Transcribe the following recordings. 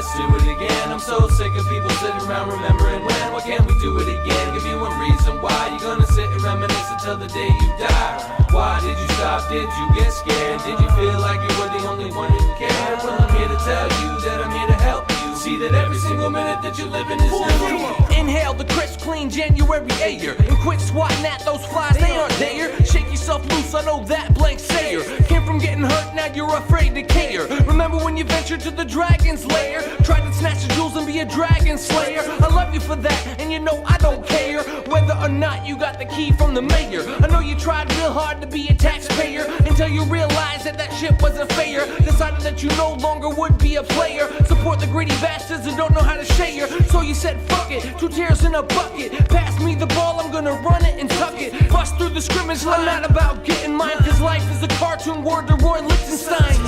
let's do it again. I'm so sick of people sitting around remembering when. Why can't we do it again? Give you one reason why. You're gonna sit and reminisce until the day you die. Why did you stop? Did you get scared? Did you feel like you were the only one who cared? Well, I'm here to tell you that I'm here to help you. See that every single minute that you're living is new. Inhale the crisp, clean January air and quit swatting at those flies, they aren't there. Shake yourself loose, I know that blank sayer. Came from getting hurt, now you're afraid to care. Remember when you ventured to the dragon's lair? Tried to snatch the jewels and be a dragon slayer. I love you for that, and you know I don't care whether or not you got the key from the mayor. I know you tried real hard to be a taxpayer until you realized that that shit wasn't fair. Decided that you no longer would be a player. Support the greedy bastards and don't know how to share. So you said fuck it, 2 tears in a bucket. Pass me the ball, I'm gonna run it and tuck it. Bust through the scrimmage line, not about getting mine. Cause life is a cartoon, word to Roy Lichtenstein. Take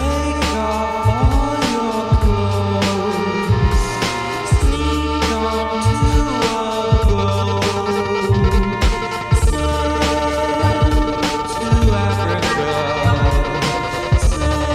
off all your clothes, sneak on to a boat, sail to Africa, sail.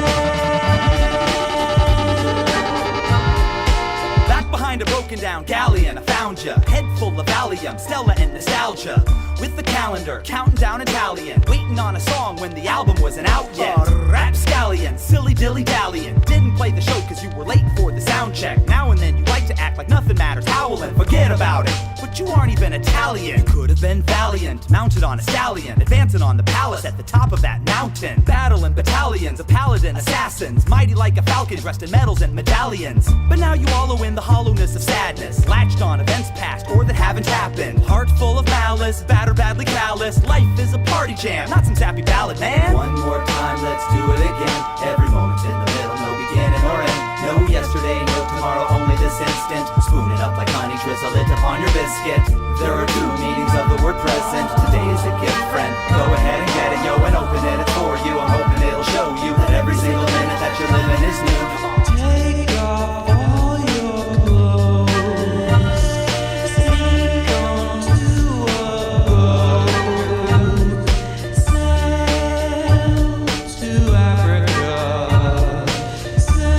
Back behind a broken down galleon, I found ya. Head full of Valium, Stella and nostalgia. With the calendar, counting down Italian. Waiting on a song when the album wasn't out yet. Rapscallion, silly dilly dallying. Didn't play the show cause you were late for the sound check. Now and then you like to act like nothing matters. Howling, forget about it. But you aren't even Italian. Could have been valiant, mounted on a stallion. Advancing on the palace at the top of that mountain. Battling battalions of paladin assassins. Mighty like a falcon dressed in medals and medallions. But now you wallow in the hollowness of sadness. Latched on events past or that haven't happened. Heart full of malice, battered badly callous. Life is a party jam, not some sappy ballad, man. One more time, let's do it again. Every moment in the middle, no beginning or end. No yesterday, no tomorrow, only this instant. Spoon it up like honey, drizzle it upon your biscuit. There are 2 meanings of the word present. Today is a gift, friend. Go ahead and get it, yo, and open it. It's for you. I'm hoping it'll show you that every single minute that you're living is new. Take off all your clothes, sneak on to a boat, sail to Africa, sail.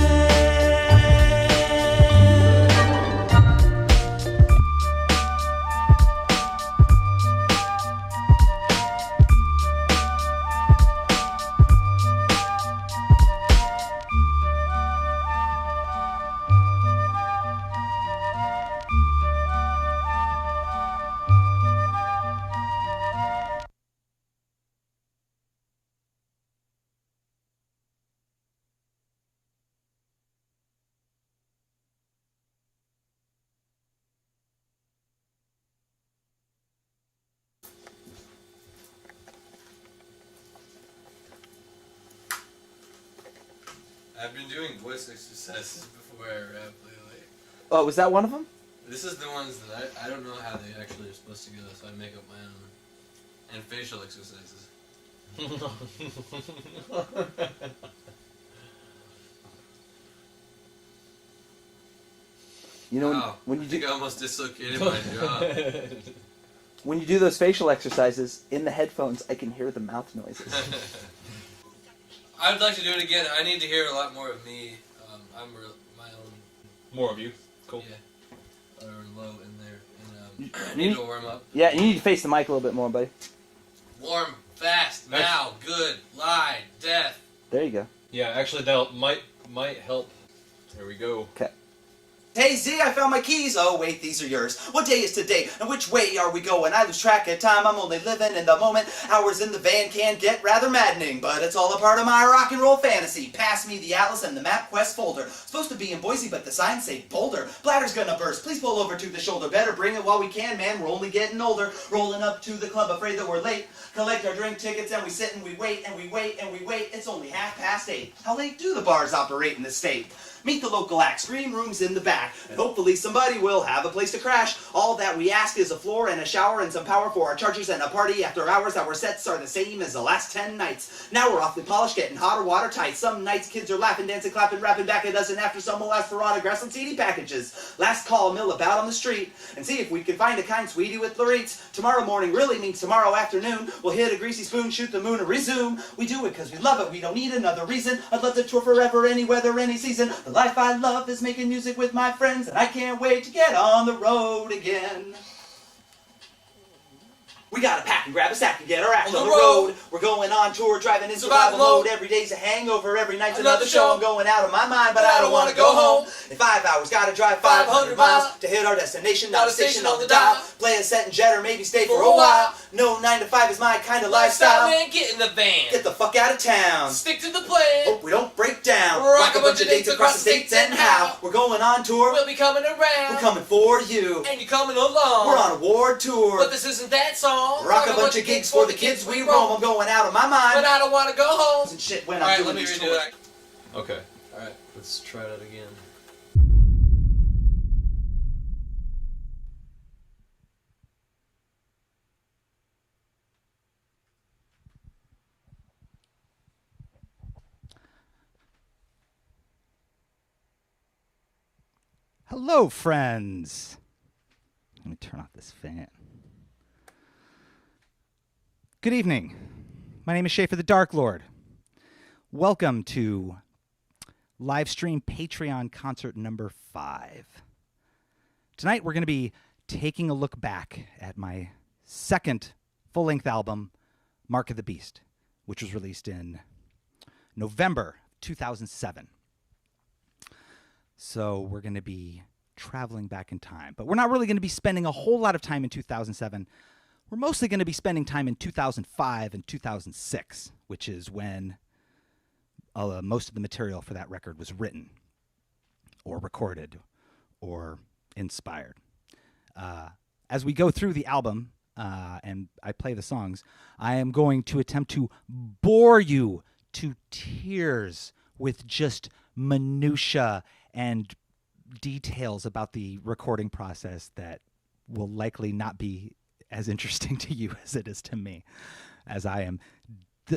I've been doing voice exercises before I rap lately. Oh, was that one of them? This is the ones that I don't know how they actually are supposed to go, so I make up my own. And facial exercises. You know, Wow, when I you think do I almost dislocated my jaw. when you do those facial exercises in the headphones, I can hear the mouth noises. I'd like to do it again. I need to hear a lot more of me. I'm my own. More of you. Cool. Yeah. Or low in there. And I You need need- to warm up. Yeah, you need to face the mic a little bit more, buddy. Warm, fast, Nice. now, good, lie, death. There you go. Yeah, actually that might help. There we go. Okay. Hey Z, I found my keys. Oh wait, these are yours. What day is today? And which way are we going? I lose track of time. I'm only living in the moment. Hours in the van can get rather maddening, but it's all a part of my rock and roll fantasy. Pass me the atlas and the MapQuest folder. Supposed to be in Boise, but the signs say Boulder. Bladder's gonna burst. Please pull over to the shoulder. Better bring it while we can, man. We're only getting older. Rolling up to the club, afraid that we're late. Collect our drink tickets and we sit and we wait and we wait and we wait. It's only 8:30. How late do the bars operate in this state? Meet the local acts, green rooms in the back, and hopefully somebody will have a place to crash. All that we ask is a floor and a shower and some power for our chargers and a party after hours. Our sets are the same as the last 10 nights. Now we're awfully polished, getting hotter, watertight. Some nights kids are laughing, dancing, clapping, rapping back at us, and after some will ask for autographs and CD packages. Last call, mill about on the street, and see if we can find a kind sweetie with Lorettes. Tomorrow morning really means tomorrow afternoon. We'll hit a greasy spoon, shoot the moon, and resume. We do it because we love it, we don't need another reason. I'd love to tour forever, any weather, any season. The The life I love is making music with my friends, and I can't wait to get on the road again. We gotta pack and grab a sack and get our act on the road. We're going on tour, driving in survival mode. Every day's a hangover, every night's another show. I'm going out of my mind, but I don't wanna go home. In 5 hours, gotta drive 500 miles to hit our destination, not a station on the dial. Play a set and jet or maybe stay for a while. No 9 to 5 is my kind of lifestyle. Man, get in the van. Get the fuck out of town. Stick to the plan. Hope we don't break down. Rock a bunch of dates across the states and how. We're going on tour. We'll be coming around. We're coming for you. And you're coming along. We're on a war tour. But this isn't that song. Rock a bunch of gigs for the kids we roam. I'm going out of my mind. But I don't want to go home. And shit when I'm doing these tours. Okay. Alright, let's try that again. Hello, friends. Let me turn off this fan. Good evening. My name is Schaffer the Darklord. Welcome to live stream Patreon concert number 5. Tonight we're going to be taking a look back at my second full-length album, Mark of the Beast, which was released in November 2007. So we're going to be traveling back in time. But we're not really going to be spending a whole lot of time in 2007. We're mostly going to be spending time in 2005 and 2006, which is when most of the material for that record was written or recorded or inspired. As we go through the album and I play the songs, I am going to attempt to bore you to tears with just minutia and details about the recording process that will likely not be as interesting to you as it is to me, as I am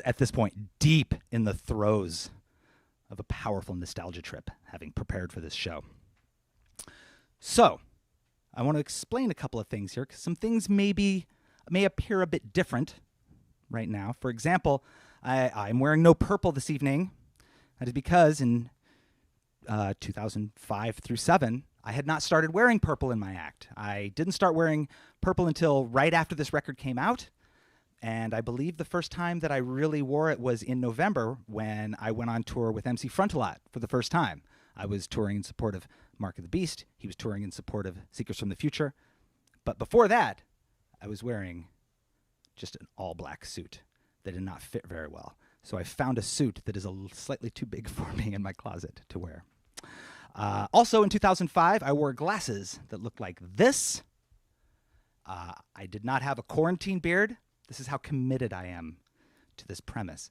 at this point deep in the throes of a powerful nostalgia trip, having prepared for this show. So, I want to explain a couple of things here, because some things may appear a bit different right now. For example, I'm wearing no purple this evening. That is because in 2005 through 7, I had not started wearing purple in my act. I didn't start wearing purple until right after this record came out, and I believe the first time that I really wore it was in November when I went on tour with MC Frontalot for the first time. I was touring in support of Mark of the Beast. He was touring in support of Seekers from the Future. But before that, I was wearing just an all-black suit that did not fit very well. So I found a suit that is slightly too big for me in my closet to wear. Also in 2005, I wore glasses that looked like this. I did not have a quarantine beard. This is how committed I am to this premise.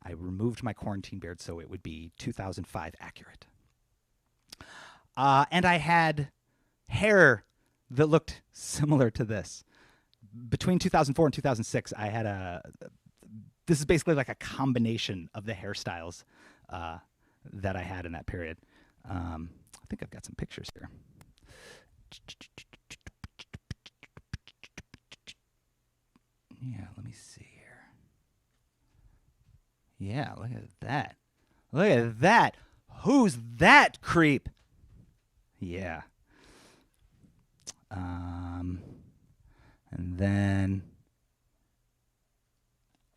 I removed my quarantine beard so it would be 2005 accurate. And I had hair that looked similar to this. Between 2004 and 2006, I had this is basically like a combination of the hairstyles that I had in that period. I think I've got some pictures here. Yeah, let me see here. Yeah, look at that. Look at that. Who's that creep? Yeah. And then...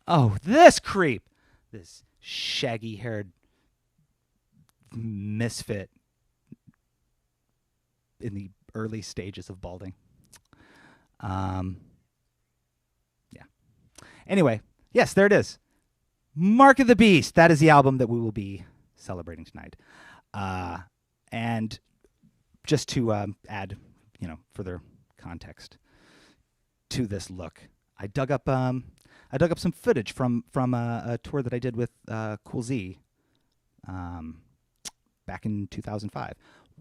oh, this creep. This shaggy-haired misfit in the early stages of balding. Yeah. Anyway, yes, there it is. Mark of the Beast. That is the album that we will be celebrating tonight. And just to add, further context to this look, I dug up some footage from a tour that I did with Cool Z back in 2005.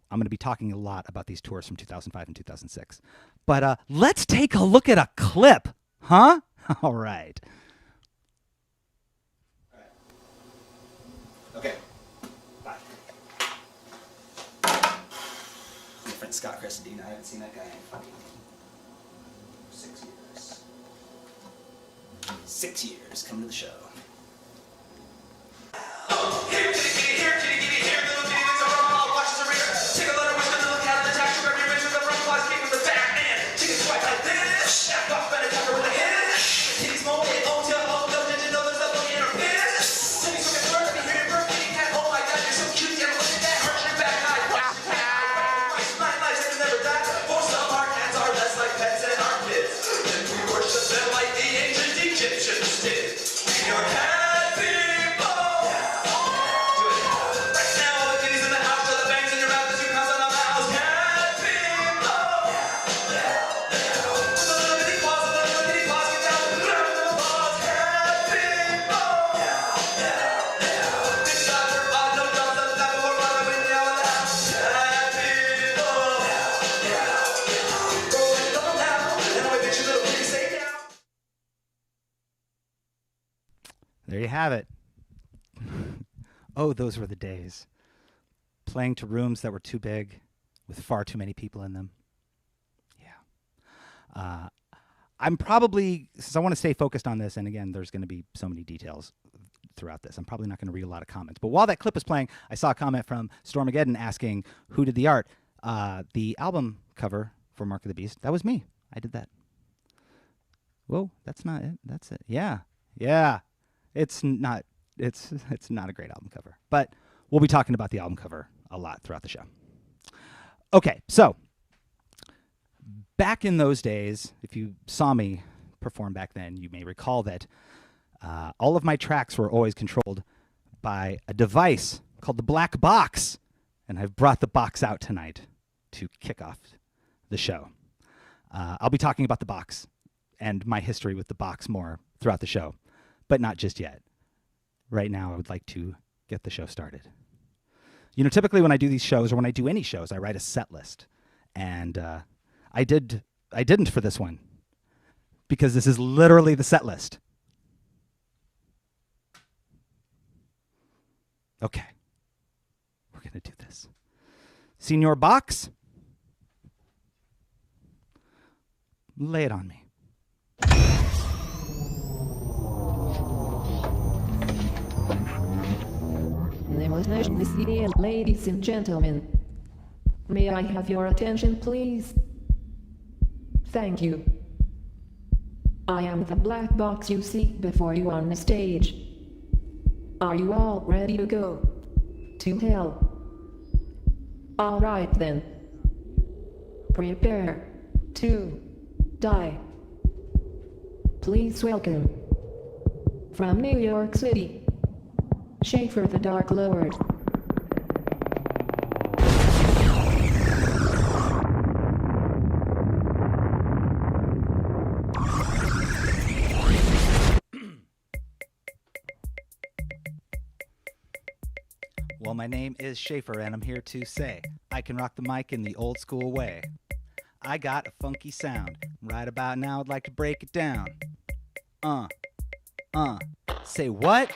I'm going to be talking a lot about these tours from 2005 and 2006. But let's take a look at a clip, huh? All right. Okay. Bye. My friend Scott Cressendine, I haven't seen that guy in 6 years. 6 years coming to the show. Here, kitty, kitty, here, kitty, kitty, here, little kitty, There you have it. Oh, those were the days. Playing to rooms that were too big with far too many people in them. Yeah. I'm probably, since I want to stay focused on this, and again, there's going to be so many details throughout this, I'm probably not going to read a lot of comments. But while that clip was playing, I saw a comment from Stormageddon asking who did the art. The album cover for Mark of the Beast, that was me. I did that. Whoa, that's not it. That's it. Yeah. It's not a great album cover. But we'll be talking about the album cover a lot throughout the show. Okay, so back in those days, if you saw me perform back then, you may recall that all of my tracks were always controlled by a device called the black box. And I've brought the box out tonight to kick off the show. I'll be talking about the box and my history with the box more throughout the show, but not just yet. Right now, I would like to get the show started. You know, typically when I do these shows, or when I do any shows, I write a set list. And I didn't for this one, because this is literally the set list. Okay. We're going to do this. Senior Box, lay it on me. Ladies and gentlemen, may I have your attention, please? Thank you. I am the black box you see before you on the stage. Are you all ready to go to hell? All right then. Prepare to die. Please welcome, from New York City, Schaffer the Darklord. Well, my name is Schaffer, and I'm here to say I can rock the mic in the old school way. I got a funky sound. Right about now, I'd like to break it down. Say what?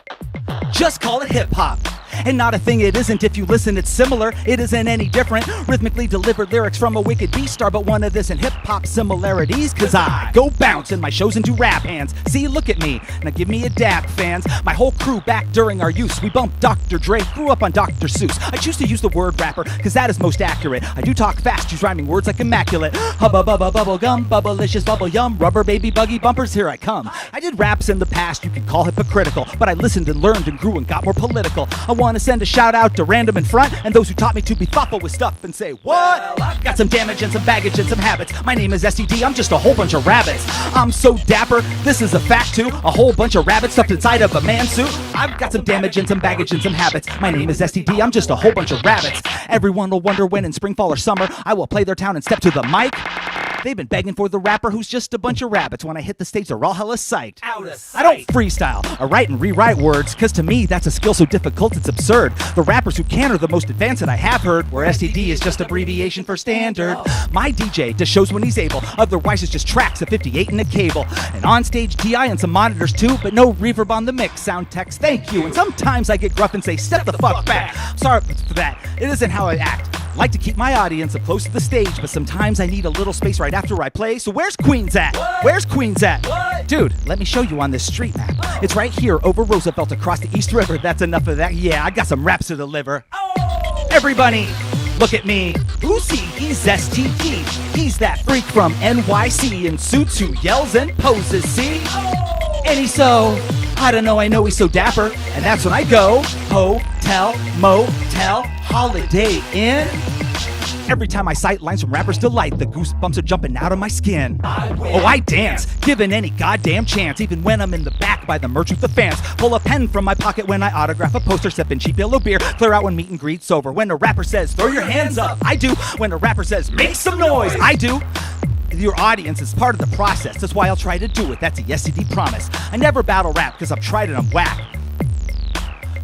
Just call it hip-hop. And not a thing it isn't. If you listen, it's similar. It isn't any different. Rhythmically delivered lyrics from a wicked beast star, but one of this in hip-hop similarities. Cause I go bounce in my shows into rap hands. See, look at me. Now give me a dap, fans. My whole crew back during our use. We bumped Dr. Dre, grew up on Dr. Seuss. I choose to use the word rapper, cause that is most accurate. I do talk fast, use rhyming words like immaculate. Hubba bubba bubble gum, bubblicious bubble yum. Rubber baby buggy bumpers, here I come. I did raps in the past, you could call hypocritical, but I listened and learned and grew and got more political. I want to send a shout out to Random in front and those who taught me to be thoughtful with stuff and say, what? Well, I've got some damage and some baggage and some habits. My name is STD, I'm just a whole bunch of rabbits. I'm so dapper, this is a fact too. A whole bunch of rabbits stuffed inside of a man suit. I've got some damage and some baggage and some habits. My name is STD, I'm just a whole bunch of rabbits. Everyone will wonder when in spring, fall, or summer I will play their town and step to the mic. They've been begging for the rapper who's just a bunch of rabbits. When I hit the stage, they're all hella psyched. I don't freestyle. I write and rewrite words, cause to me, that's a skill so difficult it's absurd. The rappers who can are the most advanced that I have heard, where STD is just abbreviation for standard. My DJ does shows when he's able, otherwise it's just tracks of 58 and a cable. And on stage DI and some monitors too, but no reverb on the mix. Sound techs, thank you. And sometimes I get gruff and say, step the fuck back. Sorry for that, it isn't how I act. Like to keep my audience up close to the stage, but sometimes I need a little space right after I play. So where's Queens at? What? Where's Queens at? What? Dude, let me show you on this street map. Oh. It's right here over Roosevelt across the East River. That's enough of that. Yeah, I got some raps to deliver. Oh. Everybody, look at me. Who's he? He's STD. He's that freak from NYC in suits who yells and poses, see? Oh. And he's so, I don't know, I know he's so dapper. And that's when I go, hotel, motel, Holiday Inn. Every time I cite lines from rappers' delight, the goosebumps are jumping out of my skin. I dance, given any goddamn chance, even when I'm in the back by the merch with the fans. Pull a pen from my pocket when I autograph a poster, sipping cheap yellow beer, clear out when meet and greet's over. When a rapper says, throw your hands up, I do. When a rapper says, make some noise, I do. Your audience is part of the process, that's why I'll try to do it, that's a STD promise. I never battle rap, cause I've tried it, I'm whack.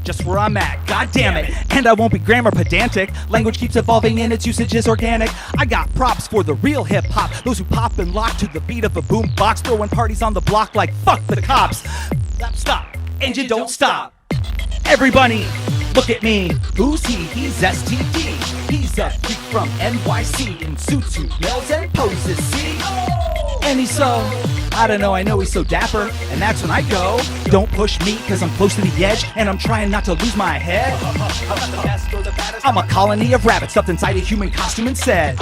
Just where I'm at, god damn it. And I won't be grammar pedantic. Language keeps evolving and its usage is organic. I got props for the real hip hop, those who pop and lock to the beat of a boom box, throwing parties on the block like fuck the cops. Stop. and you don't stop. Everybody, look at me. Who's he? He's STD. He's a freak from NYC in suits who yells and poses, see? And he's so, I don't know, I know he's so dapper. And that's when I go, don't push me, cause I'm close to the edge, and I'm trying not to lose my head. I'm a colony of rabbits stuffed inside a human costume and said,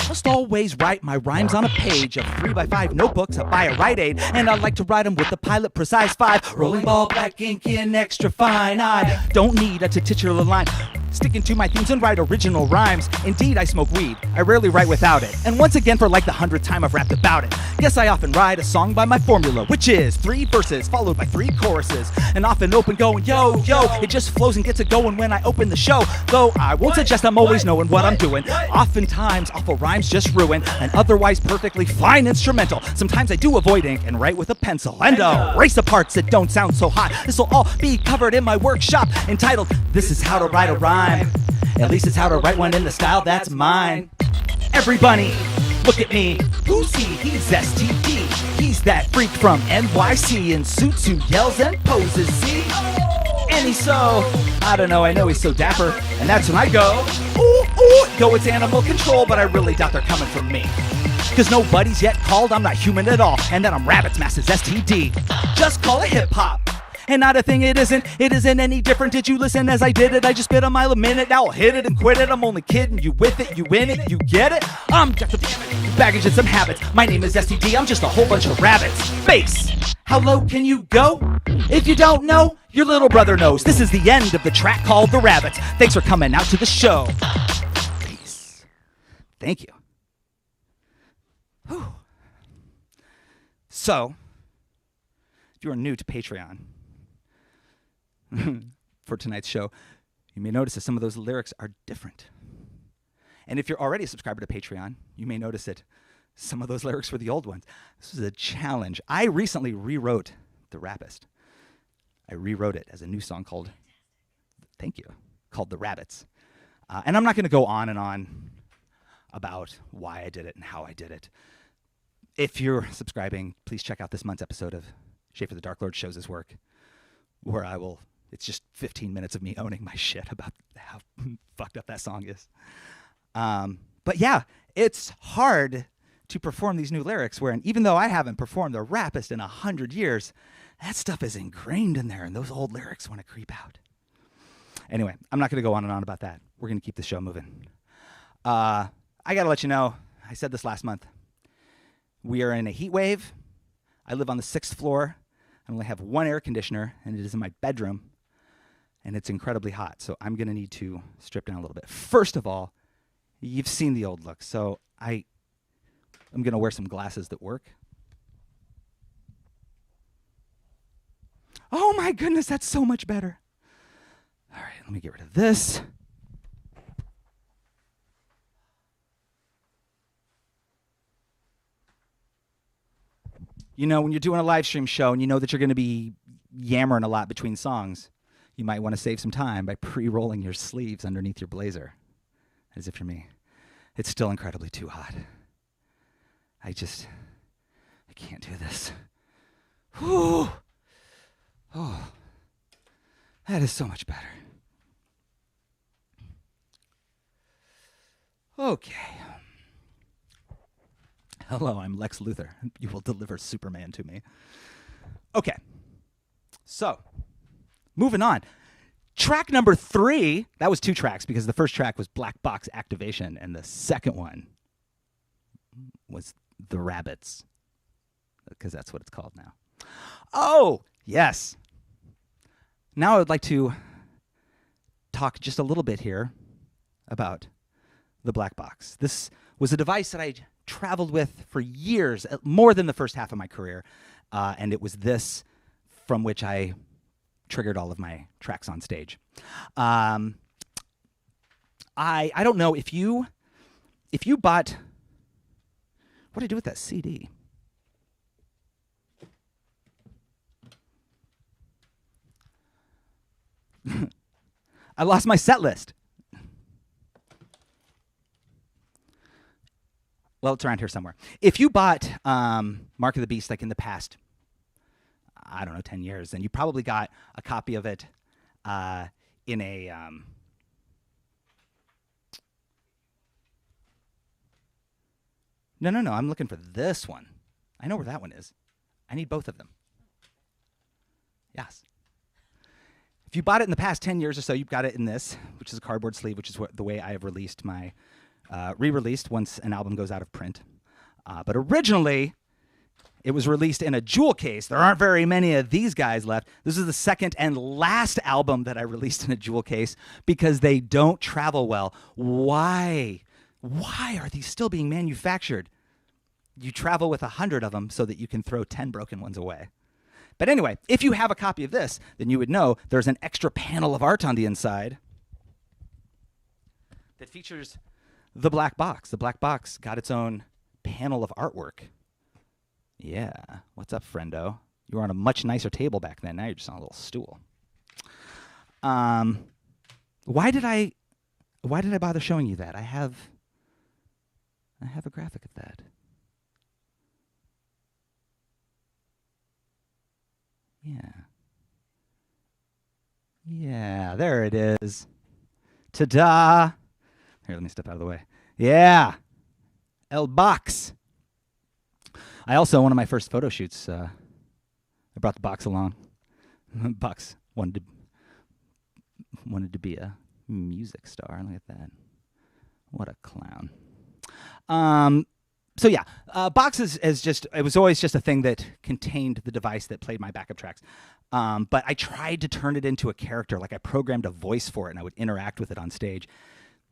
must always write my rhymes on a page of 3x5 notebooks by a Rite Aid, and I like to write them with the Pilot Precise 5 rolling ball black ink in extra fine. I don't need a titular line, sticking to my themes and write original rhymes. Indeed, I smoke weed, I rarely write without it, and once again for like the 100th time I've rapped about it. Guess I often write a song by my formula, which is 3 verses followed by 3 choruses, and often open going yo yo. It just flows and gets it going when I open the show, though I won't suggest I'm always knowing what I'm doing. Oftentimes awful rhymes just ruin an otherwise perfectly fine instrumental. Sometimes I do avoid ink and write with a pencil and erase the parts that don't sound so hot. This will all be covered in my workshop entitled This Is How to Write a Rhyme. At least it's how to write one in the style that's mine. Everybody, look at me. Who's he? He's STD. He's that freak from NYC in suits who yells and poses, see? And he's so, I don't know, I know he's so dapper. And that's when I go, ooh, ooh, go, it's animal control, but I really doubt they're coming from me. Cause nobody's yet called I'm not human at all, and that I'm Rabbit's Master's STD. Just call it hip-hop. And not a thing it isn't any different. Did you listen as I did it? I just spit a mile a minute, now I'll hit it and quit it. I'm only kidding, you with it, you in it, you get it? I'm just a baggage and some habits. My name is STD, I'm just a whole bunch of rabbits. Bass, how low can you go? If you don't know, your little brother knows. This is the end of the track called The Rabbits. Thanks for coming out to the show. Peace. Thank you. Whew. So, if you are new to Patreon, for tonight's show, you may notice that some of those lyrics are different. And if you're already a subscriber to Patreon, you may notice that some of those lyrics were the old ones. This is a challenge. I recently rewrote The Rapist. I rewrote it as a new song called, thank you, called The Rabbits. And I'm not going to go on and on about why I did it and how I did it. If you're subscribing, please check out this month's episode of Schaffer the Darklord Shows His Work, where I will, it's just 15 minutes of me owning my shit about how fucked up that song is. But yeah, it's hard to perform these new lyrics where, even though I haven't performed The Rapist in 100 years, that stuff is ingrained in there and those old lyrics want to creep out. Anyway, I'm not going to go on and on about that. We're going to keep the show moving. I got to let you know, I said this last month, we are in a heat wave. I live on the 6th floor. I only have one air conditioner, and it is in my bedroom, and it's incredibly hot, so I'm going to need to strip down a little bit. First of all, you've seen the old look, so I'm going to wear some glasses that work. Oh my goodness, that's so much better. All right, let me get rid of this. You know, when you're doing a live stream show and you know that you're going to be yammering a lot between songs, you might want to save some time by pre-rolling your sleeves underneath your blazer. As if you're me. It's still incredibly too hot. I can't do this. Whew. Oh, that is so much better. Okay. Hello, I'm Lex Luthor. You will deliver Superman to me. Okay. So, moving on. Track number 3, that was 2 tracks because the first track was Black Box Activation and the second one was The Rabbits, because that's what it's called now. Oh, yes. Now I would like to talk just a little bit here about the Black Box. This was a device that I traveled with for years, more than the first half of my career, and it was this from which I triggered all of my tracks on stage. I don't know if you bought, what did I do with that CD? I lost my set list. Well, it's around here somewhere. If you bought Mark of the Beast like in the past, I don't know, 10 years. And you probably got a copy of it in a... No, I'm looking for this one. I know where that one is. I need both of them. Yes. If you bought it in the past 10 years or so, you've got it in this, which is a cardboard sleeve, which is the way I have released my... re-released once an album goes out of print. But originally, it was released in a jewel case. There aren't very many of these guys left. This is the second and last album that I released in a jewel case because they don't travel well. Why? Why are these still being manufactured? You travel with 100 of them so that you can throw 10 broken ones away. But anyway, if you have a copy of this, then you would know there's an extra panel of art on the inside that features the black box. The black box got its own panel of artwork. Yeah. What's up, friendo? You were on a much nicer table back then. Now you're just on a little stool. Why did I bother showing you that? I have a graphic of that. Yeah, there it is. Ta-da! Here, let me step out of the way. Yeah, El Box. I also, one of my first photo shoots, I brought the box along. Box wanted to be a music star. Look at that. What a clown. So yeah, Box is just, it was always just a thing that contained the device that played my backup tracks. But I tried to turn it into a character, like I programmed a voice for it and I would interact with it on stage.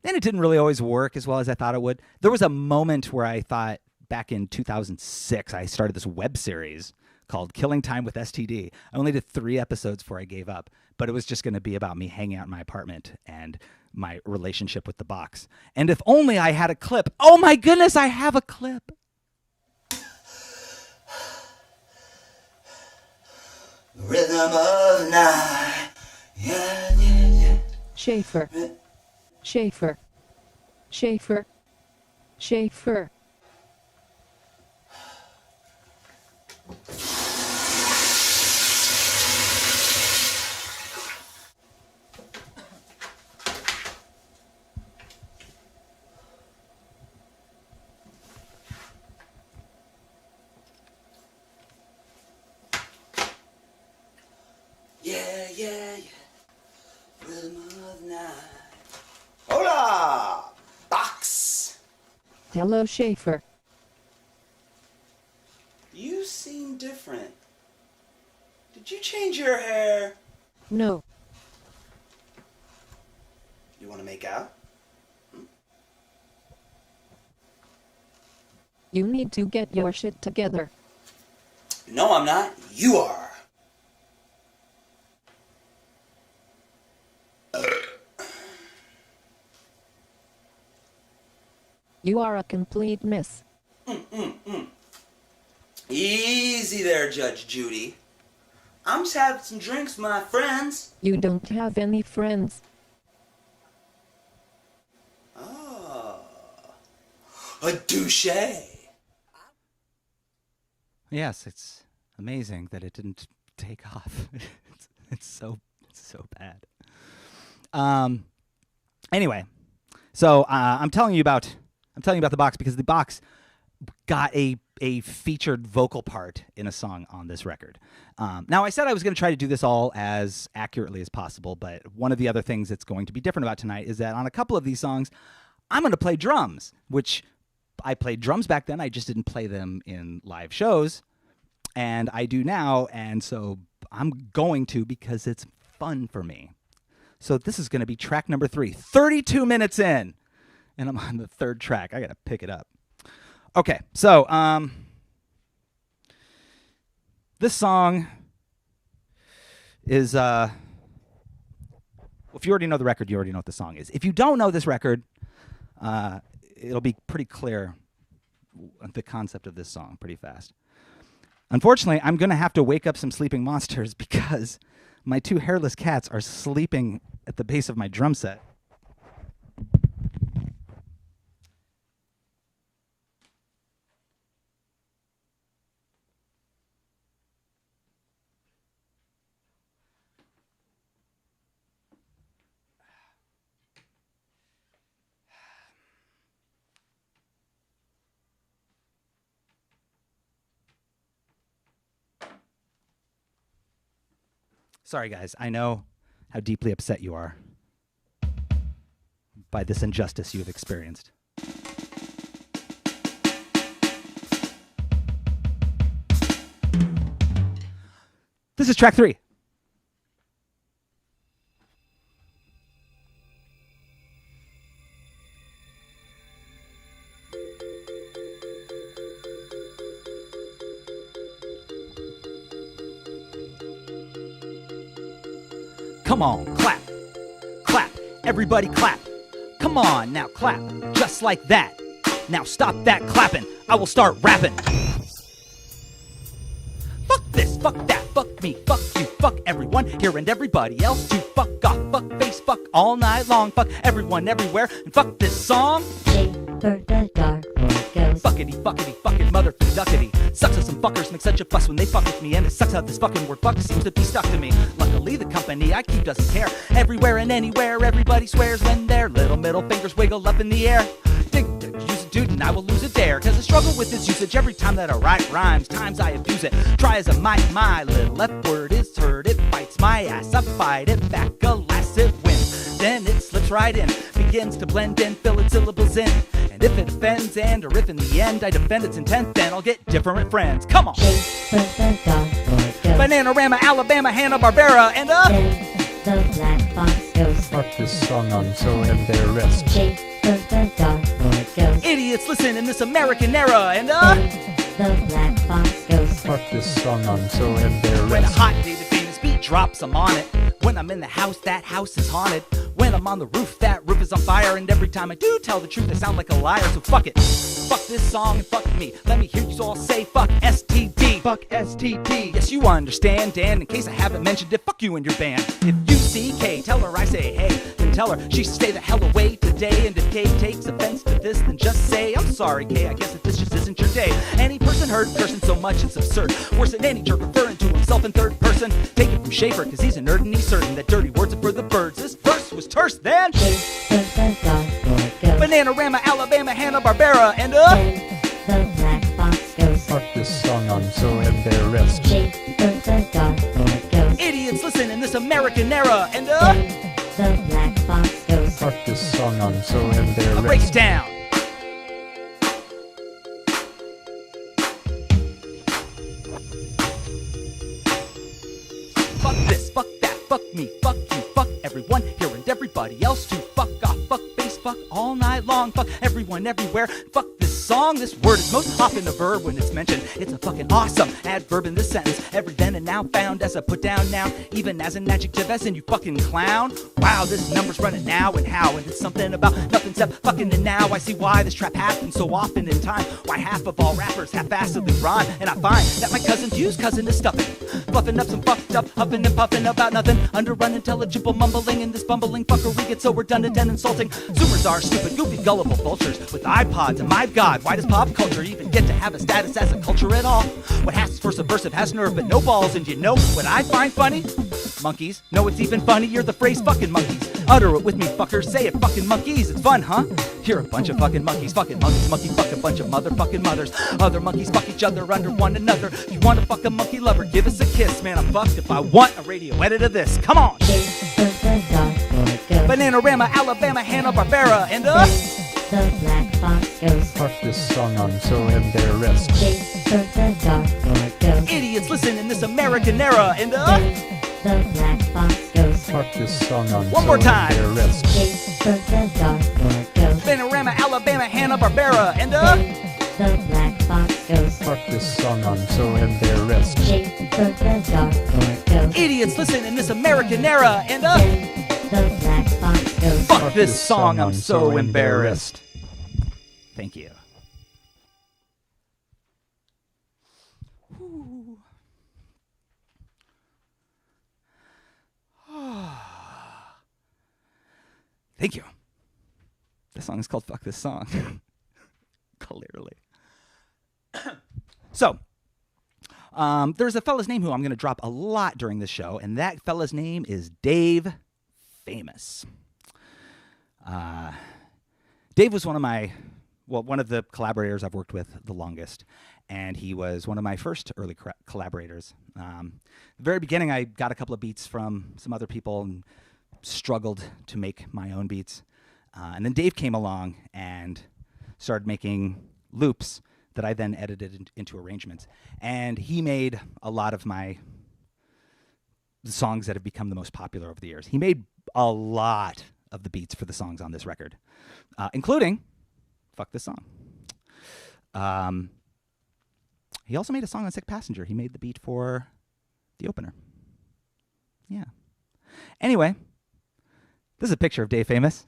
And it didn't really always work as well as I thought it would. There was a moment where I thought, back in 2006, I started this web series called Killing Time with STD. I only did 3 episodes before I gave up, but it was just going to be about me hanging out in my apartment and my relationship with the box. And if only I had a clip. Oh my goodness, I have a clip. Rhythm of night. Yeah, yeah, yeah. Schaffer. Schaffer. Schaffer. Schaffer. Yeah, yeah, yeah. Rhythm of night. Hola! Box! Hello, Schaffer. You seem different. Did you change your hair? No. You want to make out? You need to get your shit together. No, I'm not. You are. You are a complete mess. Easy there, Judge Judy. I'm just having some drinks with my friends. You don't have any friends. Oh. A douche. Yes, it's amazing that it didn't take off. it's so bad. Anyway, so I'm telling you about the box because the box got a featured vocal part in a song on this record. Now, I said I was going to try to do this all as accurately as possible, but one of the other things that's going to be different about tonight is that on a couple of these songs, I'm going to play drums, which I played drums back then. I just didn't play them in live shows, and I do now, and so I'm going to because it's fun for me. So this is going to be track number 3, 32 minutes in. And I'm on the 3rd track. I got to pick it up. Okay, so this song is, if you already know the record, you already know what the song is. If you don't know this record, it'll be pretty clear the concept of this song pretty fast. Unfortunately, I'm going to have to wake up some sleeping monsters because my 2 hairless cats are sleeping at the base of my drum set. Sorry, guys. I know how deeply upset you are by this injustice you have experienced. This is track 3. Come on, clap, clap, everybody clap. Come on, now clap, just like that. Now stop that clapping, I will start rapping. Fuck this, fuck that, fuck me, fuck you, fuck everyone here and everybody else too. Fuck off, fuck face, fuck all night long, fuck everyone everywhere, and fuck this song. Schaffer the Darklord goes. Fuckity, fuckity, fucking motherfucking duckity. Sucks how some fuckers make such a fuss when they fuck with me, and it sucks how this fucking word fuck seems to be stuck to me. Luckily the company I keep doesn't care. Everywhere and anywhere, everybody swears when their little middle fingers wiggle up in the air. Dig, use a dude and I will lose a dare, cause I struggle with this usage every time that I write rhymes. Times I abuse it, try as I might, my little left word is heard. It bites my ass, I fight it back, alas it wins. Then it slips right in, begins to blend in, fill its syllables in. And if it offends and or if in the end I defend its intent, then I'll get different friends. Come on! Schaffer the Darklord goes. Bananarama, Alabama, Hanna-Barbera, and Then the black box goes. Fuck this song, I'm so embarrassed. Schaffer the Darklord goes. idiots listen in this American era, and Then the black box goes. Fuck this song, I'm so when a embarrassed. hot David Venus beat drops, I'm on it. When I'm in the house, that house is haunted. When I'm on the roof, that roof is on fire. And every time I do tell the truth, I sound like a liar. So fuck it. Fuck this song and fuck me. Let me hear you all say fuck STD. Fuck STD. Yes, you understand, Dan. In case I haven't mentioned it, fuck you and your band. If you see Kay, tell her I say hey. Then tell her she should stay the hell away today. And if Kay takes offense to this, then just say I'm sorry, Kay. I guess that this just isn't your day. Any person heard cursing so much it's absurd. Worse than any jerk referring to himself in third person. Take it from Schaffer, cause he's a nerd and he's certain that dirty words are for the birds. This verse was terse then. Schaffer the Darklord goes. Bananarama, Alabama, Hanna-Barbera, and Then the black box goes. Fuck this song, I'm so embarrassed. Schaffer the Darklord goes. idiots listen in this American era, and Then the black box goes. Fuck this song, I'm so I'll break it embarrassed. down. Fuck this, fuck that, fuck me, fuck you, fuck everyone here and everybody else too. Fuck off, fuck face, fuck all night long, fuck everyone everywhere. Fuck this song, this word is most often a verb when it's mentioned. It's a fucking awesome adverb in this sentence. Every then and now found as a put down noun, even as an adjective as in you fucking clown. Wow, this number's running now and how, and it's something about nothing except fucking and now. I see why this trap happens so often in time. Why half of all rappers half-assedly rhyme, and I find that my cousin's used cousin is stuffing, fluffing up some fucked up, huffing and puffing about nothing, under unintelligible mumbling, and this bumbling fuckery gets so redundant and insulting. Zoomers are stupid, goofy, gullible vultures with iPods, and my god, why does pop culture even get to have a status as a culture at all? What has for subversive has nerve but no balls, and you know what I find funny? Monkeys. No, it's even funnier, the phrase fucking monkeys. Utter it with me, fuckers, say it, fucking monkeys, it's fun, huh? You're a bunch of fucking monkeys, fucking monkeys, monkey fuck a bunch of motherfucking mothers. Other monkeys fuck each other under one another. You wanna fuck a monkey lover, give us a kiss. Man, I'm fucked if I want a radio edit of this. Come on! Schaffer the Darklord goes. Bananarama, Alabama, Hanna-Barbera, and The black box goes. Fuck this song, I'm so embarrassed. Schaffer the Darklord goes. idiots listen in this American era, and The black box goes. Fuck this song, I'm One so more time. embarrassed. Schaffer the Darklord goes. Bananarama, Alabama, Hanna-Barbera, and The black box goes. Fuck this song, I'm so embarrassed. Schaffer the Darklord goes. idiots listen in this American era, and The black box goes. fuck this song, I'm so embarrassed. Thank you. Whew. Thank you. This song is called Fuck This Song. Clearly. So, there's a fella's name who I'm going to drop a lot during this show, and that fella's name is Dave Famous. Dave was one of my one of the collaborators I've worked with the longest, and he was one of my first early collaborators. The very beginning, I got a couple of beats from some other people and struggled to make my own beats. And then Dave came along and started making loops that I then edited into arrangements. And he made a lot of the songs that have become the most popular over the years. He made a lot of the beats for the songs on this record, including Fuck This Song. He also made a song on Sick Passenger. He made the beat for the opener. Yeah. Anyway, this is a picture of Dave Famous.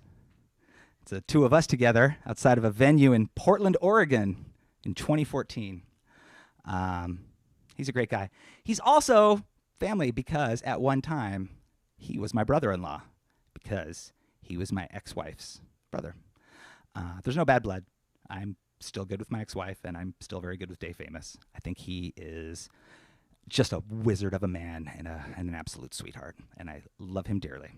It's the two of us together outside of a venue in Portland, Oregon in 2014. He's a great guy. He's also family because at one time he was my brother-in-law because he was my ex-wife's brother. There's no bad blood. I'm still good with my ex-wife, and I'm still very good with Dave Famous. I think he is just a wizard of a man and an absolute sweetheart, and I love him dearly.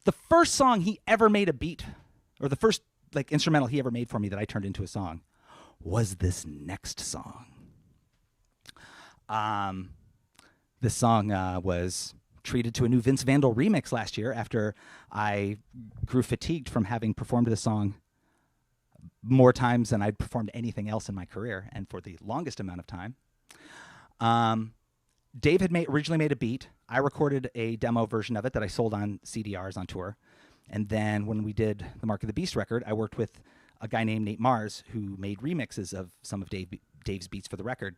The first song he ever made a beat, or the first instrumental he ever made for me that I turned into a song, was this next song. This song was treated to a new Vince Vandal remix last year after I grew fatigued from having performed this song more times than I'd performed anything else in my career, and for the longest amount of time. Dave had originally made a beat. I recorded a demo version of it that I sold on CDRs on tour. And then when we did the Mark of the Beast record, I worked with a guy named Nate Mars who made remixes of some of Dave's beats for the record.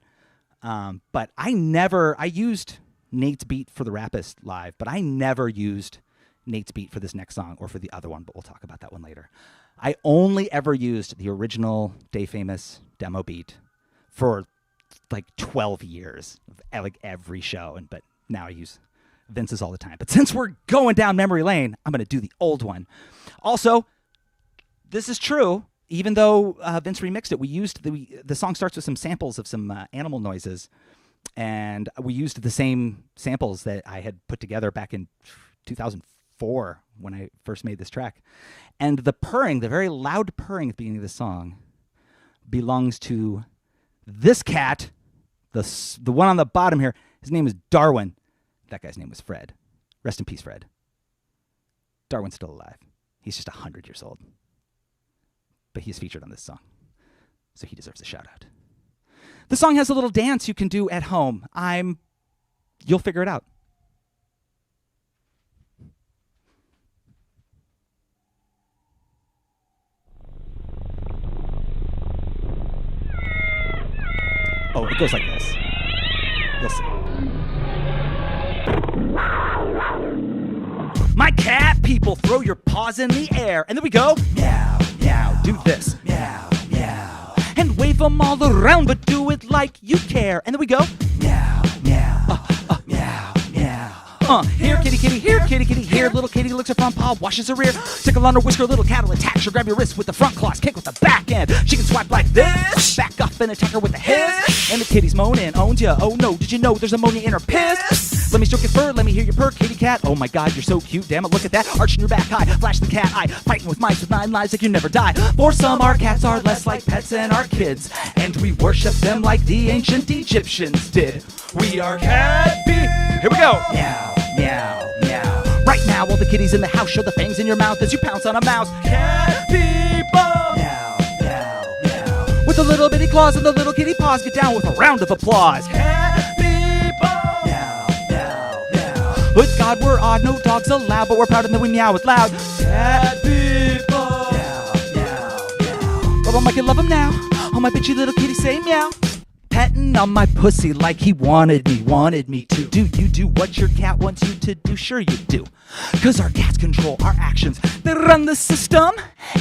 But I used Nate's beat for the Rapist live, but I never used Nate's beat for this next song or for the other one, but we'll talk about that one later. I only ever used the original Dave Famous demo beat for 12 years, every show, but now I use Vince's all the time. But since we're going down memory lane, I'm going to do the old one. Also, this is true. Even though Vince remixed it, we used the song starts with some samples of some animal noises, and we used the same samples that I had put together back in 2004 when I first made this track. And the purring, the very loud purring at the beginning of the song, belongs to this cat, the one on the bottom here. His name is Darwin. That guy's name was Fred. Rest in peace, Fred. Darwin's still alive. He's just 100 years old. But he's featured on this song, so he deserves a shout out. The song has a little dance you can do at home. You'll figure it out. Oh, it goes like this. Listen. My cat people, throw your paws in the air. And then we go, meow, meow, do this, meow, meow. And wave them all around, but do it like you care. And then we go, meow, meow, meow, meow. Here, kitty, kitty, here, kitty, kitty, here. Little kitty licks her front paw, washes her rear. Tickle on her whisker, little cat will attack her. Grab your wrist with the front claws, kick with the back end. She can swipe like this, back up and attack her with the hiss. And the kitty's moaning, owns ya. Oh no, did you know there's ammonia in her piss? Let me stroke your fur, let me hear your purr, kitty cat. Oh my god, you're so cute, damn it, look at that. Arching your back high, flash the cat eye. Fighting with mice with 9 lives like you never die. For some, our cats are less like pets than our kids, and we worship them like the ancient Egyptians did. We are cat people. Here we go. Meow, meow, meow. Right now, all the kitties in the house show the fangs in your mouth as you pounce on a mouse. Cat people. Meow, meow, meow. With the little bitty claws and the little kitty paws, get down with a round of applause. Cat people. Meow, meow, meow. But God, we're odd, no dogs allowed, but we're proud and then we meow it loud. Cat people. Meow, meow, meow. Rub on my kid, love him now. Oh, my bitchy little kitty, say meow. Petting on my pussy like he wanted me to. Do you do what your cat wants you to do? Sure you do. Cause our cats control our actions. They run the system,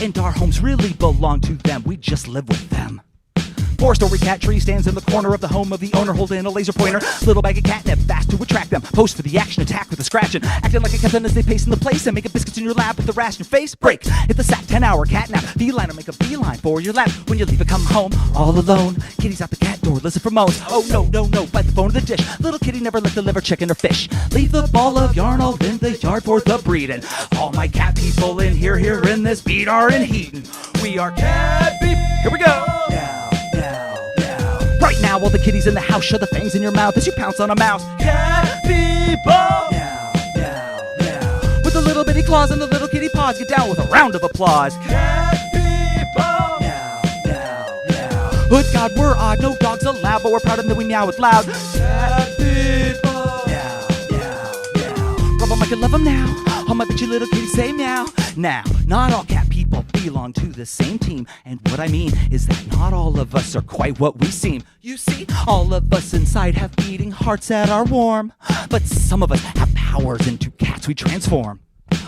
and our homes really belong to them. We just live with them. Four-story cat tree stands in the corner of the home of the owner holding a laser pointer. Little bag of catnip fast to attract them. Post for the action, attack with a scratching. Acting like a captain as they pace in the place and make a biscuits in your lap with the rash in your face. Break, hit the sack, 10-hour cat nap. Feline or make a beeline for your lap. When you leave it, come home all alone. Kitty's out the cat door, listen for moans. Oh no, no, no, bite the bone of the dish. Little kitty never let the liver, chicken, or fish. Leave the ball of yarn all in the yard for the breeding. All my cat people in here in this beat are in heatin'. We are cat beep. Here we go. Now, now, now. Right now, all the kitties in the house, shove the fangs in your mouth as you pounce on a mouse. Cat people. Now, now, now. With the little bitty claws and the little kitty paws, get down with a round of applause. Cat people. Now, now, now. Good God, we're odd, no dogs allowed, but we're proud of them that we meow it loud. Cat people. Now, now, now. Rub 'em like you love 'em now. Oh, my bitchy little kitty, say meow. Now, not all cat people belong to the same team. And what I mean is that not all of us are quite what we seem. You see, all of us inside have beating hearts that are warm. But some of us have powers into cats we transform.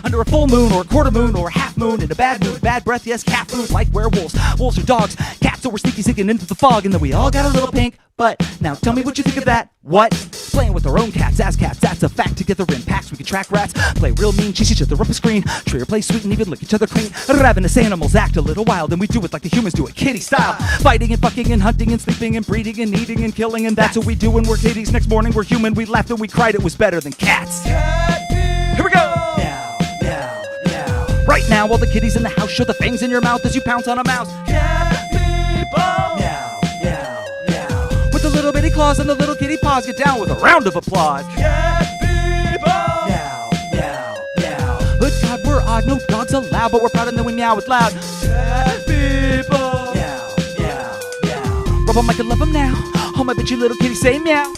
Under a full moon or a quarter moon or a half moon, in a bad mood, bad breath, yes, cat food like werewolves. Wolves are dogs, cats, so we're sneaky sinking into the fog, and then we all got a little pink. But now tell me what you think of that. What? Playing with our own cats as cats, that's a fact. Together in packs we can track rats, play real mean, chase each other up a screen, tree or play sweet and even lick each other clean. Ravenous animals act a little wild, and we do it like the humans do it, kitty style. Fighting and fucking and hunting and sleeping and breeding and eating and killing, and that's what we do when we're kitties. Next morning we're human, we laughed and we cried, it was better than cats. Here we go. Right now, all the kitties in the house, show the fangs in your mouth as you pounce on a mouse. Cat people. Meow, meow, meow. With the little bitty claws and the little kitty paws, get down with a round of applause. Cat people. Meow, meow, meow. Good God, we're odd, no dogs allowed, but we're proud and then we meow it loud. Cat people. Meow, meow, meow. Rub 'em like you love 'em now. Oh, my bitchy little kitty, say meow.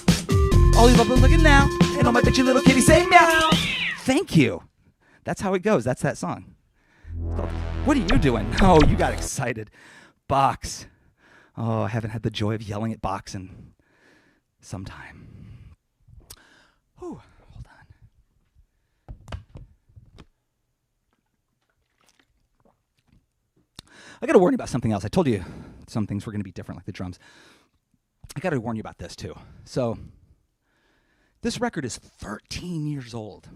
All you love them looking now. And oh, my bitchy little kitty, say meow. Thank you. That's how it goes. That's that song. What are you doing? Oh, you got excited. Box. Oh, I haven't had the joy of yelling at Box in some time. Hold on. I got to warn you about something else. I told you some things were going to be different, like the drums. I got to warn you about this, too. So, this record is 13 years old.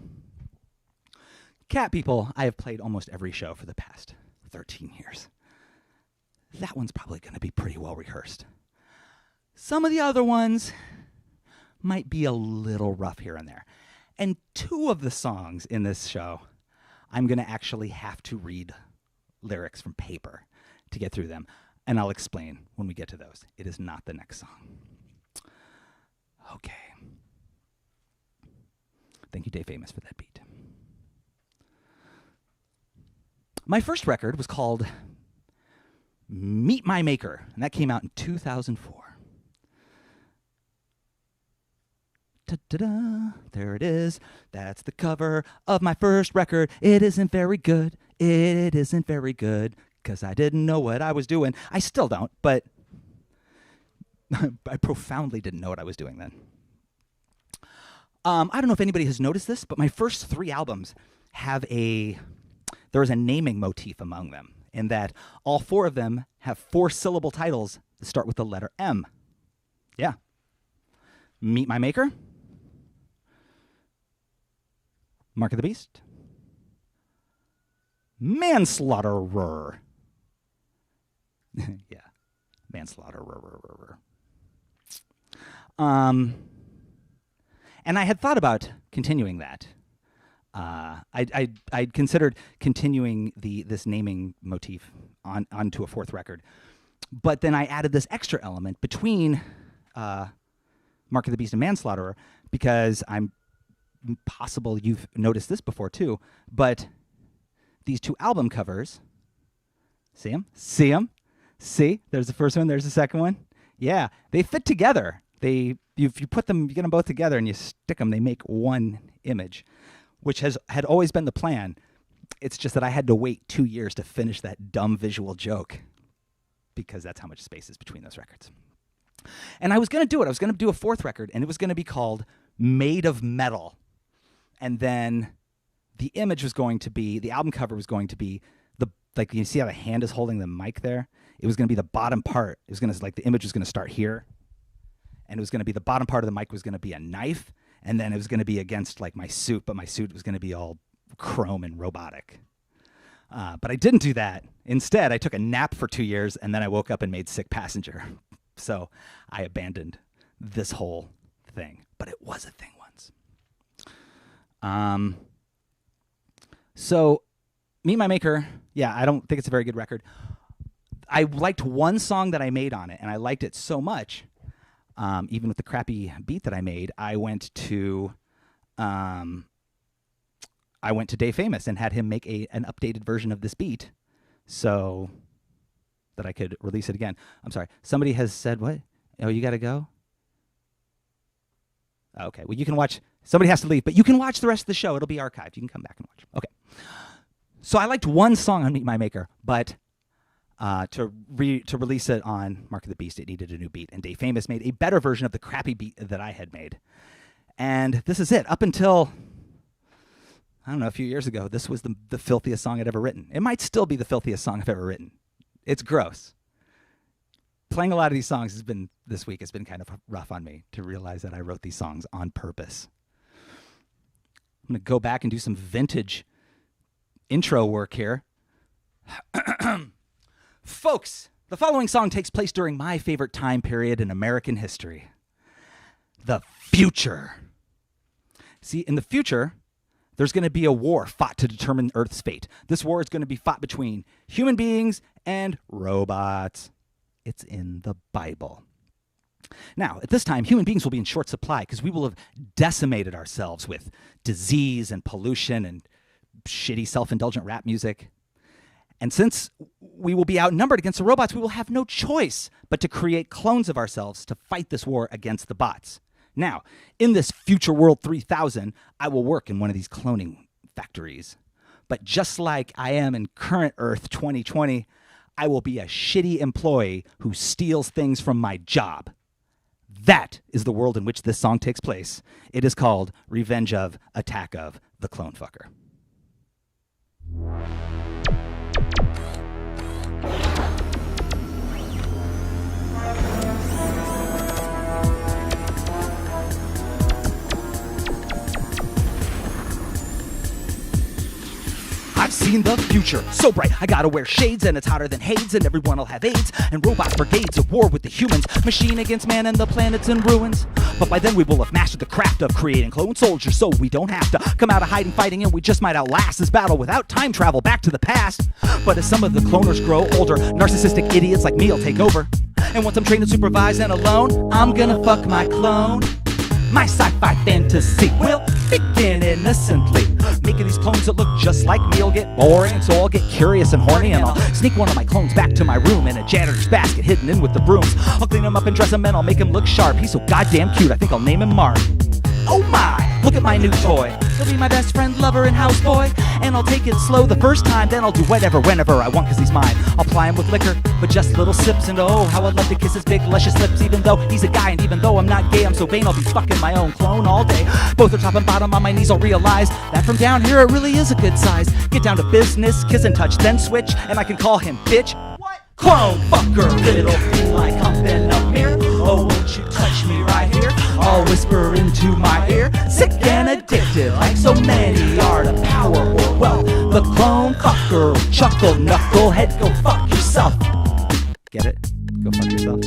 Cat people, I have played almost every show for the past 13 years. That one's probably going to be pretty well rehearsed. Some of the other ones might be a little rough here and there. And 2 of the songs in this show, I'm going to actually have to read lyrics from paper to get through them. And I'll explain when we get to those. It is not the next song. Okay. Thank you, Dave Famous, for that beat. My first record was called Meet My Maker, and that came out in 2004. Ta-da-da, there it is. That's the cover of my first record. It isn't very good. It isn't very good, because I didn't know what I was doing. I still don't, but I profoundly didn't know what I was doing then. I don't know if anybody has noticed this, but my first 3 albums have there is a naming motif among them, in that all 4 of them have 4-syllable titles that start with the letter M. Yeah. Meet My Maker, Mark of the Beast, Manslaughterer. Yeah, Manslaughterer. And I had thought about continuing that. I'd considered continuing this naming motif onto a 4th record. But then I added this extra element between Mark of the Beast and Manslaughterer, because I'm possible you've noticed this before too, but these 2 album covers, see them? See them? See? There's the first one, there's the second one. Yeah, they fit together. If you put them, you get them both together and you stick them, they make one image, which had always been the plan. It's just that I had to wait 2 years to finish that dumb visual joke, because that's how much space is between those records. And I was going to do it. I was going to do a 4th record, and it was going to be called Made of Metal. And then the image was going to be, the album cover was going to be like you see how the hand is holding the mic there? It was going to be the bottom part. It was going to, like, the image was going to start here. And it was going to be the bottom part of the mic was going to be a knife. And then it was going to be against, like, my suit. But my suit was going to be all chrome and robotic. But I didn't do that. Instead, I took a nap for 2 years. And then I woke up and made Sick Passenger. So I abandoned this whole thing. But it was a thing once. So Meet My Maker, yeah, I don't think it's a very good record. I liked one song that I made on it, and I liked it so much, even with the crappy beat that I made, I went to Dave Famous and had him make an updated version of this beat so that I could release it again. I'm sorry. Somebody has said, what? Oh, you got to go? Okay, well, you can watch. Somebody has to leave, but you can watch the rest of the show. It'll be archived. You can come back and watch. Okay. So I liked one song on Meet My Maker, but to release it on Mark of the Beast, it needed a new beat. And Dave Famous made a better version of the crappy beat that I had made. And this is it. Up until, I don't know, a few years ago, this was the filthiest song I'd ever written. It might still be the filthiest song I've ever written. It's gross. Playing a lot of these songs this week has been kind of rough on me to realize that I wrote these songs on purpose. I'm going to go back and do some vintage intro work here. Folks, the following song takes place during my favorite time period in American history. The future. See, in the future, there's going to be a war fought to determine Earth's fate. This war is going to be fought between human beings and robots. It's in the Bible. Now, at this time, human beings will be in short supply because we will have decimated ourselves with disease and pollution and shitty self-indulgent rap music. And since we will be outnumbered against the robots, we will have no choice but to create clones of ourselves to fight this war against the bots. Now, in this future world 3000, I will work in one of these cloning factories. But just like I am in current Earth 2020, I will be a shitty employee who steals things from my job. That is the world in which this song takes place. It is called Revenge of, Attack of the Clone Fucker. I've seen the future, so bright, I gotta wear shades, and it's hotter than Hades, and everyone will have AIDS, and robot brigades at war with the humans, machine against man, and the planet's in ruins. But by then we will have mastered the craft of creating clone soldiers, so we don't have to come out of hiding fighting, and we just might outlast this battle without time travel back to the past. But as some of the cloners grow older, narcissistic idiots like me will take over. And once I'm trained and supervised and alone, I'm gonna fuck my clone. My sci-fi fantasy will begin innocently, making these clones that look just like me will get boring, so I'll get curious and horny, and I'll sneak one of my clones back to my room in a janitor's basket hidden in with the brooms. I'll clean him up and dress him, and I'll make him look sharp. He's so goddamn cute, I think I'll name him Mark. Oh my, look at my new toy. He'll be my best friend, lover, and houseboy. And I'll take it slow the first time, then I'll do whatever, whenever I want, cause he's mine. I'll ply him with liquor, but just little sips, and oh, how I'd love to kiss his big, luscious lips. Even though he's a guy, and even though I'm not gay, I'm so vain, I'll be fucking my own clone all day. Both are top and bottom on my knees, I'll realize that from down here it really is a good size. Get down to business, kiss and touch, then switch, and I can call him bitch. What? Clone fucker, little thing like humping a mirror. Oh, won't you touch me right here? I'll whisper into my ear. Sick and addicted, like so many are to power or wealth. The clone fucker, chuckle knucklehead, go fuck yourself. Get it? Go fuck yourself.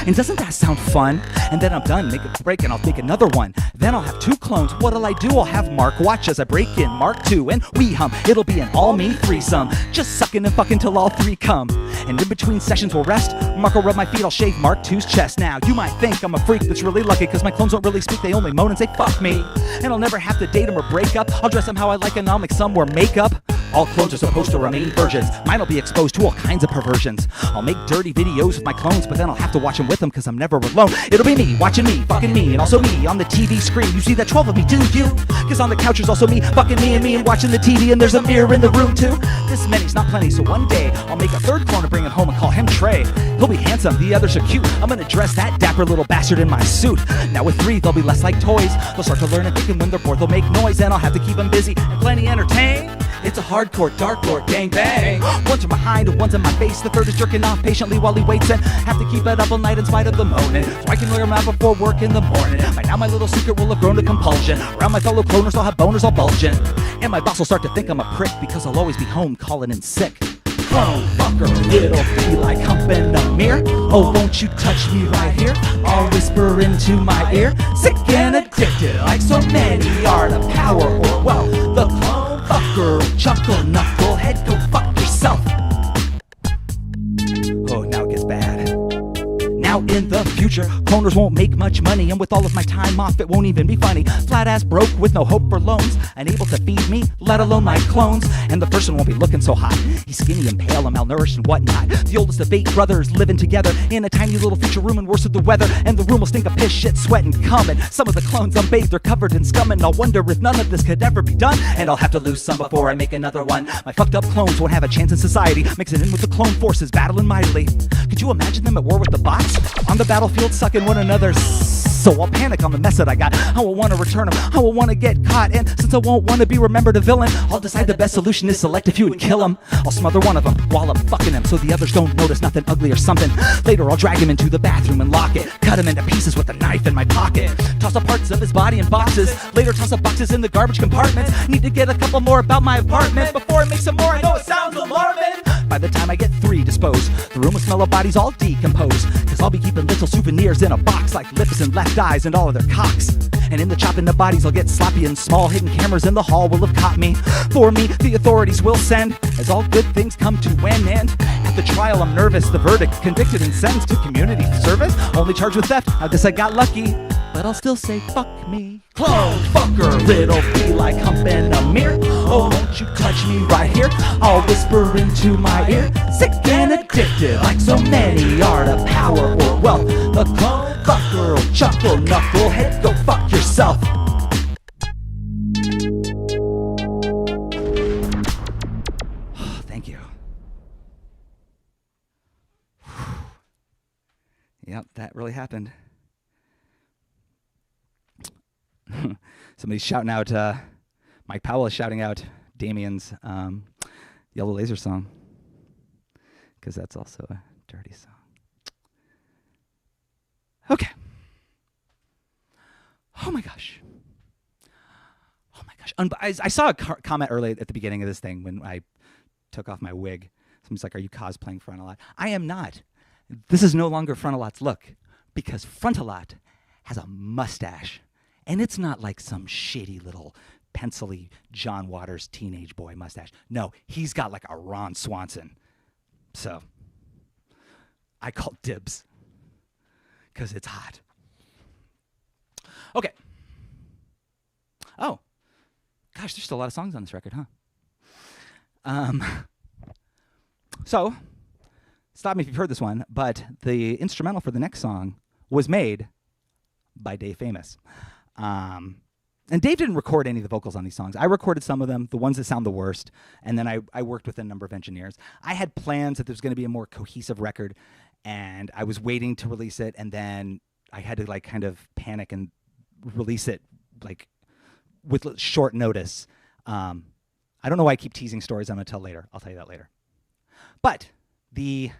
And doesn't that sound fun? And then I'm done, make a break, and I'll make another one. Then I'll have two clones. What'll I do? I'll have Mark watch as I break in Mark 2, and we hum. It'll be an all-me threesome, just sucking and fucking till all three come. And in between sessions we'll rest. Mark will rub my feet, I'll shave Mark 2's chest. Now, you might think I'm a freak that's really lucky, cause my clones don't really speak, they only moan and say fuck me. And I'll never have to date him or break up. I'll dress him how I like and I'll make some wear makeup. All clones are supposed to remain virgins. Mine'll be exposed to all kinds of perversions. I'll make dirty videos with my clones, but then I'll have to watch them with them, cause I'm never alone. It'll be me, watching me, fucking me, and also me on the TV screen. You see that 12 of me, do you? Cause on the couch there's also me, fucking me and watching the TV, and there's a mirror in the room too. This many's not plenty, so one day I'll make a third clone and bring him home and call him Trey. He'll be handsome, the others are cute. I'm gonna dress that dapper little bastard in my suit. Now with three, they'll be less like toys. They'll start to learn and think, and when they're bored they'll make noise, and I'll have to keep them busy and plenty entertained. It's a hardcore Darklord gangbang. One's from behind, one's in my face. The third is jerking off patiently while he waits and have to keep it up all night in spite of the moaning. So I can wear him out before work in the morning. By now my little secret will have grown to compulsion. Around my fellow cloners I'll have boners all bulging. And my boss will start to think I'm a prick because I'll always be home calling in sick. Clone fucker, it'll be like humping a mirror. Oh, won't you touch me right here? I'll whisper into my ear. Sick and addicted, like so many are to power or wealth. The clone fucker, chuckle knucklehead, go fuck yourself. Oh, now it gets bad. Now in the future, cloners won't make much money, and with all of my time off, it won't even be funny. Flat ass broke with no hope for loans, unable to feed me, let alone my clones. And the first one won't be looking so hot. He's skinny and pale and malnourished and whatnot. The oldest of 8 brothers living together in a tiny little future room, and worse with the weather. And the room will stink of piss, shit, sweat, and cum. And some of the clones unbathed are covered in scum, and I'll wonder if none of this could ever be done. And I'll have to lose some before I make another one. My fucked up clones won't have a chance in society, mixing in with the clone forces, battling mightily. Could you imagine them at war with the bots? On the battlefield, sucking one another. So I'll panic on the mess that I got. I will want to return them. I will want to get caught. And since I won't want to be remembered a villain, I'll decide the best solution is select a few and kill them. I'll smother one of them while I'm fucking him so the others don't notice nothing ugly or something. Later I'll drag him into the bathroom and lock it. Cut him into pieces with a knife in my pocket. Toss up parts of his body in boxes. Later toss up boxes in the garbage compartments. Need to get a couple more about my apartment before I make some more. I know it sounds alarming. By the time I get 3 disposed, the room will smell of bodies all decomposed. Cause I'll be keeping little souvenirs in a box like lips and left eyes and all of their cocks. And in the chopping of bodies I'll get sloppy, and small hidden cameras in the hall will have caught me. For me, the authorities will send, as all good things come to an end. At the trial I'm nervous, the verdict, convicted and sentenced to community service. Only charged with theft, I guess I got lucky, but I'll still say fuck me. Clone fucker, it'll be like humping a mirror. Oh, won't you touch me right here? I'll whisper into my ear. Sick and addicted, like so many are to power or wealth. The clone fucker, chuckle knucklehead, go fuck yourself. Thank you. Yep, that really happened. Somebody's shouting out, Mike Powell is shouting out Damien's Yellow Laser song, because that's also a dirty song. Okay. Oh my gosh. Oh my gosh. I saw a comment earlier at the beginning of this thing when I took off my wig. Somebody's like, are you cosplaying Frontalot? I am not. This is no longer Frontalot's look, because Frontalot has a mustache. And it's not like some shitty little pencil-y John Waters teenage boy mustache. No, he's got like a Ron Swanson. So I call dibs because it's hot. Okay. Oh, gosh, there's still a lot of songs on this record, huh? So, stop me if you've heard this one, but the instrumental for the next song was made by Dave Famous. And Dave didn't record any of the vocals on these songs. I recorded some of them, the ones that sound the worst, and then I worked with a number of engineers. I had plans that there was going to be a more cohesive record, and I was waiting to release it, and then I had to like kind of panic and release it like with short notice. I don't know why I keep teasing stories I'm going to tell later. I'll tell you that later. But the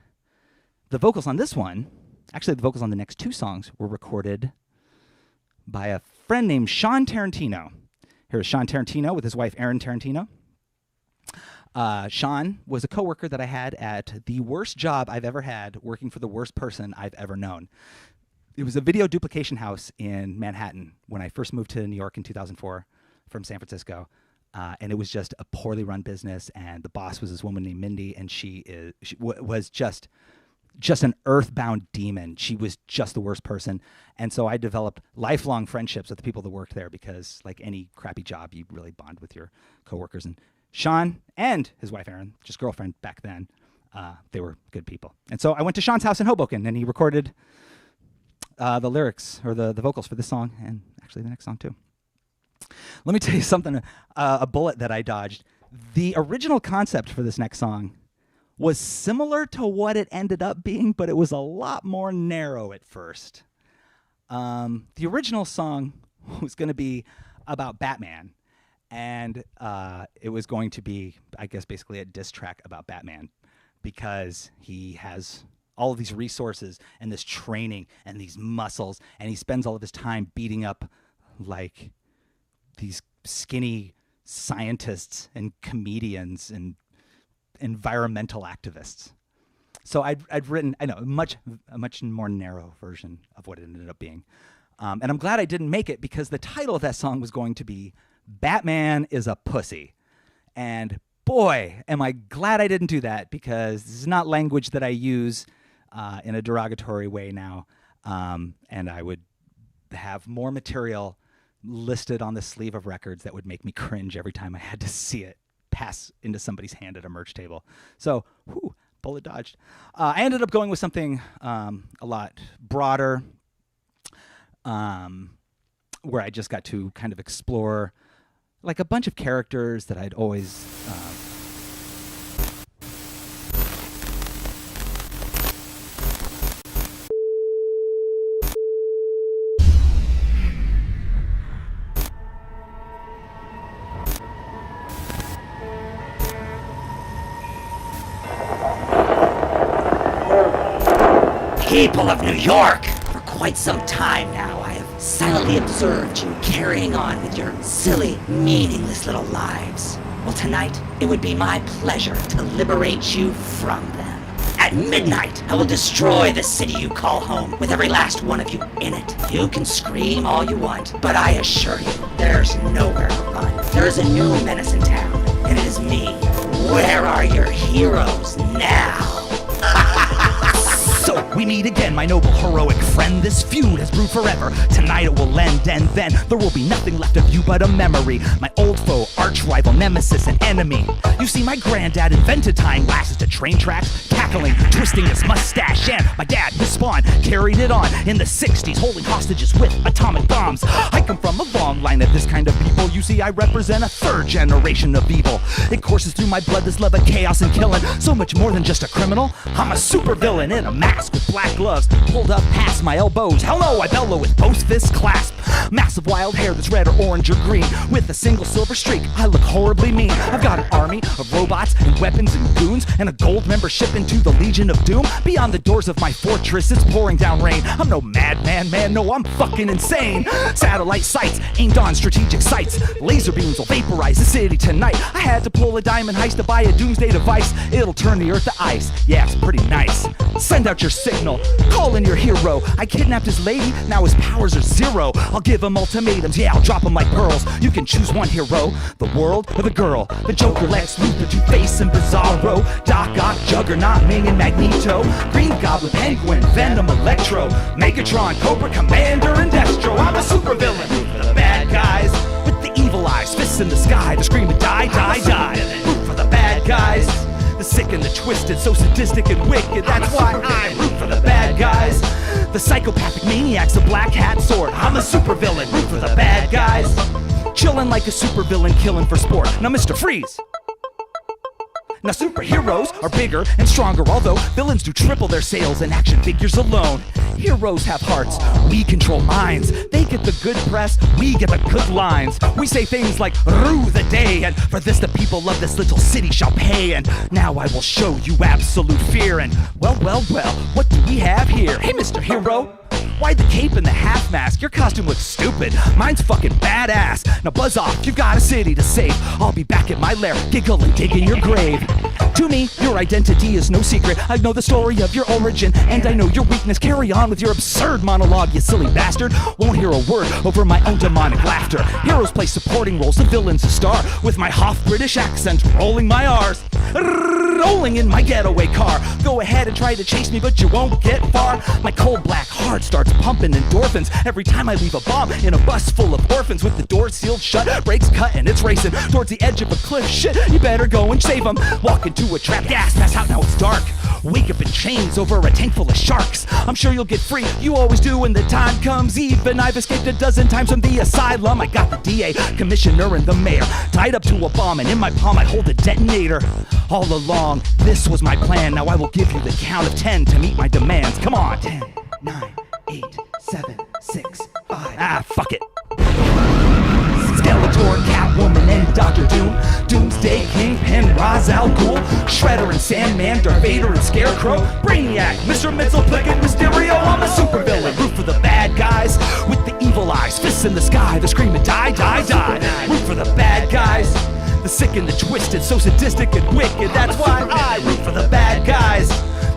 vocals on this one, actually the vocals on the next 2 songs were recorded by a friend named Sean Tarantino. Here's Sean Tarantino with his wife Erin Tarantino. Sean was a coworker that I had at the worst job I've ever had, working for the worst person I've ever known. It was a video duplication house in Manhattan when I first moved to New York in 2004 from San Francisco. And it was just a poorly run business, and the boss was this woman named Mindy, and she was just an earthbound demon. She was just the worst person. And so I developed lifelong friendships with the people that worked there because, like any crappy job, you really bond with your coworkers. And Sean and his wife, Erin, just girlfriend back then, they were good people. And so I went to Sean's house in Hoboken, and he recorded the lyrics or the vocals for this song and actually the next song too. Let me tell you something, a bullet that I dodged. The original concept for this next song was similar to what it ended up being, but it was a lot more narrow at first. The original song was going to be about Batman, And it was going to be, I guess, basically a diss track about Batman, because he has all of these resources and this training and these muscles, and he spends all of his time beating up like these skinny scientists and comedians and environmental activists. So I'd written, I know, a much more narrow version of what it ended up being. And I'm glad I didn't make it, because the title of that song was going to be Batman is a Pussy. And boy, am I glad I didn't do that, because this is not language that I use in a derogatory way now. And I would have more material listed on the sleeve of records that would make me cringe every time I had to see it pass into somebody's hand at a merch table. So, whew, bullet dodged. I ended up going with something a lot broader, where I just got to kind of explore like a bunch of characters that I'd always People of New York, for quite some time now, I have silently observed you carrying on with your silly, meaningless little lives. Well, tonight, it would be my pleasure to liberate you from them. At midnight, I will destroy the city you call home with every last one of you in it. You can scream all you want, but I assure you, there's nowhere to run. There is a new menace in town, and it is me. Where are your heroes now? So we meet again, my noble heroic friend. This feud has brewed forever. Tonight it will end, and then there will be nothing left of you but a memory. My old foe, arch rival, nemesis, and enemy. You see, my granddad invented tying glasses to train tracks, cackling, twisting his mustache, and my dad, his spawn, carried it on in the 60s, holding hostages with atomic bombs. I come from a long line of this kind of people. You see, I represent a third generation of evil. It courses through my blood, this love of chaos and killing. So much more than just a criminal. I'm a supervillain in a mask with black gloves pulled up past my elbows. Hell no, I bellow with both fists clasped. Massive wild hair that's red or orange or green with a single silver streak. I look horribly mean. I've got an army of robots and weapons and goons and a gold membership into the Legion of Doom. Beyond the doors of my fortress, it's pouring down rain. I'm no madman, man, no, I'm fucking insane. Satellite sights aimed on strategic sites. Laser beams will vaporize the city tonight. I had to pull a diamond heist to buy a doomsday device. It'll turn the earth to ice. Yeah, it's pretty nice. Send out your signal, call in your hero. I kidnapped his lady, now his powers are zero. I'll give him ultimatums, yeah, I'll drop him like pearls. You can choose one hero, the world or the girl. The Joker, Lex Luthor, Two-Face and Bizarro, Doc Ock, Juggernaut, Ming and Magneto, Green Goblin, Penguin, Venom, Electro, Megatron, Cobra, Commander and Destro. I'm a supervillain for the bad guys with the evil eyes, fists in the sky to scream and die, die, die. Root for the bad guys, the sick and the twisted, so sadistic and wicked. That's why I root for the bad guys. The psychopathic maniacs, a black hat sword. I'm a supervillain, root for the bad guys. Chillin' like a supervillain, killing for sport. Now Mr. Freeze. Now superheroes are bigger and stronger, although villains do triple their sales in action figures alone. Heroes have hearts, we control minds. They get the good press, we get the good lines. We say things like, rue the day, and for this the people of this little city shall pay. And now I will show you absolute fear. And well, what do we have here? Hey, Mr. Hero, why the cape and the half mask? Your costume looks stupid. Mine's fucking badass. Now buzz off, you've got a city to save. I'll be back at my lair, giggle and dig in your grave. To me, your identity is no secret. I know the story of your origin, and I know your weakness. Carry on with your absurd monologue, you silly bastard. Won't hear a word over my own demonic laughter. Heroes play supporting roles, the villain's a star. With my Hoff British accent, rolling my R's. Rolling in my getaway car. Go ahead and try to chase me, but you won't get far. My cold black heart starts pumping endorphins every time I leave a bomb in a bus full of orphans. With the door sealed shut, brakes cut, and it's racing towards the edge of a cliff. Shit, you better go and save them. Walk into a trap, gas, pass out, now it's dark. Wake up in chains over a tank full of sharks. I'm sure you'll get free, you always do when the time comes. Even I've escaped a dozen times from the asylum. I got the DA, commissioner, and the mayor tied up to a bomb, and in my palm I hold a detonator. All along, this was my plan. Now I will give you the count of 10 to meet my demands. Come on. 10, 9, 8, 7, 6, 5. Ah, fuck it. Skeletor, Catwoman, and Dr. Doom, Doomsday, Kingpin, Ra's al Ghul, Shredder and Sandman, Darth Vader and Scarecrow, Brainiac, Mr. Mxyzptlk and Mysterio. I'm a supervillain, root for the bad guys with the evil eyes, fists in the sky, they're screaming die, die, die. Root for the bad guys, the sick and the twisted, so sadistic and wicked. That's why I root for the bad guys.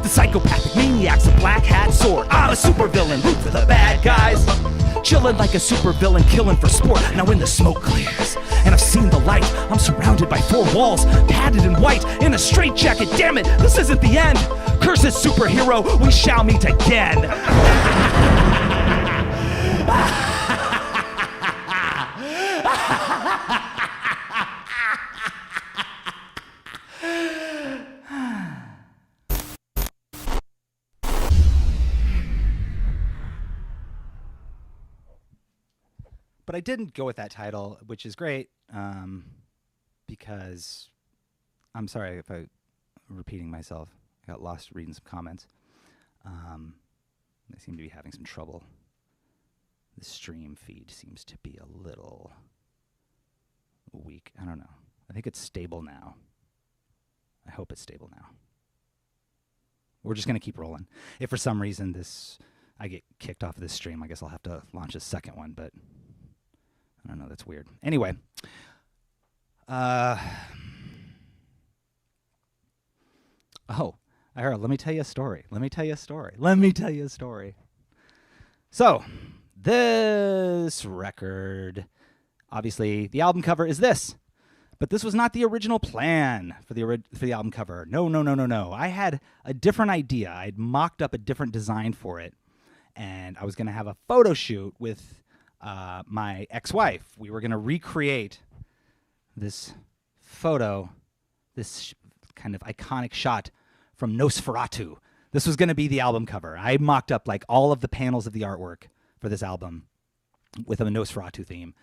The psychopathic maniacs, a black hat sword. I'm a supervillain, root for the bad guys. Chilling like a supervillain, killing for sport. Now when the smoke clears and I've seen the light, I'm surrounded by four walls, padded in white, in a straitjacket. Damn it, this isn't the end. Curse it, superhero, we shall meet again. But I didn't go with that title, which is great, because I'm sorry if I'm repeating myself. I got lost reading some comments. They seem to be having some trouble. The stream feed seems to be a little weak. I don't know. I think it's stable now. I hope it's stable now. We're just going to keep rolling. If for some reason I get kicked off of this stream, I guess I'll have to launch a second one, but I don't know, that's weird. Anyway, let me tell you a story. So, this record, obviously, the album cover is this, but this was not the original plan for the album cover. No. I had a different idea. I'd mocked up a different design for it, and I was going to have a photo shoot with my ex-wife. We were going to recreate this photo, this kind of iconic shot from Nosferatu. This was going to be the album cover. I mocked up like all of the panels of the artwork for this album with a Nosferatu theme,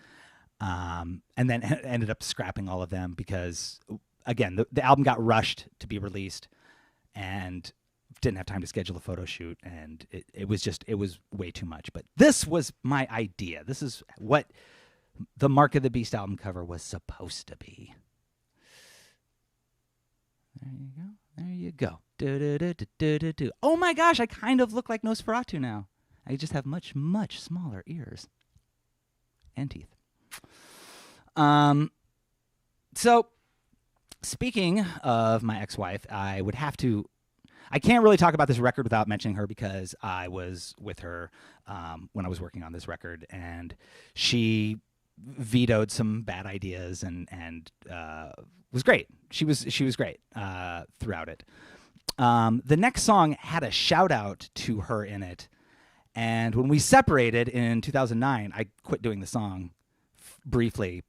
and then ended up scrapping all of them because, again, the album got rushed to be released and didn't have time to schedule a photo shoot, and it was way too much. But this was my idea. This is what the Mark of the Beast album cover was supposed to be. There you go. Do. Oh my gosh, I kind of look like Nosferatu now. I just have much, much smaller ears and teeth. So, speaking of my ex-wife, I can't really talk about this record without mentioning her because I was with her when I was working on this record, and she vetoed some bad ideas and was great. She was great throughout it. The next song had a shout out to her in it, and when we separated in 2009, I quit doing the song briefly.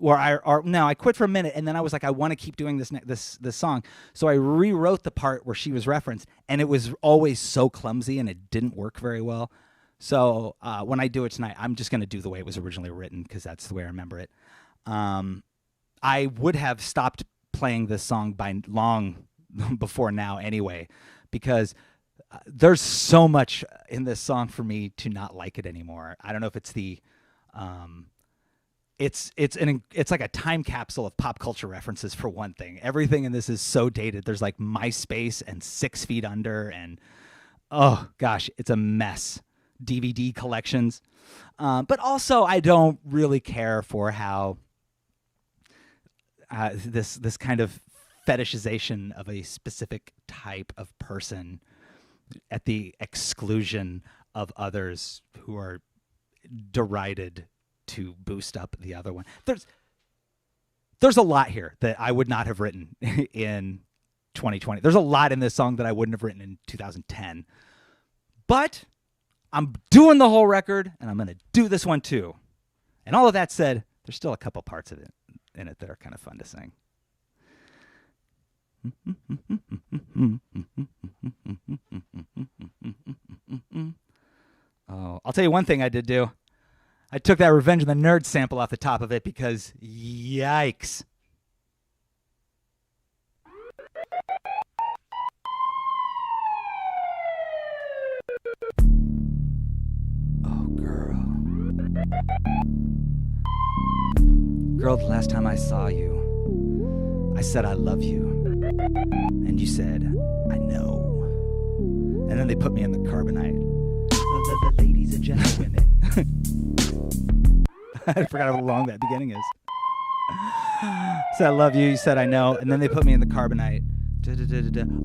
I quit for a minute, and then I was like, I want to keep doing this song. So I rewrote the part where she was referenced, and it was always so clumsy, and it didn't work very well. So when I do it tonight, I'm just going to do the way it was originally written because that's the way I remember it. I would have stopped playing this song by long before now anyway, because there's so much in this song for me to not like it anymore. I don't know if it's the it's like a time capsule of pop culture references for one thing. Everything in this is so dated. There's like MySpace and 6 Feet Under and oh gosh, it's a mess. DVD collections. But also I don't really care for how this kind of fetishization of a specific type of person at the exclusion of others who are derided to boost up the other one. There's a lot here that I would not have written in 2020. There's a lot in this song that I wouldn't have written in 2010. But I'm doing the whole record, and I'm going to do this one too. And all of that said, there's still a couple parts of it in it that are kind of fun to sing. Oh, I'll tell you one thing I did do. I took that Revenge of the Nerds sample off the top of it because yikes. girl, the last time I saw you, I said I love you. And you said, I know. And then they put me in the carbonite. The ladies and gentlemen. I forgot how long that beginning is. Said I love you, you said I know, and then they put me in the carbonite.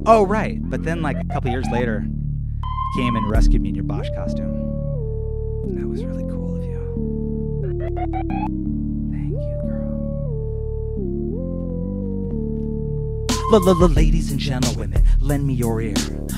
Oh, right. But then, like, a couple years later, you came and rescued me in your Bosch costume. And that was really cool of you. Thank you, girl. Ladies and gentlemen, lend me your ear.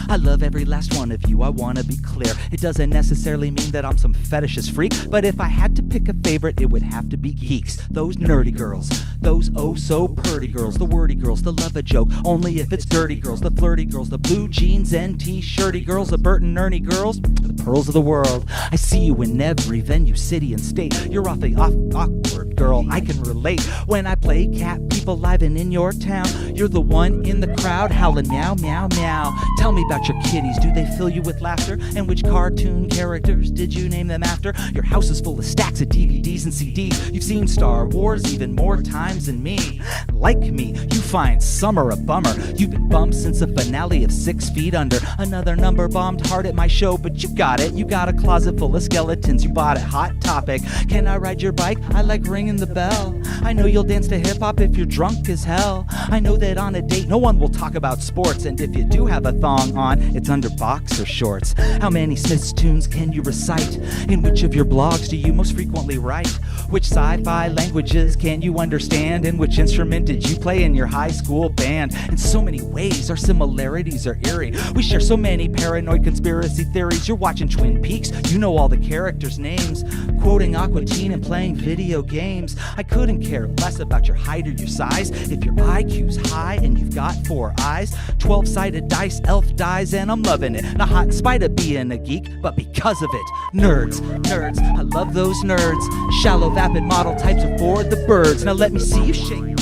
I love every last one of you, I wanna be clear. It doesn't necessarily mean that I'm some fetishist freak, but if I had to pick a favorite, it would have to be geeks. Those nerdy girls, those oh so purty girls, the wordy girls, the love a joke, only if it's dirty girls, the flirty girls, the blue jeans and t-shirty girls, the Bert and Ernie girls, the pearls of the world. I see you in every venue, city and state. You're awfully awkward, girl, I can relate. When I play cat people live and in your town, you're the one in the crowd howling meow meow meow. Tell me about your kitties, do they fill you with laughter? And which cartoon characters did you name them after? Your house is full of stacks of DVDs and CDs. You've seen Star Wars even more times than me. Like me, you find summer a bummer. You've been bummed since the finale of 6 Feet Under. Another number bombed hard at my show, but you got it. You got a closet full of skeletons, you bought it. Hot topic. Can I ride your bike? I like ringing the bell. I know you'll dance to hip-hop if you're drunk as hell. I know that on a date no one will talk about sports, and if you do have a thong on, it's under boxer shorts. How many Smiths tunes can you recite? In which of your blogs do you most frequently write? Which sci-fi languages can you understand? And which instrument did you play in your high school band? In so many ways, our similarities are eerie. We share so many paranoid conspiracy theories. You're watching Twin Peaks, you know all the characters' names. Quoting Aqua Teen and playing video games. I couldn't care less about your height or your size. If your IQ's high and you've got 4 eyes, 12-sided dice, elf dies, and I'm loving it. Not hot in spite of being a geek, but because of it. Nerds, nerds, I love those nerds. Shallow, vapid model types are for the birds. Now let me see you shake.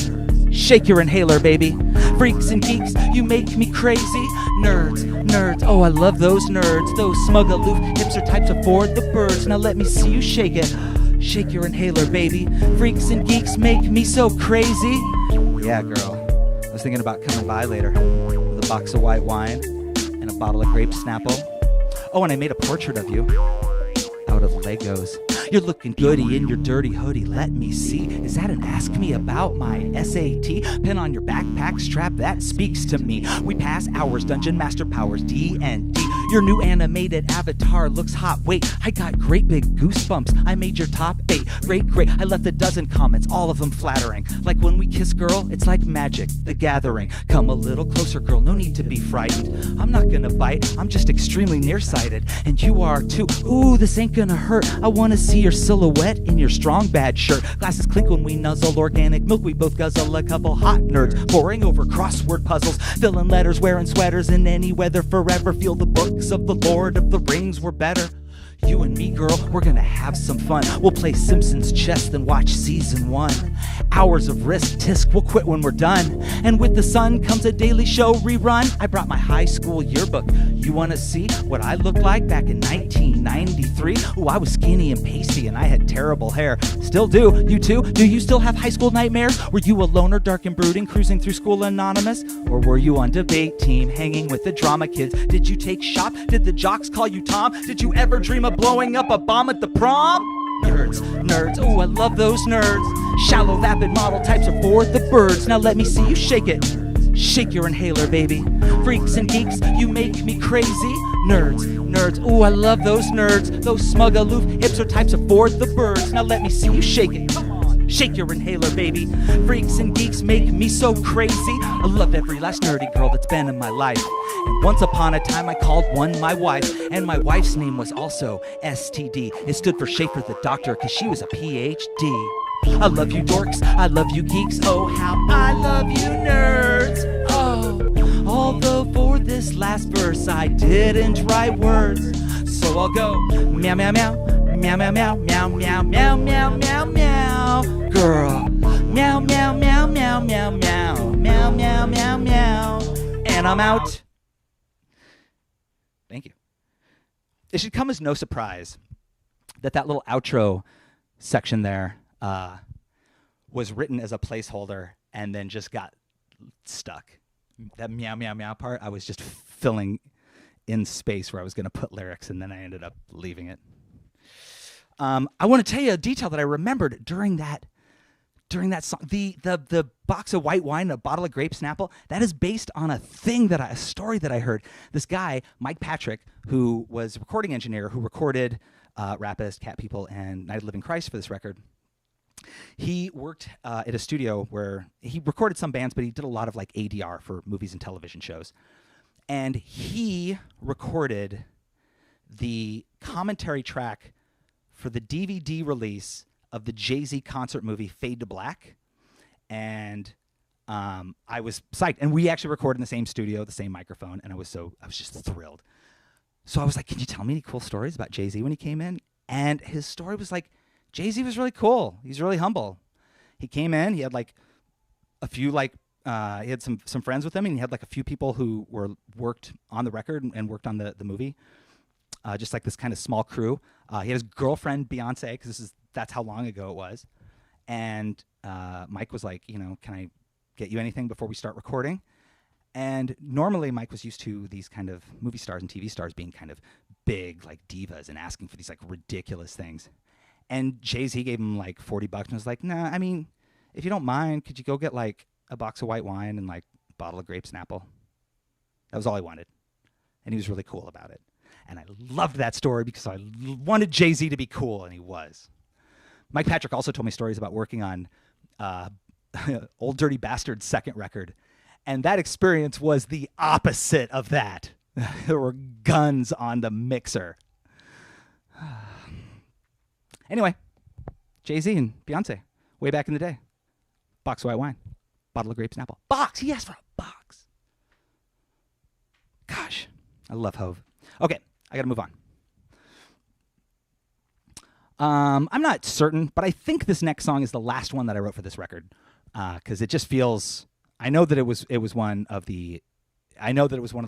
Shake your inhaler, baby. Freaks and geeks, you make me crazy. Nerds, nerds, oh I love those nerds. Those smug, aloof, hipster types are for the birds. Now let me see you shake it. Shake your inhaler, baby. Freaks and geeks make me so crazy. Yeah, girl. I was thinking about coming by later with a box of white wine and a bottle of grape Snapple. Oh, and I made a portrait of you out of Legos. You're looking goody in your dirty hoodie. Let me see. Is that an ask me about my SAT? Pin on your backpack strap, that speaks to me. We pass hours, dungeon master powers, D&D. Your new animated avatar looks hot. Wait, I got great big goosebumps. I made your top 8. Great. I left a dozen comments, all of them flattering. Like when we kiss, girl, it's like magic, the gathering. Come a little closer, girl, no need to be frightened. I'm not gonna bite, I'm just extremely nearsighted. And you are too. Ooh, this ain't gonna hurt. I wanna see your silhouette in your strong bad shirt. Glasses clink when we nuzzle. Organic milk, we both guzzle. A couple hot nerds poring over crossword puzzles, filling letters, wearing sweaters in any weather forever. Feel the books of the Lord of the Rings were better. You and me, girl, we're gonna have some fun. We'll play Simpsons chess, then watch season 1. Hours of wrist tisk, we'll quit when we're done. And with the sun comes a Daily Show rerun. I brought my high school yearbook. You wanna see what I looked like back in 1993? Ooh, I was skinny and pasty and I had terrible hair. Still do. You too? Do you still have high school nightmares? Were you a loner, dark and brooding, cruising through school anonymous? Or were you on debate team, hanging with the drama kids? Did you take shop? Did the jocks call you Tom? Did you ever dream of blowing up a bomb at the prom? Nerds, nerds, ooh, I love those nerds. Shallow, vapid model types are for the birds. Now let me see you shake it. Shake your inhaler, baby. Freaks and geeks, you make me crazy. Nerds, nerds, ooh, I love those nerds. Those smug, aloof, hipster types are for the birds. Now let me see you shake it. Come on. Shake your inhaler, baby. Freaks and geeks make me so crazy. I love every last nerdy girl that's been in my life. And once upon a time I called one my wife. And my wife's name was also STD. It stood for Schaffer the Darklord, cause she was a PhD. I love you dorks, I love you geeks. Oh, how I love you nerds. Oh, although for this last verse I didn't write words. So I'll go meow meow meow, meow meow meow, meow meow meow meow meow meow. Girl, meow meow meow meow meow meow, meow meow meow meow. And I'm out. Thank you. It should come as no surprise that little outro section there was written as a placeholder and then just got stuck. That meow, meow, meow part, I was just filling in space where I was going to put lyrics, and then I ended up leaving it. I want to tell you a detail that I remembered during that song. The box of white wine, a bottle of grape Snapple, that is based on a story that I heard. This guy, Mike Patrick, who was a recording engineer who recorded Rapist, Cat People, and Night of the Living Christ for this record. He worked at a studio where he recorded some bands, but he did a lot of like ADR for movies and television shows. And he recorded the commentary track for the DVD release of the Jay-Z concert movie Fade to Black. And I was psyched. And we actually recorded in the same studio, the same microphone, and I was just thrilled. So I was like, can you tell me any cool stories about Jay-Z when he came in? And his story was like, Jay-Z was really cool. He's really humble. He came in, he had like a few he had some friends with him, and he had like a few people who worked on the record and worked on the movie. Just like this kind of small crew. He had his girlfriend Beyonce, because that's how long ago it was. And Mike was like, can I get you anything before we start recording? And normally Mike was used to these kind of movie stars and TV stars being kind of big, like divas, and asking for these like ridiculous things. And Jay-Z gave him like $40 and was like, nah, I mean, if you don't mind, could you go get like a box of white wine and like a bottle of grape Snapple? That was all he wanted. And he was really cool about it. And I loved that story because I wanted Jay-Z to be cool, and he was. Mike Patrick also told me stories about working on Old Dirty Bastard's second record. And that experience was the opposite of that. There were guns on the mixer. Anyway, Jay-Z and Beyonce, way back in the day. Box of white wine, bottle of grape Snapple. Box! He asked for a box. Gosh, I love Hove. Okay, I gotta move on. I'm not certain, but I think this next song is the last one that I wrote for this record, because it just feels. I know that it was one of the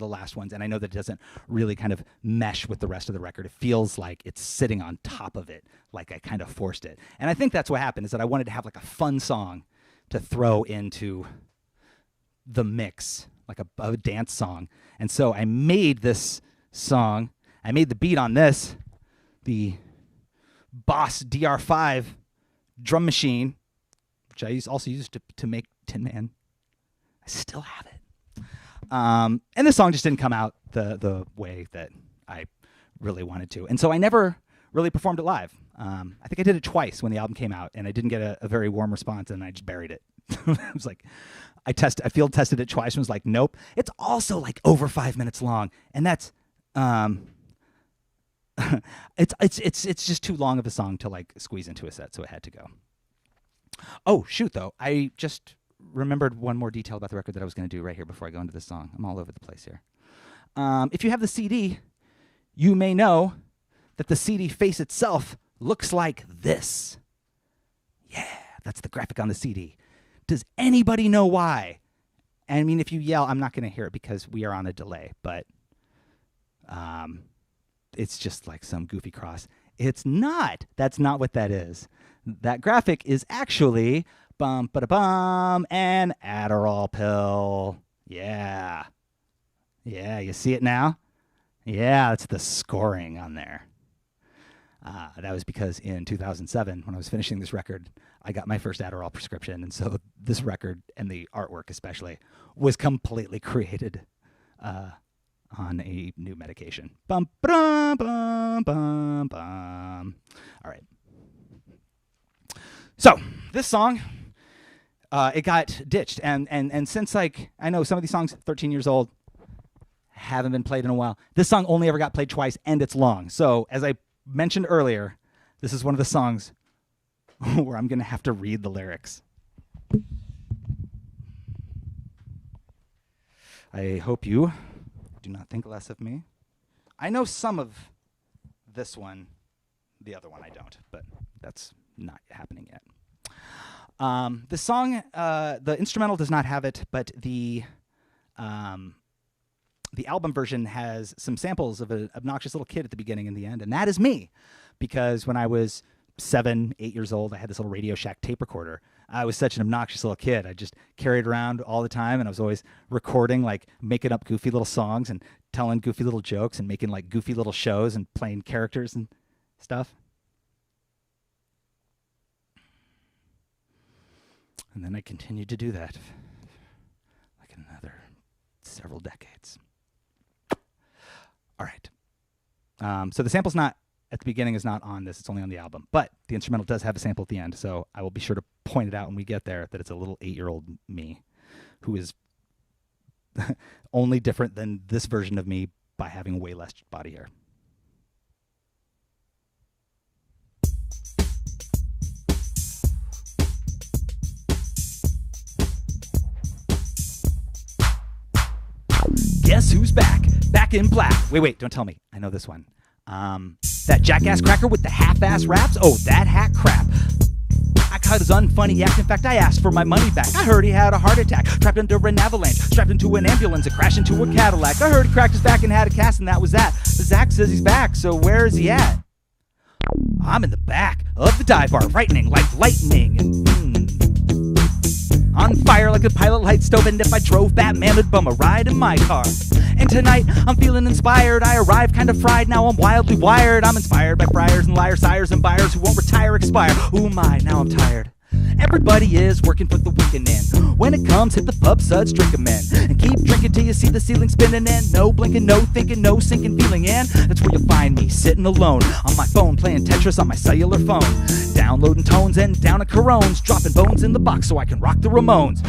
last ones, and I know that it doesn't really kind of mesh with the rest of the record. It feels like it's sitting on top of it, like I kind of forced it. And I think that's what happened, is that I wanted to have like a fun song to throw into the mix, like a dance song. And so I made this song. I made the beat on this, the Boss DR5 drum machine, which I also used to make Tin Man. I still have it. And this song just didn't come out the way that I really wanted to. And so I never really performed it live. I think I did it twice when the album came out, and I didn't get a very warm response, and I just buried it. It was like, I field tested it twice and was like, nope. It's also like over 5 minutes long, and that's it's just too long of a song to like squeeze into a set, so it had to go. Oh shoot, though, I just remembered one more detail about the record that I was going to do right here before I go into this song. I'm all over the place here. If you have the CD, you may know that the CD face itself looks like this. Yeah, that's the graphic on the CD. Does anybody know why? I mean, if you yell, I'm not going to hear it because we are on a delay, but it's just like some goofy cross. It's not. That's not what that is. That graphic is actually bum ba da bum an Adderall pill. Yeah. Yeah, you see it now? Yeah, it's the scoring on there. That was because in 2007, when I was finishing this record, I got my first Adderall prescription, and so this record, and the artwork especially, was completely created on a new medication. Bum bum bum bum bum. All right. So this song, it got ditched, and since like I know some of these songs, 13 years old, haven't been played in a while. This song only ever got played twice, and it's long. So as I mentioned earlier, this is one of the songs where I'm going to have to read the lyrics. I hope you do not think less of me. I know some of this one, the other one I don't, but that's not happening yet. The song, the instrumental does not have it, but the album version has some samples of an obnoxious little kid at the beginning and the end, and that is me, because when I was 7, 8 years old, I had this little Radio Shack tape recorder. I was such an obnoxious little kid. I just carried it around all the time, and I was always recording, like making up goofy little songs and telling goofy little jokes and making like goofy little shows and playing characters and stuff. And then I continued to do that like another several decades. All right. So the sample's not at the beginning, is not on this. It's only on the album. But the instrumental does have a sample at the end, so I will be sure to point it out when we get there that it's a little 8-year-old me who is only different than this version of me by having way less body hair. Guess who's back? Back in black. Wait, don't tell me. I know this one. That jackass cracker with the half-ass raps? Oh, that hack crap. I caught his unfunny act. In fact, I asked for my money back. I heard he had a heart attack, trapped under an avalanche, strapped into an ambulance, and crashed into a Cadillac. I heard he cracked his back and had a cast, and that was that. But Zach says he's back, so where is he at? I'm in the back of the dive bar, frightening like lightning, and on fire like a pilot light stove, and if I drove Batman, would bum a ride in my car. And tonight, I'm feeling inspired. I arrived kind of fried, now I'm wildly wired. I'm inspired by friars and liars, sires and buyers who won't retire, expire. Ooh my, now I'm tired. Everybody is working for the weekend in. When it comes, hit the pub suds, drink 'em in. And keep drinking till you see the ceiling spinning in. No blinking, no thinking, no sinking, feeling in. That's where you'll find me, sitting alone on my phone, playing Tetris on my cellular phone. Downloading tones and down at Corones, dropping bones in the box so I can rock the Ramones.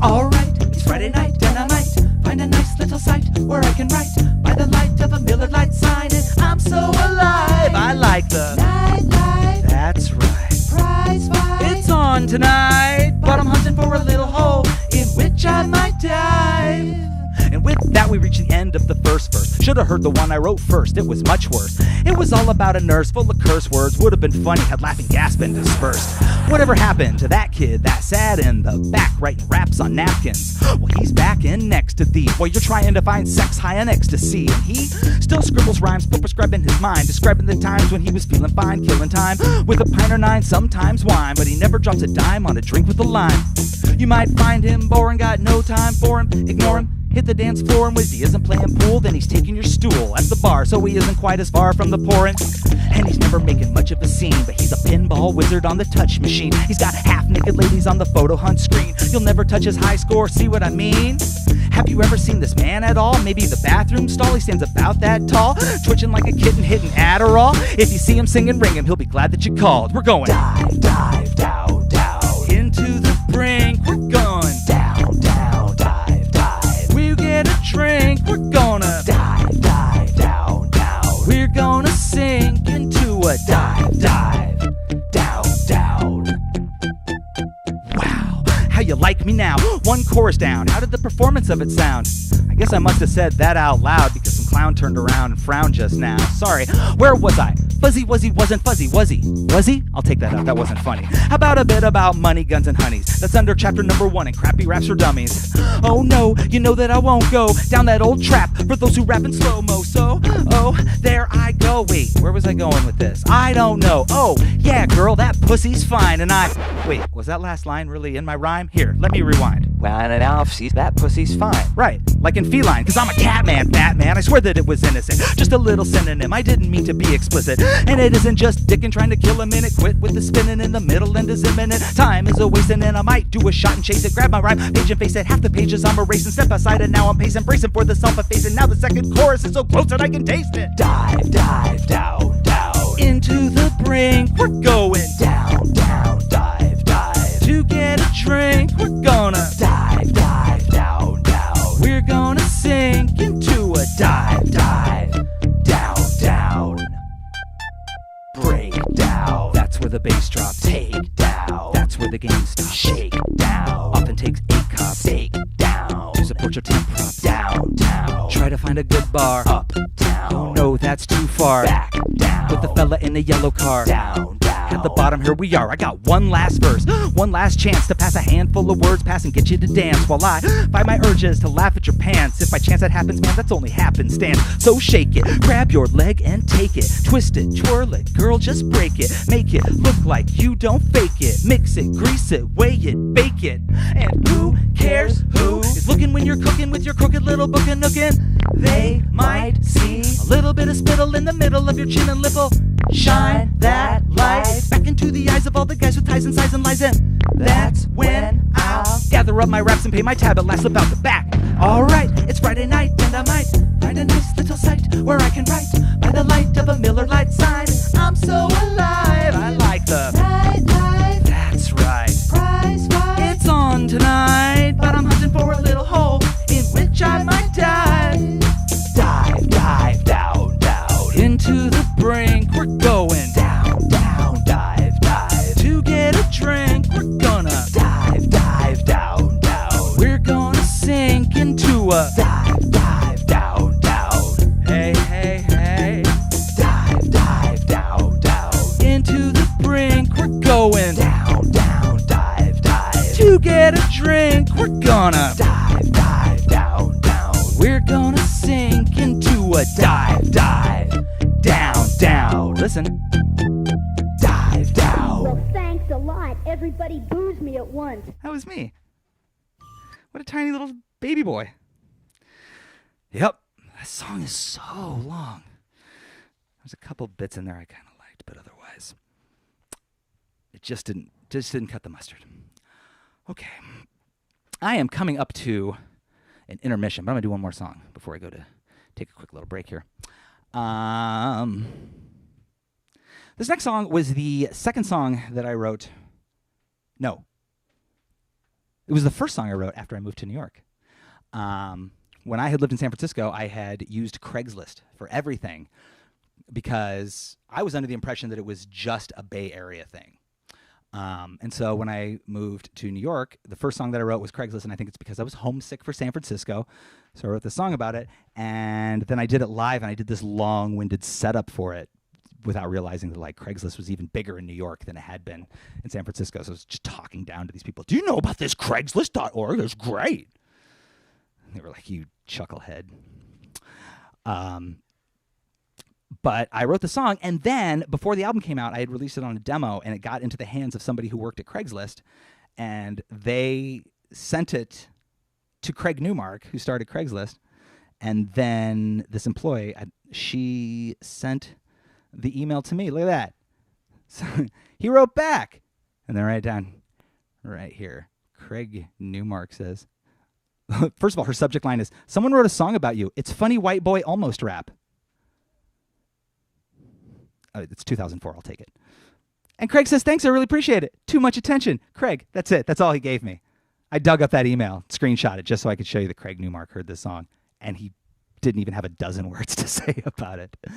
Alright, it's Friday night and I might find a nice little site where I can write by the light of a Miller Lite sign. And I'm so alive, I like the nightlife. That's right. Prize fight. It's on tonight, but I'm hunting for a little hole in which I might dive. And with that, we reach the end of the first verse. Should have heard the one I wrote first, it was much worse. It was all about a nurse full of curse words. Would have been funny had laughing gas been dispersed. Whatever happened to that kid that sat in the back writing raps on napkins? Well, he's back in next to thee while you're trying to find sex high on ecstasy. And he still scribbles rhymes, still prescribing his mind, describing the times when he was feeling fine, killing time with a pint or 9, sometimes wine. But he never drops a dime on a drink with a lime. You might find him boring, got no time for him, ignore him. Hit the dance floor, and if he isn't playing pool, then he's taking your stool at the bar, so he isn't quite as far from the pouring. And he's never making much of a scene, but he's a pinball wizard on the touch machine. He's got half-naked ladies on the photo hunt screen. You'll never touch his high score, see what I mean? Have you ever seen this man at all? Maybe the bathroom stall, he stands about that tall, twitching like a kitten hitting Adderall. If you see him singing, ring him, he'll be glad that you called. We're going dive, dive, down, down, into the brink. We're going down, down, dive, dive. We'll get a drink. We're gonna dive, dive, down, down. We're gonna sink into a dive, dive, down, down. Wow, how you like me now? One chorus down. How did the performance of it sound? I guess I must have said that out loud because some clown turned around and frowned just now. Sorry, where was I? Fuzzy, was he, wasn't fuzzy, was he? Was he? I'll take that out, that wasn't funny. How about a bit about money, guns, and honeys? That's under chapter number 1 in Crappy Raps for Dummies. Oh no, you know that I won't go down that old trap for those who rap in slow-mo. So, oh, there I go. Wait, where was I going with this? I don't know. Oh, yeah, girl, that pussy's fine. And wait, was that last line really in my rhyme? Here, let me rewind. Well, and now if she's that pussy's fine. Right, like in feline, cause I'm a cat man, Batman. I swear that it was innocent, just a little synonym. I didn't mean to be explicit. And it isn't just dickin' trying to kill a minute. Quit with the spinning in the middle, end is imminent. Time is a wasting and I might do a shot and chase it. Grab my rhyme, page and face it. Half the pages I'm erasing. Step aside and now I'm pacing, bracing for the self-effacing. Now the second chorus is so close that I can taste it. Dive, dive, down, down, into the brink. We're going down, down, dive, dive. To get a drink, we're gonna dive, dive, down, down. We're gonna sink into a dive, dive, down, down. Break down. That's where the bass drops. Take down. That's where the game stops. Shake down. Often takes 8 cups. Take down. To support your temp props. Down, down. Try to find a good bar. Up, down. Oh no, that's too far. Back down. With the fella in the yellow car. Down, down. at the bottom, here we are. I got one last verse, one last chance to pass a handful of words, pass and get you to dance while I fight my urges to laugh at your pants. If by chance that happens, man, that's only happenstance. So shake it, grab your leg and take it, twist it, twirl it, girl, just break it, make it look like you don't fake it, mix it, grease it, weigh it, bake it. And who cares who is looking when you're cooking with your crooked little book and nookin'? They might see a little bit of spittle in the middle of your chin and lipple. Shine that light back into the eyes of all the guys with ties and size and lies, and that's when I'll gather up my raps and pay my tab at last about the back. Alright, it's Friday night and I might find a nice little site where I can write by the light of a Miller Lite sign. I'm so alive, I like the nightlife. That's right, prize fight. It's on tonight, but I'm hunting for a little hole in which I might dive. Dive, dive, down, down into the brink. We're going down, down, dive, dive to get a drink. We're gonna dive, dive, down, down. We're gonna sink into a dive, dive, down, down. Hey, hey, hey. Dive, dive, down, down into the brink. We're going down, down, dive, dive to get a drink. We're gonna dive, dive, down, down. We're gonna sink into a dive, dive, down, down. Listen. Dive down. Well, thanks a lot. Everybody boos me at once. That was me. What a tiny little baby boy. Yep. That song is so long. There's a couple bits in there I kind of liked, but otherwise, it just didn't cut the mustard. Okay. I am coming up to an intermission, but I'm going to do one more song before I go to take a quick little break here. This next song was the second song that I wrote. No. It was the first song I wrote after I moved to New York. When I had lived in San Francisco, I had used Craigslist for everything because I was under the impression that it was just a Bay Area thing. And so when I moved to New York, the first song that I wrote was Craigslist, and I think it's because I was homesick for San Francisco. So I wrote this song about it, and then I did it live, and I did this long-winded setup for it without realizing that like Craigslist was even bigger in New York than it had been in San Francisco. So I was just talking down to these people. Do you know about this Craigslist.org? It's great. And they were like, you chucklehead. But I wrote the song, and then before the album came out, I had released it on a demo, and it got into the hands of somebody who worked at Craigslist, and they sent it to Craig Newmark, who started Craigslist, and then this employee, she sent the email to me. Look at that. So he wrote back, and then right down right here, Craig Newmark says, first of all, her subject line is, someone wrote a song about you. It's funny white boy almost rap. It's 2004. I'll take it. And Craig says, thanks. I really appreciate it. Too much attention. Craig, that's it. That's all he gave me. I dug up that email, screenshot it just so I could show you that Craig Newmark heard this song. And he didn't even have a dozen words to say about it. It's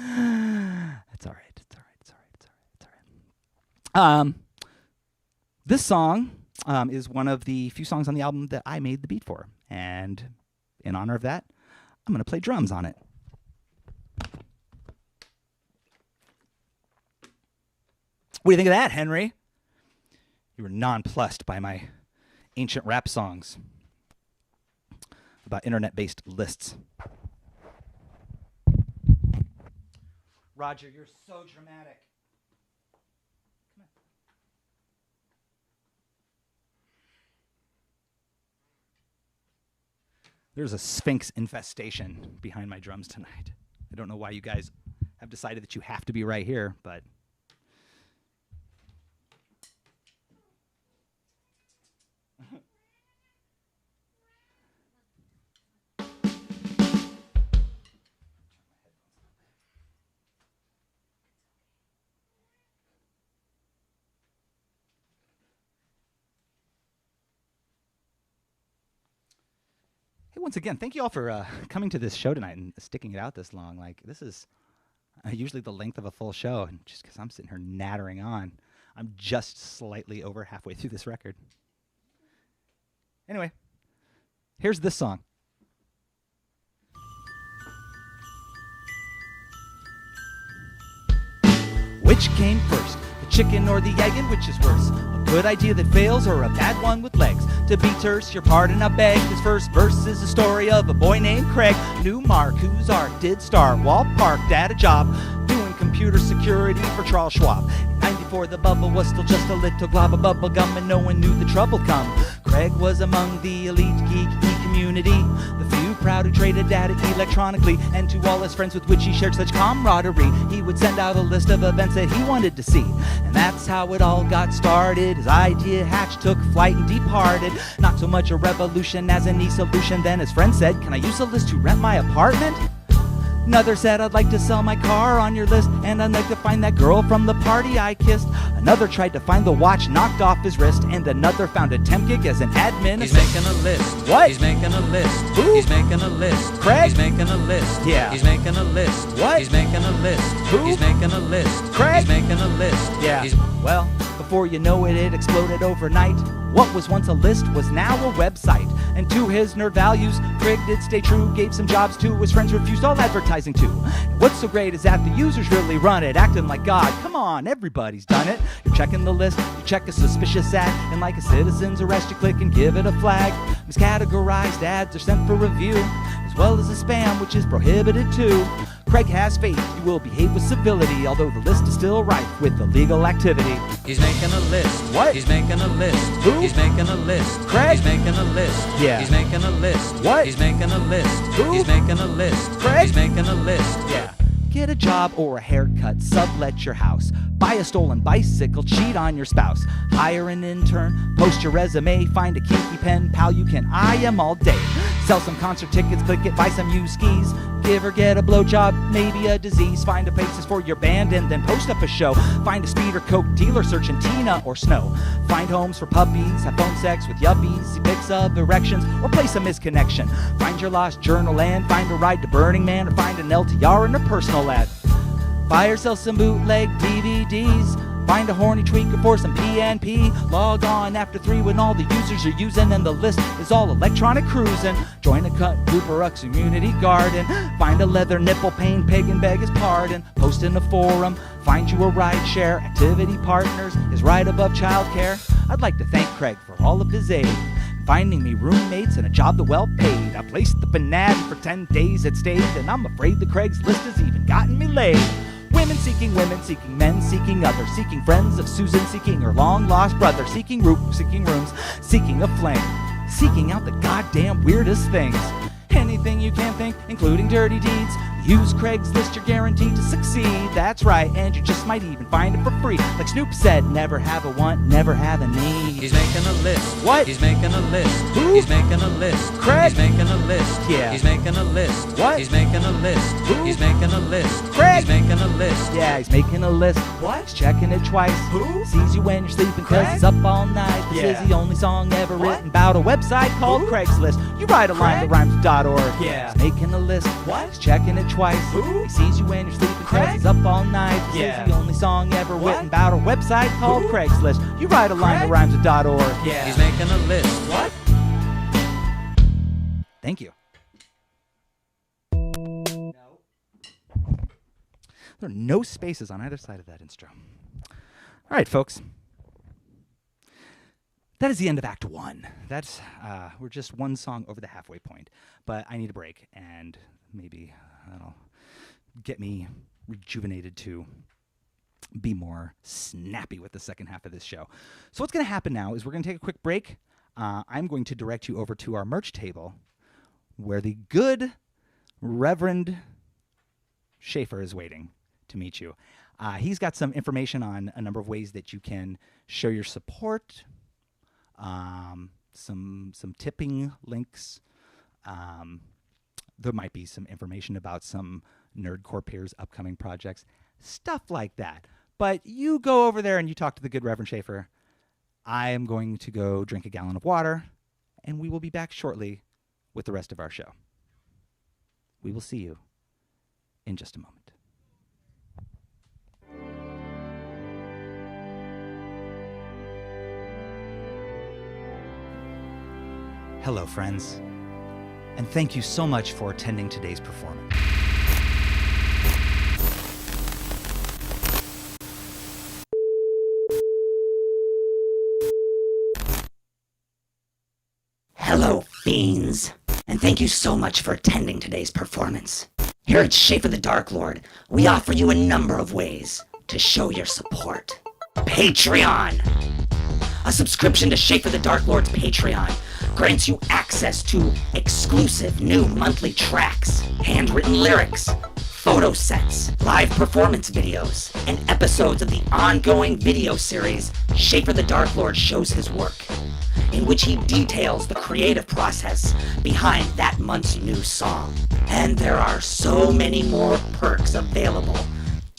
all right. It's all right. It's all right. It's all right. It's all right. This song is one of the few songs on the album that I made the beat for. And in honor of that, I'm going to play drums on it. What do you think of that, Henry? You were nonplussed by my ancient rap songs about internet-based lists. Roger, you're so dramatic. Come on. There's a Sphinx infestation behind my drums tonight. I don't know why you guys have decided that you have to be right here, but... Once again, thank you all for coming to this show tonight and sticking it out this long. Like, this is usually the length of a full show, and just because I'm sitting here nattering on, I'm just slightly over halfway through this record. Anyway, here's this song. Which came first, the chicken or the egg, and which is worse? A good idea that fails or a bad one with legs? To be terse, your pardon I beg. This first verse is the story of a boy named Craig Newmark, whose art did start while parked at a job doing computer security for Charles Schwab. 94, the bubble was still just a little glob of bubble gum, and no one knew the trouble come. Craig was among the elite geek community, the few proud who traded data electronically, and to all his friends with which he shared such camaraderie, he would send out a list of events that he wanted to see. And that's how it all got started. His idea hatched, took flight, and departed. Not so much a revolution as an e-solution. Then his friend said, "Can I use a list to rent my apartment?" Another said, "I'd like to sell my car on your list, and I'd like to find that girl from the party I kissed." Another tried to find the watch knocked off his wrist, and another found a temp gig as an admin. He's making a list. What? He's making a list. Who? He's making a list. Craig? He's making a list. Yeah. He's making a list. What? He's making a list. Who? He's making a list. Craig? He's making a list. Yeah. He's Well, before you know it, it exploded overnight. What was once a list was now a website. And to his nerd values, Craig did stay true, gave some jobs to his friends, refused all advertising too. And what's so great is that the users really run it, acting like God. Come on, everybody's done it. You're checking the list, you check a suspicious ad, and like a citizen's arrest, you click and give it a flag. Miscategorized ads are sent for review, as well as a spam, which is prohibited too. Craig has faith you will behave with civility, although the list is still rife with illegal activity. He's making a list. What? He's making a list. Who? He's making a list. Craig? He's making a list. Yeah. He's making a list. What? He's making a list. Who? He's making a list. Craig? He's making a list. Yeah. Get a job or a haircut, sublet your house, buy a stolen bicycle, cheat on your spouse, hire an intern, post your resume, find a kinky pen pal you can IM all day, sell some concert tickets, click it, buy some used skis, give or get a blowjob, maybe a disease, find a basis for your band and then post up a show, find a speed or coke dealer searching Tina or Snow, find homes for puppies, have phone sex with yuppies, see pics of erections, or place a misconnection, find your lost journal and find a ride to Burning Man, or find an LTR in a personal ad. Buy or sell some bootleg DVDs. Find a horny tweaker for some PNP. Log on after 3 when all the users are using and the list is all electronic cruising. Join a cut group or a community garden. Find a leather nipple pain pig and beg his pardon. Post in a forum. Find you a ride share. Activity partners is right above childcare. I'd like to thank Craig for all of his aid. Finding me roommates and a job that well paid. I placed up an ad for 10 days it stayed, and I'm afraid the Craigslist has even gotten me laid. Women, seeking men, seeking others, seeking friends of Susan, seeking her long-lost brother, seeking rooms, seeking a flame, seeking out the goddamn weirdest things. Anything you can think, including dirty deeds. Use Craigslist, you're guaranteed to succeed. That's right, and you just might even find it for free. Like Snoop said, never have a want, never have a need. He's making a list. What? He's making a list. Who? He's making a list. Craig? He's making a list. Yeah. He's making a list. What? He's making a list. Who? He's making a list. Craig? He's making a list. Yeah, he's making a list. What? He's checking it twice. Who? Sees you when you're sleeping Craig? cause he's up all night. This Yeah. is the only song ever What? written about a website called Who? Craigslist. You write a line to rhymes.org. Yeah. He's making a list. What? He's checking it twice. Who? He sees you when you're sleeping cause Craig? he's up all night. This Yeah. is the only song ever What? written about a website called Who? Craigslist. You write a line to Craig? rhymes.org. Yeah. He's making a list. What? Thank you. There are no spaces on either side of that intro. All right, folks. That is the end of Act 1. That's we're just one song over the halfway point. But I need a break, and maybe that'll get me rejuvenated to be more snappy with the second half of this show. So what's going to happen now is we're going to take a quick break. I'm going to direct you over to our merch table, where the good Reverend Schaffer is waiting to meet you. He's got some information on a number of ways that you can show your support, some tipping links. There might be some information about some Nerdcore peers' upcoming projects, stuff like that. But you go over there and you talk to the good Reverend Schaffer. I am going to go drink a gallon of water, and we will be back shortly with the rest of our show. We will see you in just a moment. Hello, friends, and thank you so much for attending today's performance. And thank you so much for attending today's performance. Here at Schaffer the Darklord, we offer you a number of ways to show your support. Patreon! A subscription to Schaffer the Darklord's Patreon grants you access to exclusive new monthly tracks, handwritten lyrics, photo sets, live performance videos, and episodes of the ongoing video series Schaffer the Darklord Shows His Work, in which he details the creative process behind that month's new song. And there are so many more perks available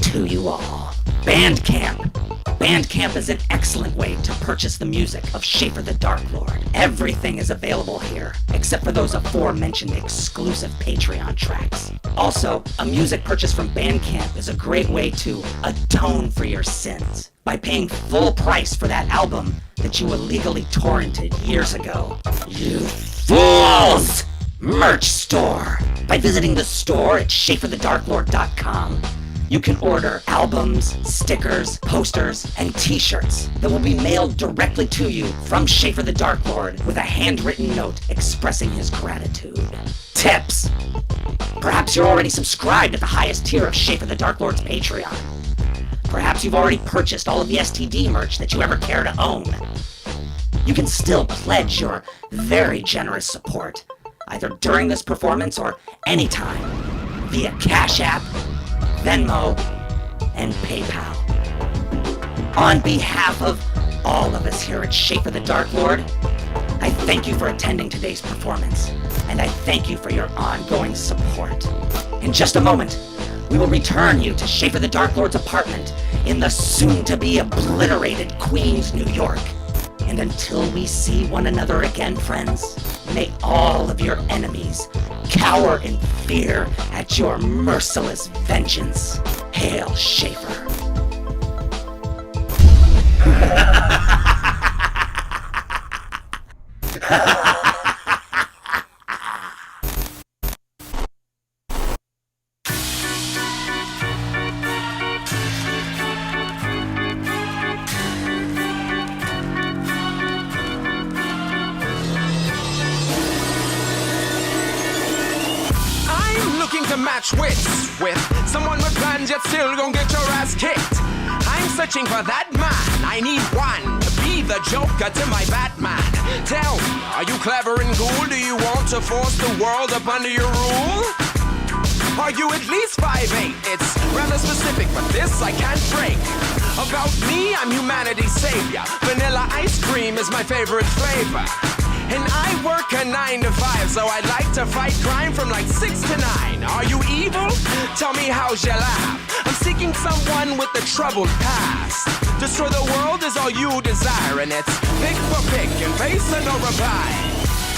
to you all. Bandcamp. Bandcamp is an excellent way to purchase the music of Schaffer the Darklord. Everything is available here, except for those aforementioned exclusive Patreon tracks. Also, a music purchase from Bandcamp is a great way to atone for your sins by paying full price for that album that you illegally torrented years ago. You fools! Merch store. By visiting the store at schafferthedarklord.com, you can order albums, stickers, posters, and t-shirts that will be mailed directly to you from Schaffer the Darklord with a handwritten note expressing his gratitude. Tips! Perhaps you're already subscribed at the highest tier of Schaffer the Darklord's Patreon. Perhaps you've already purchased all of the STD merch that you ever care to own. You can still pledge your very generous support, either during this performance or anytime, via Cash App, Venmo, and PayPal. On behalf of all of us here at Schaffer the Darklord, I thank you for attending today's performance, and I thank you for your ongoing support. In just a moment, we will return you to Schaffer the Darklord's apartment in the soon-to-be obliterated Queens, New York. And until we see one another again, friends, may all of your enemies cower in fear at your merciless vengeance. Hail Schaffer. To match wits with someone with plans yet still gon' get your ass kicked. I'm searching for that man, I need one to be the Joker to my Batman. Tell me, are you clever and cool? Do you want to force the world up under your rule? Are you at least 5'8"? It's rather specific, but this I can't break. About me, I'm humanity's savior. Vanilla ice cream is my favorite flavor. And I work a 9 to 5, so I'd like to fight crime from like 6 to 9. Are you evil? Tell me how's your laugh? I'm seeking someone with a troubled past. Destroy the world is all you desire, and it's pick for pick and face or no reply.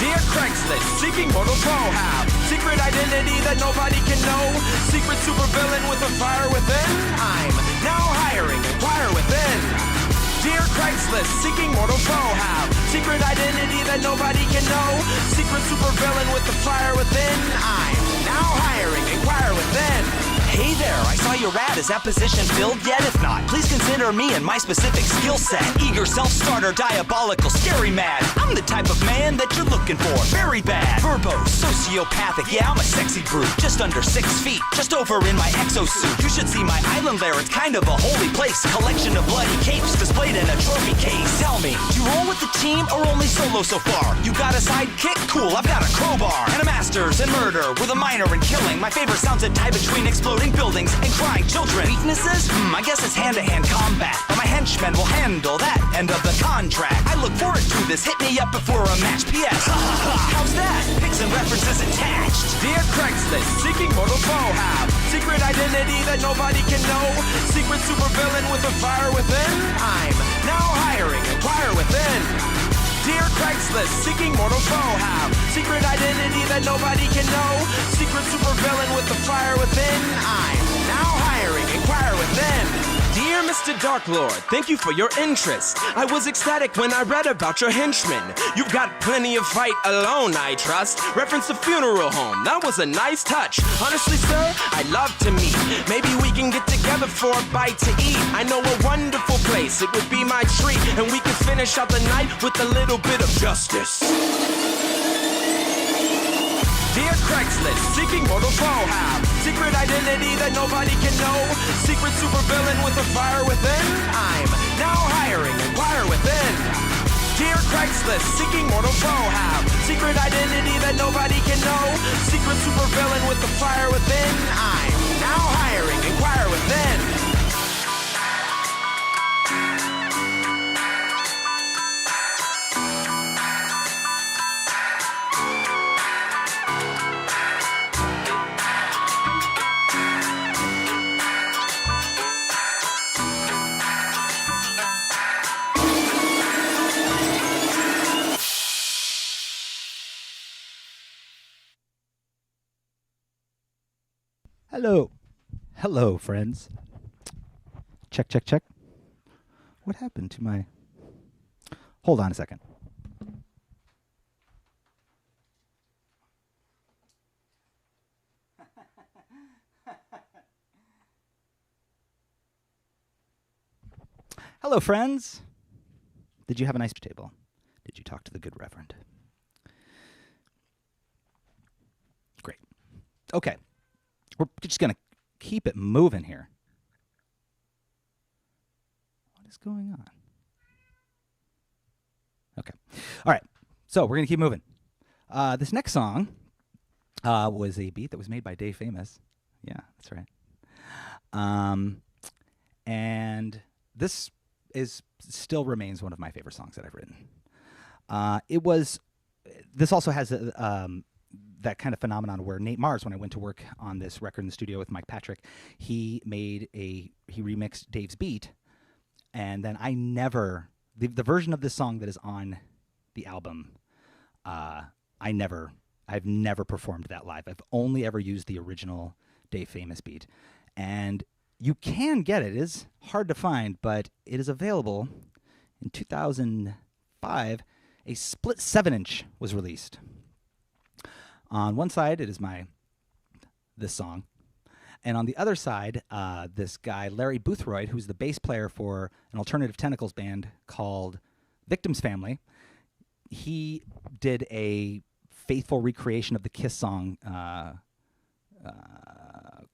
Dear Craigslist, seeking mortal foe, have secret identity that nobody can know. Secret supervillain with a fire within. I'm now hiring, inquire within. Dear Craigslist, seeking mortal foe, have secret identity that nobody can know. Secret supervillain with the fire within. I'm now hiring, inquire within. Hey there, I saw your ad. Is that position filled yet? If not, please consider me and my specific skill set. Eager, self-starter, diabolical, scary mad. I'm the type of man that you're looking for. Very bad. Verbose, sociopathic, yeah, I'm a sexy brute. Just under 6 feet, just over in my exosuit. You should see my island there, it's kind of a holy place. Collection of bloody capes displayed in a trophy case. Tell me, do you roll with the team or only solo so far? You got a sidekick? Cool, I've got a crowbar. And a master's in murder with a minor in killing. My favorite sounds a tie between exploding buildings and crying children. Weaknesses? I guess it's hand-to-hand combat, but my henchmen will handle that end of the contract. I look forward to this. Hit me up before a match. P.S. How's that? Pics and references attached. Dear Craigslist, seeking mortal foe, have secret identity that nobody can know. Secret supervillain with a fire within. I'm now hiring, inquire within. Dear Craigslist, seeking mortal foe, have secret identity that nobody can know. Secret supervillain with the fire within. I'm now hiring, inquire within. Dear Mr. Darklord, thank you for your interest. I was ecstatic when I read about your henchmen. You've got plenty of fight alone, I trust. Reference the funeral home, that was a nice touch. Honestly, sir, I'd love to meet. Maybe we can get together for a bite to eat. I know a wonderful place, it would be my treat. And we could finish out the night with a little bit of justice. Dear Craigslist, seeking mortal foe have secret identity that nobody can know. Secret supervillain with a fire within. I'm now hiring, inquire within. Dear Craigslist, seeking mortal foe have secret identity that nobody can know. Secret supervillain with a fire within. I'm now hiring, inquire within. Hello, friends. Check, check, check. What happened to my... Hold on a second. Hello, friends. Did you have a nice table? Did you talk to the good reverend? Great. Okay. We're just going to keep it moving here. What is going on? Okay. All right. So we're going to keep moving. This next song was a beat that was made by Dave Famous. Yeah, that's right. And this still remains one of my favorite songs that I've written. This also has that kind of phenomenon where Nate Mars, when I went to work on this record in the studio with Mike Patrick, he remixed Dave's beat, and then the version of this song that is on the album, I've never performed that live. I've only ever used the original Dave Famous beat, and you can get it. It is hard to find, but it is available. In 2005, a split 7-inch was released. On one side, it is this song. And on the other side, this guy, Larry Boothroyd, who's the bass player for an alternative tentacles band called Victims Family, he did a faithful recreation of the Kiss song,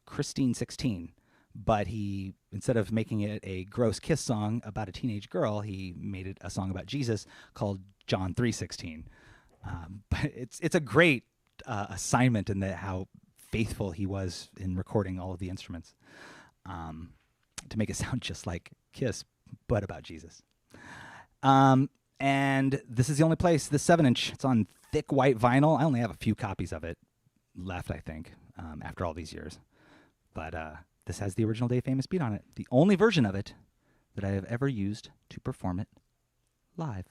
Christine 16. But he, instead of making it a gross Kiss song about a teenage girl, he made it a song about Jesus called John 3:16. But it's a great assignment in how faithful he was in recording all of the instruments to make it sound just like Kiss, but about Jesus. And this is the only place, this 7-inch, it's on thick white vinyl. I only have a few copies of it left, I think, after all these years. But this has the original Dave Famous beat on it. The only version of it that I have ever used to perform it live.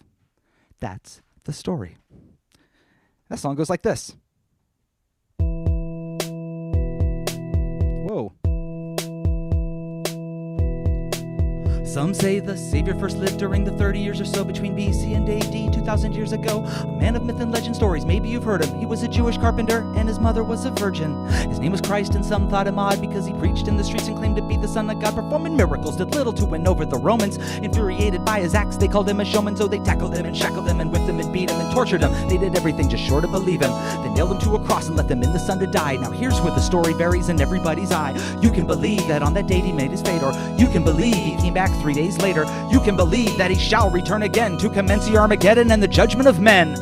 That's the story. That song goes like this. Whoa. Some say the Savior first lived during the 30 years or so between BC and AD, 2,000 years ago. A man of myth and legend stories, maybe you've heard him. He was a Jewish carpenter and his mother was a virgin. His name was Christ and some thought him odd because he preached in the streets and claimed to be the Son of God, performing miracles, did little to win over the Romans. Infuriated by his acts, they called him a showman, so they tackled him and shackled him and whipped him and beat him and tortured him. They did everything just short of believe him. They nailed him to a cross and left him in the sun to die. Now here's where the story varies in everybody's eye. You can believe that on that date he made his fate, or you can believe he came back 3 days later. You can believe that he shall return again to commence the Armageddon and the judgment of men.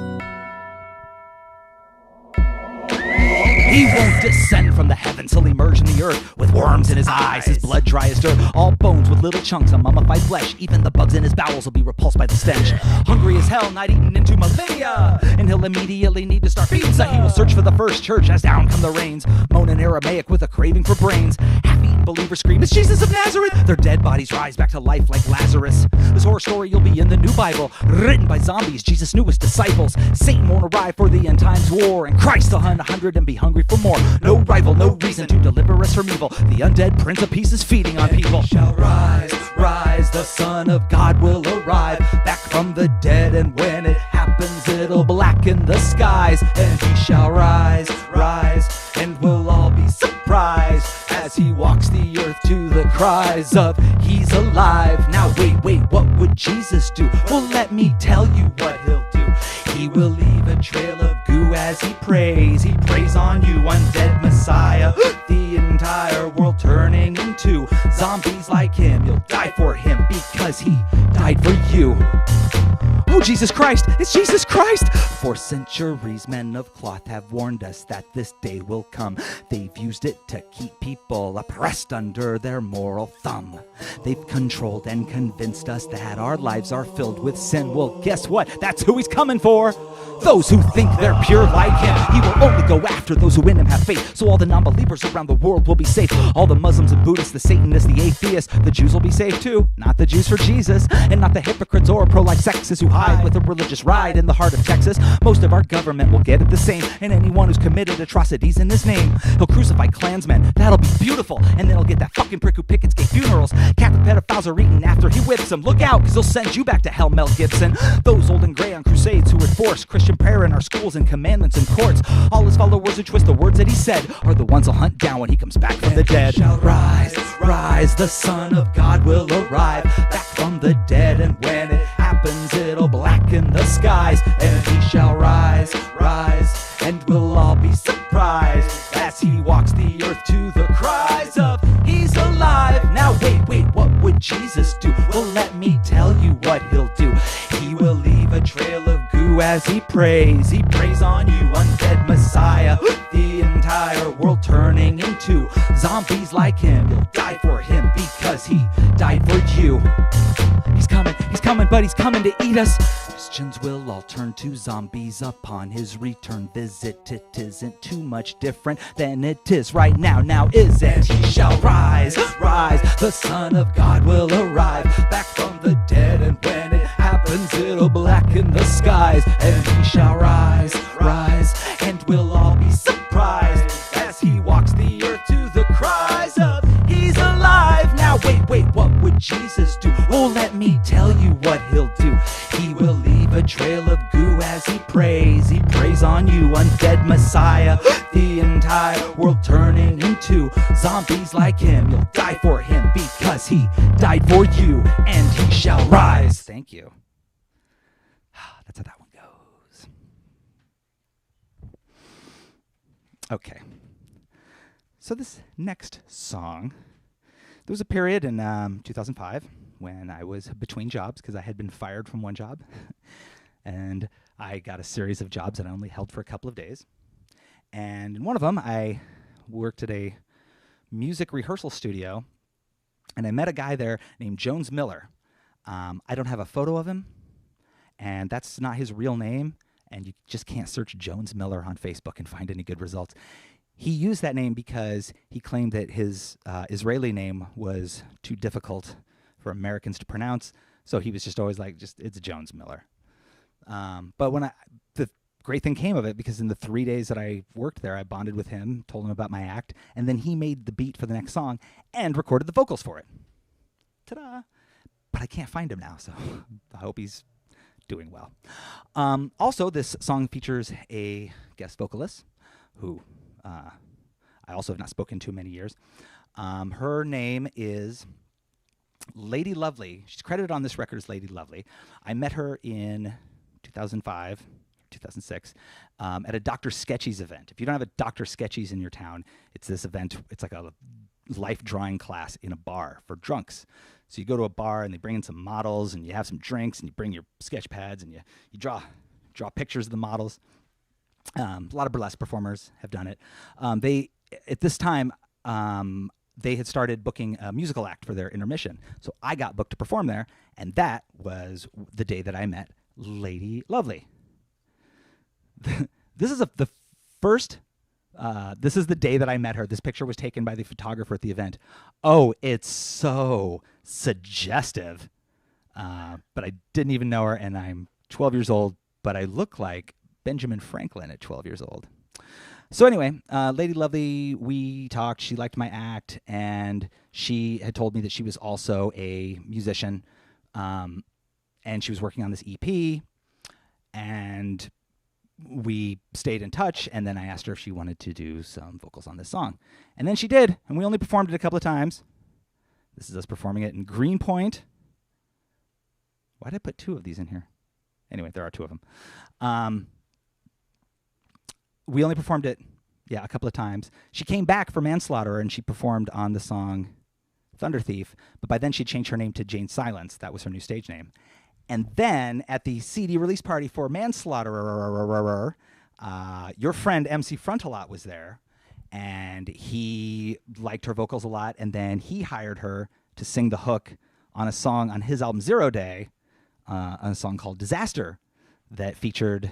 He won't descend from the heavens, he'll emerge in the earth with worms in his eyes, his blood dry as dirt, all bones with little chunks of mummified flesh. Even the bugs in his bowels will be repulsed by the stench. Hungry as hell, not eaten into millennia, and he'll immediately need to start pizza. He will search for the first church as down come the rains, moan in Aramaic with a craving for brains. Half-eaten believers scream, it's Jesus of Nazareth! Their dead bodies rise back to life like Lazarus. This horror story you'll be in the new Bible, written by zombies, Jesus' newest disciples. Satan won't arrive for the end times war, and Christ will hunt 100 and be hungry for more. No rival, no reason to deliver us from evil. The undead Prince of Peace is feeding on people. He shall rise, rise, the Son of God will arrive back from the dead, and when it happens it'll blacken the skies. And he shall rise, rise, and we'll all be surprised as he walks the earth to the cries of he's alive. Now wait, what would Jesus do? Well, let me tell you what he'll do. He will leave a trail of goo as he prays. He prays on you, undead Messiah. The entire world turning into zombies like him. You'll die for him because he died for you. Oh, Jesus Christ, it's Jesus Christ! For centuries, men of cloth have warned us that this day will come. They've used it to keep people oppressed under their moral thumb. They've controlled and convinced us that our lives are filled with sin. Well, guess what? That's who he's coming for. Those who think they're pure like him. He will only go after those who in him have faith. So all the non-believers around the world will be safe. All the Muslims and Buddhists, the Satanists, the atheists, the Jews will be safe too. Not the Jews for Jesus, and not the hypocrites or pro-life sexists who hide with a religious ride in the heart of Texas. Most of our government will get it the same, and anyone who's committed atrocities in his name, he'll crucify Klansmen. That'll be beautiful, and then he'll get that fucking prick who pickets gay funerals. Catholic pedophiles are eaten after he whips them. Look out, cause he'll send you back to hell, Mel Gibson. Those old and gray on crusades who enforce Christian prayer in our schools and commandments and courts. All his followers who twist the words that he said are the ones he'll hunt down when he comes back from the dead. Shall rise, rise, the Son of God will arrive back from the dead, and when it happens it'll blacken the skies, and he shall rise, rise, and we'll all be surprised as he walks the earth to the cries of he's alive. Now wait, what would Jesus do? Well, let me tell you what he'll do. He will leave a trail of goo as he prays. He prays on you, undead Messiah. The entire world turning into zombies like him. You'll die for him because he died for you. He's coming, but he's coming to eat us. Christians will all turn to zombies upon his return visit. It isn't too much different than it is right now. Now is it? He shall rise, rise. The Son of God will arrive back from the dead, and when it happens, it'll blacken the skies. And he shall rise, rise, and we'll all be surprised as he walks the earth to the cries of he's alive. Now wait, what would Jesus do? Oh, let me tell you what he'll do. He will leave a trail of goo as he prays. He prays on you, undead Messiah. The entire world turning into zombies like him. You'll die for him because he died for you, and he shall rise. Thank you. That's how that one goes. Okay. So this next song, there was a period in 2005 when I was between jobs because I had been fired from one job. And I got a series of jobs that I only held for a couple of days. And in one of them, I worked at a music rehearsal studio, and I met a guy there named Jones Miller. I don't have a photo of him, and that's not his real name, and you just can't search Jones Miller on Facebook and find any good results. He used that name because he claimed that his Israeli name was too difficult for Americans to pronounce, so he was just always like, it's Jones Miller. But when the great thing came of it, because in the 3 days that I worked there, I bonded with him, told him about my act, and then he made the beat for the next song and recorded the vocals for it. Ta-da! But I can't find him now, so I hope he's doing well. Also, this song features a guest vocalist who I also have not spoken to in many years. Her name is Lady Lovely. She's credited on this record as Lady Lovely. I met her in 2005, 2006, at a Dr. Sketchy's event. If you don't have a Dr. Sketchy's in your town, it's this event. It's like a life drawing class in a bar for drunks. So you go to a bar and they bring in some models and you have some drinks and you bring your sketch pads and you draw pictures of the models. A lot of burlesque performers have done it. At this time, they had started booking a musical act for their intermission. So I got booked to perform there, and that was the day that I met Lady Lovely. This is the first, this is the day that I met her. This picture was taken by the photographer at the event. Oh, it's so suggestive. But I didn't even know her, and I'm 12 years old, but I look like Benjamin Franklin at 12 years old. So anyway, Lady Lovely, we talked. She liked my act, and she had told me that she was also a musician, and she was working on this EP, and we stayed in touch, and then I asked her if she wanted to do some vocals on this song. And then she did, and we only performed it a couple of times. This is us performing it in Greenpoint. Why did I put two of these in here? Anyway, there are two of them. We only performed it, a couple of times. She came back for Manslaughter, and she performed on the song Thunder Thief, but by then she changed her name to Jane Silence. That was her new stage name. And then at the CD release party for Manslaughter, your friend MC Frontalot was there, and he liked her vocals a lot, and then he hired her to sing the hook on a song on his album Zero Day, on a song called Disaster that featured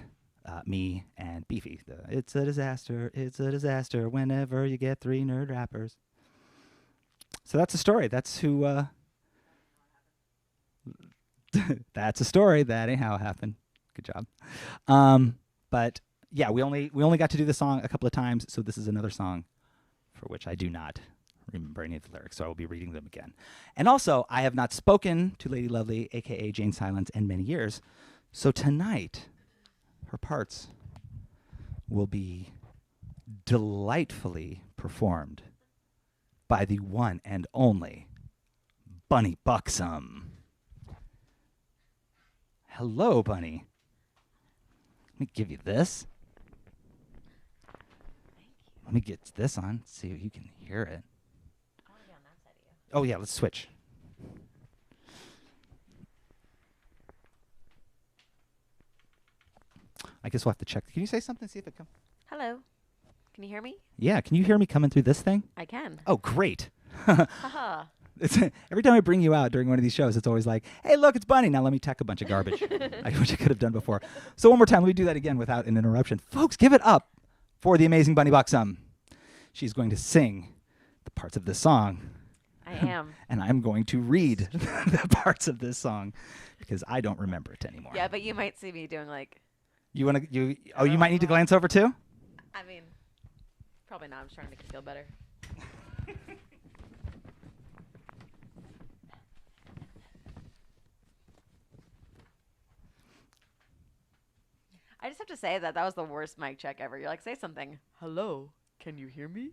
me and Beefy. It's a disaster whenever you get three nerd rappers. So that's a story. That's who... that's a story. That ain't how it happened. Good job. But yeah, we only got to do the song a couple of times, so this is another song for which I do not remember any of the lyrics, so I will be reading them again. And also, I have not spoken to Lady Lovely, a.k.a. Jane Silence, in many years, so tonight, her parts will be delightfully performed by the one and only Bunny Buxom. Hello, Bunny. Let me give you this. Let me get this on, see if you can hear it. I want to be on that side of you. Oh, yeah, let's switch. I guess we'll have to check. Can you say something, see if it comes? Hello. Can you hear me? Yeah, can you hear me coming through this thing? I can. Oh, great. Haha. Every time I bring you out during one of these shows, it's always like, hey, look, it's Bunny. Now let me tech a bunch of garbage, which I could have done before. So one more time, let me do that again without an interruption. Folks, give it up for the amazing Bunny Buxom. She's going to sing the parts of this song. I am. And I'm going to read the parts of this song because I don't remember it anymore. Yeah, but you might see me doing like... You want to... You might need to glance over too? I mean, probably not. I'm just trying to make it feel better. I just have to say that was the worst mic check ever. You're like, say something. Hello, can you hear me?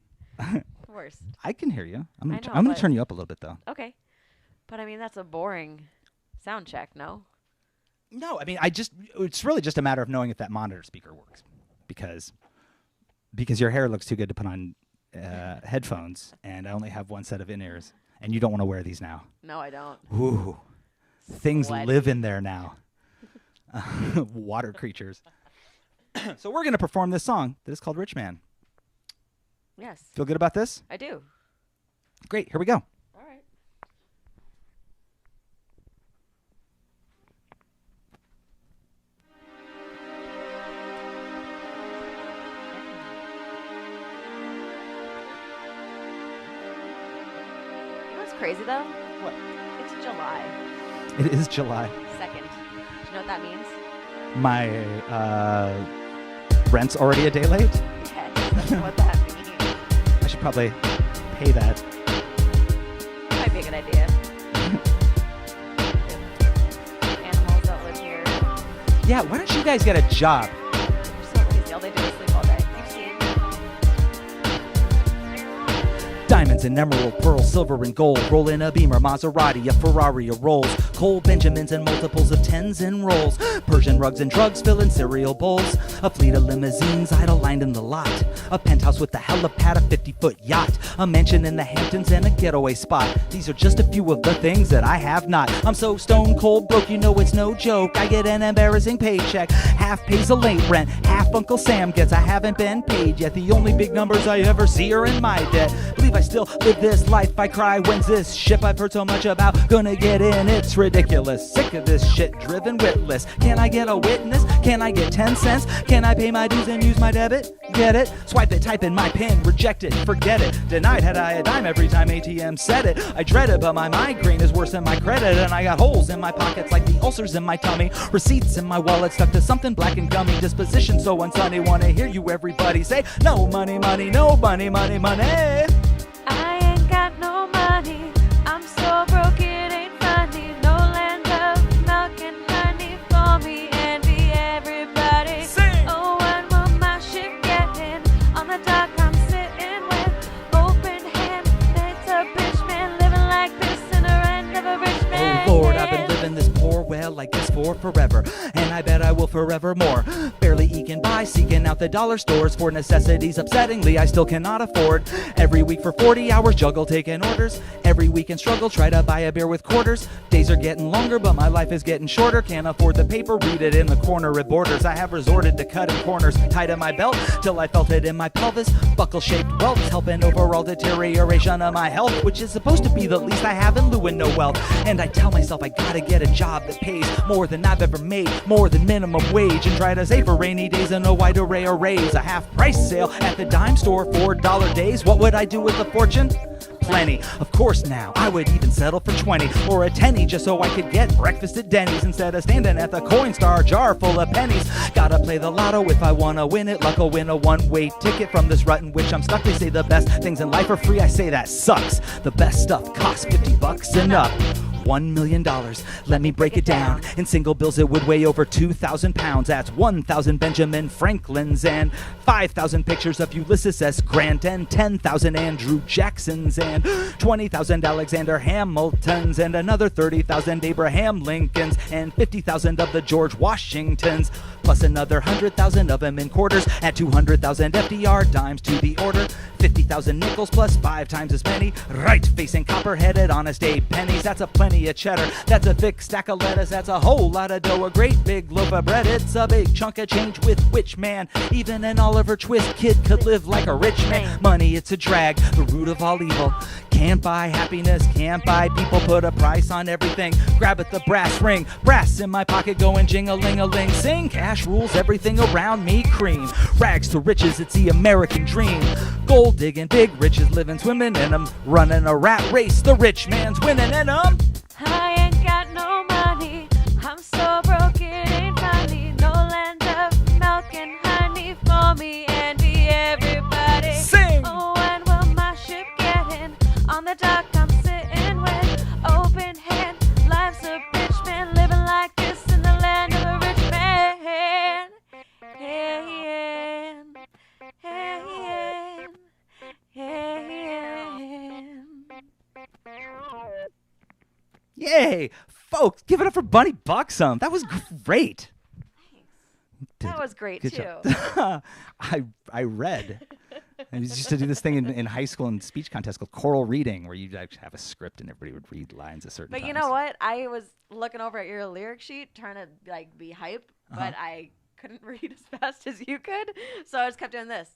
Worst. I can hear you. I'm know, going to but- turn you up a little bit, though. Okay. But I mean, that's a boring sound check, no? No, I mean, it's really just a matter of knowing if that monitor speaker works. Because your hair looks too good to put on headphones, and I only have one set of in-ears, and you don't want to wear these now. No, I don't. Ooh. Things Sweaty. live in there now. Water creatures. So we're going to perform this song that is called Rich Man. Yes. Feel good about this? I do. Great. Here we go. All right. You know what's crazy, though? What? It's July It is July. 2nd. Do you know what that means? My rent's already a day late. Yes, that's what that means. I should probably pay that. Might be a good idea. Animals that live here. Yeah, why don't you guys get a job? They're so lazy. All they do is sleep all day. You've seen. Diamonds and emerald, pearl, silver and gold. Roll in a Beamer, Maserati, a Ferrari, a Rolls. Cole Benjamins and multiples of tens and rolls. Persian rugs and drugs filling cereal bowls. A fleet of limousines idle lined in the lot. A penthouse with a helipad, a 50-foot yacht. A mansion in the Hamptons and a getaway spot. These are just a few of the things that I have not. I'm so stone cold broke, you know it's no joke. I get an embarrassing paycheck. Half pays a late rent, half Uncle Sam gets. I haven't been paid yet. The only big numbers I ever see are in my debt. Believe I still live this life. I cry, when's this ship I've heard so much about gonna get in? It's ridiculous. Sick of this shit, driven witless. Can I get a witness? Can I get 10 cents? Can I pay my dues and use my debit? Get it? Swipe it, type in my pin, reject it, forget it. Denied had I a dime every time ATM said it. I dread it, but my migraine is worse than my credit. And I got holes in my pockets like the ulcers in my tummy. Receipts in my wallet stuck to something black and gummy. Disposition so unsunny, wanna hear you everybody say, no money, money, no money, money, money. I ain't got no money. I'm so broke it ain't funny. No land of milk and honey for me and everybody. Sing. Oh, what will my ship getting? On the dock I'm sitting with open hand. It's a bitch man living like this in a end of a rich man. Oh Lord, I've been living in this poor well like this for forever, and I bet I will forevermore. Barely eking by, seeking out the dollar stores for necessities upsettingly I still cannot afford. Every week for 40 hours, juggle taking orders. Every weekend struggle, try to buy a beer with quarters. Days are getting longer, but my life is getting shorter. Can't afford the paper, read it in the corner at Borders. I have resorted to cutting corners, tied to my belt till I felt it in my pelvis. Buckle-shaped welts helping overall deterioration of my health, which is supposed to be the least I have in lieu of no wealth. And I tell myself I gotta get a job that pays more than I've ever made, more than minimum wage, and try to save for rainy days and a wide array of raise. A half-price sale at the dime store, $4 days. What would I do with the fortune? Plenty. Of course now, I would even settle for 20 or a tenny just so I could get breakfast at Denny's instead of standing at the Coinstar jar full of pennies. Gotta play the lotto if I wanna win it. Luck will win a one-way ticket from this rut in which I'm stuck. They say the best things in life are free. I say that sucks. The best stuff costs $50 and up. $1 million. Let me break it down. In single bills it would weigh over 2,000 pounds. That's 1,000 Benjamin Franklins and 5,000 pictures of Ulysses S. Grant and 10,000 Andrew Jacksons and 20,000 Alexander Hamiltons and another 30,000 Abraham Lincolns and 50,000 of the George Washingtons, plus another 100,000 of them in quarters at 200,000 FDR dimes to the order. 50,000 nickels plus 5 times as many right-facing copper-headed honest Abe pennies. That's a plenty of cheddar. That's a thick stack of lettuce. That's a whole lot of dough. A great big loaf of bread. It's a big chunk of change with which, man, even an Oliver Twist kid could live like a rich man. Money, it's a drag, the root of all evil. Can't buy happiness, can't buy people, put a price on everything. Grab at the brass ring, brass in my pocket going jing-a-ling-a-ling. Sing, cash rules everything around me, cream. Rags to riches, it's the American dream. Gold digging, big riches, living, swimming in them. Running a rat race, the rich man's winning in them. I ain't got no money, I'm so broke it ain't funny. No land of milk and honey for me and everybody. Sing! Oh, when will my ship get in? On the dock I'm sitting with open hand. Life's a bitch, man, living like this in the land of a rich man. Hey, hey, hey. Yay! Folks, give it up for Bunny Buxom. That was great. That was great, Good too. job. I read. I used to do this thing in high school in speech contest called choral reading, where you'd actually have a script and everybody would read lines at certain But times. you know what? I was looking over at your lyric sheet, trying to like be hype, Uh-huh. but I couldn't read as fast as you could, so I just kept doing this.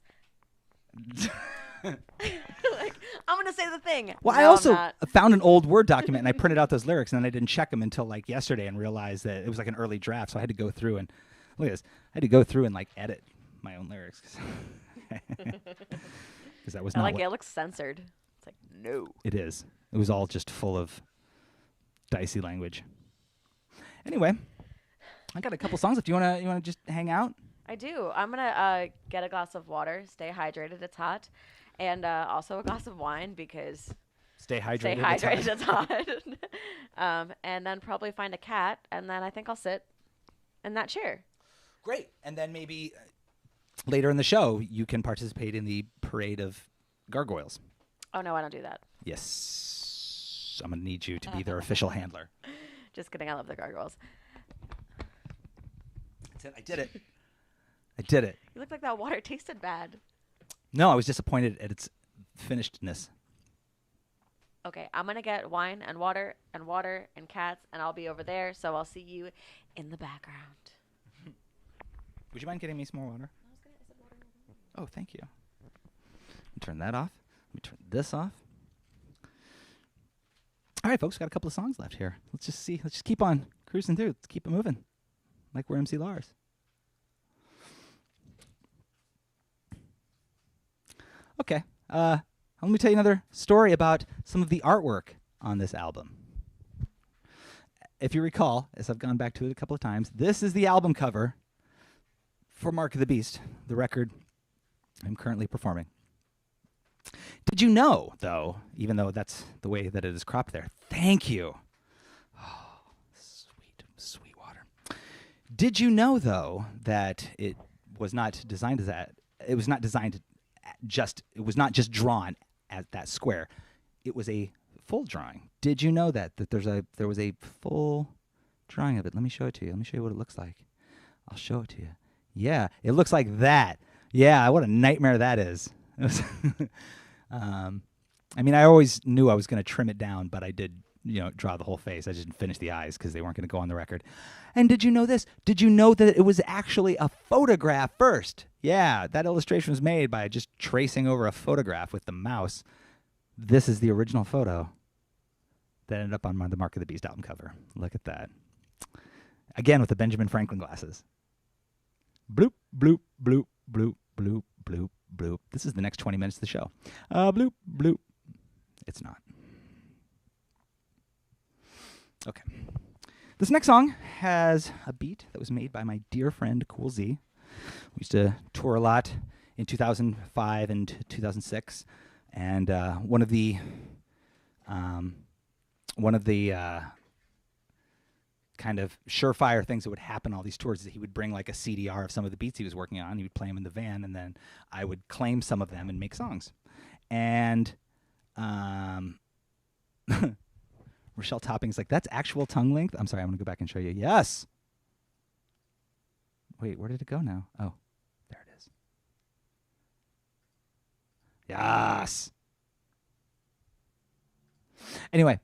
Like, I'm gonna say the thing. Well, No, I also I'm not. found an old Word document and I printed out those lyrics, and then I didn't check them until like yesterday and realized that it was like an early draft, so I had to go through and look at this. I had to go through and like edit my own lyrics because that was I not like what it looks censored. It's like no. it is. It was all just full of dicey language. Anyway, I got a couple songs. If you wanna just hang out. I do. I'm gonna get a glass of water, stay hydrated. It's hot, and also a glass of wine because Stay hydrated. Stay hydrated. It's hot. And then probably find a cat, and then I think I'll sit in that chair. Great. And then maybe later in the show, you can participate in the parade of gargoyles. Oh no, I don't do that. Yes. I'm going to need you to be their official handler. Just kidding. I love the gargoyles. That's it. I did it. I did it. You look like that water tasted bad. No, I was disappointed at its finishedness. Okay, I'm gonna get wine and water and cats, and I'll be over there. So I'll see you in the background. Would you mind getting me some more water? Oh, thank you. Turn that off. Let me turn this off. All right, folks, got a couple of songs left here. Let's just see. Let's just keep on cruising through. Let's keep it moving, like we're MC Lars. Okay. Let me tell you another story about some of the artwork on this album. If you recall, as I've gone back to it a couple of times, this is the album cover for Mark of the Beast, the record I'm currently performing. Did you know, though, even though that's the way that it is cropped there, thank you. Oh, sweet, sweet water. Did you know, though, that it was not designed as that? It was not designed it was not just drawn at that square. It was a full drawing. Did you know that there was a full drawing of it. Let me show it to you. Let me show you what it looks like. I'll show it to you. Yeah, it looks like that. Yeah, what a nightmare that is. I mean, I always knew I was going to trim it down, but I did, draw the whole face. I just didn't finish the eyes because they weren't going to go on the record. And did you know this? Did you know that it was actually a photograph first? Yeah, that illustration was made by just tracing over a photograph with the mouse. This is the original photo that ended up on the Mark of the Beast album cover. Look at that. Again, with the Benjamin Franklin glasses. Bloop, bloop, bloop, bloop, bloop, bloop, bloop. This is the next 20 minutes of the show. Bloop, bloop. It's not. Okay. This next song has a beat that was made by my dear friend Cool Z. We used to tour a lot in 2005 and 2006, and one of the kind of surefire things that would happen on all these tours is that he would bring like a CDR of some of the beats he was working on. He would play them in the van, and then I would claim some of them and make songs. And Rochelle Topping's like, that's actual tongue length? I'm sorry, I'm going to go back and show you. Yes! Wait, where did it go now? Oh, there it is. Yes! Anyway,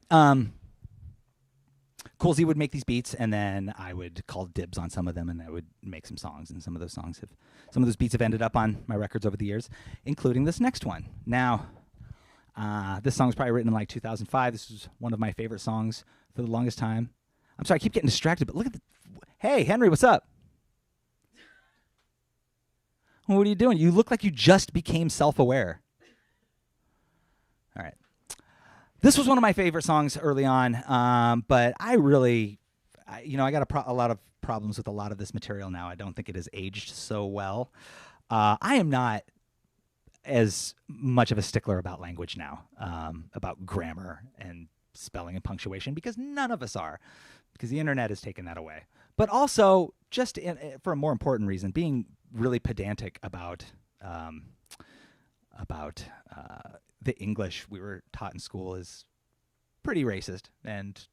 Cool Z would make these beats, and then I would call dibs on some of them, and I would make some songs. And some of those beats have ended up on my records over the years, including this next one. Now, this song's probably written in like 2005. This is one of my favorite songs for the longest time. I'm sorry, I keep getting distracted, but look at the... Hey, Henry, what's up? What are you doing? You look like you just became self-aware. All right. This was one of my favorite songs early on, but I got a lot of problems with a lot of this material now. I don't think it has aged so well. I am not as much of a stickler about language now, about grammar and spelling and punctuation, because none of us are, because the internet has taken that away. But also, just for a more important reason, being really pedantic about the English we were taught in school is pretty racist and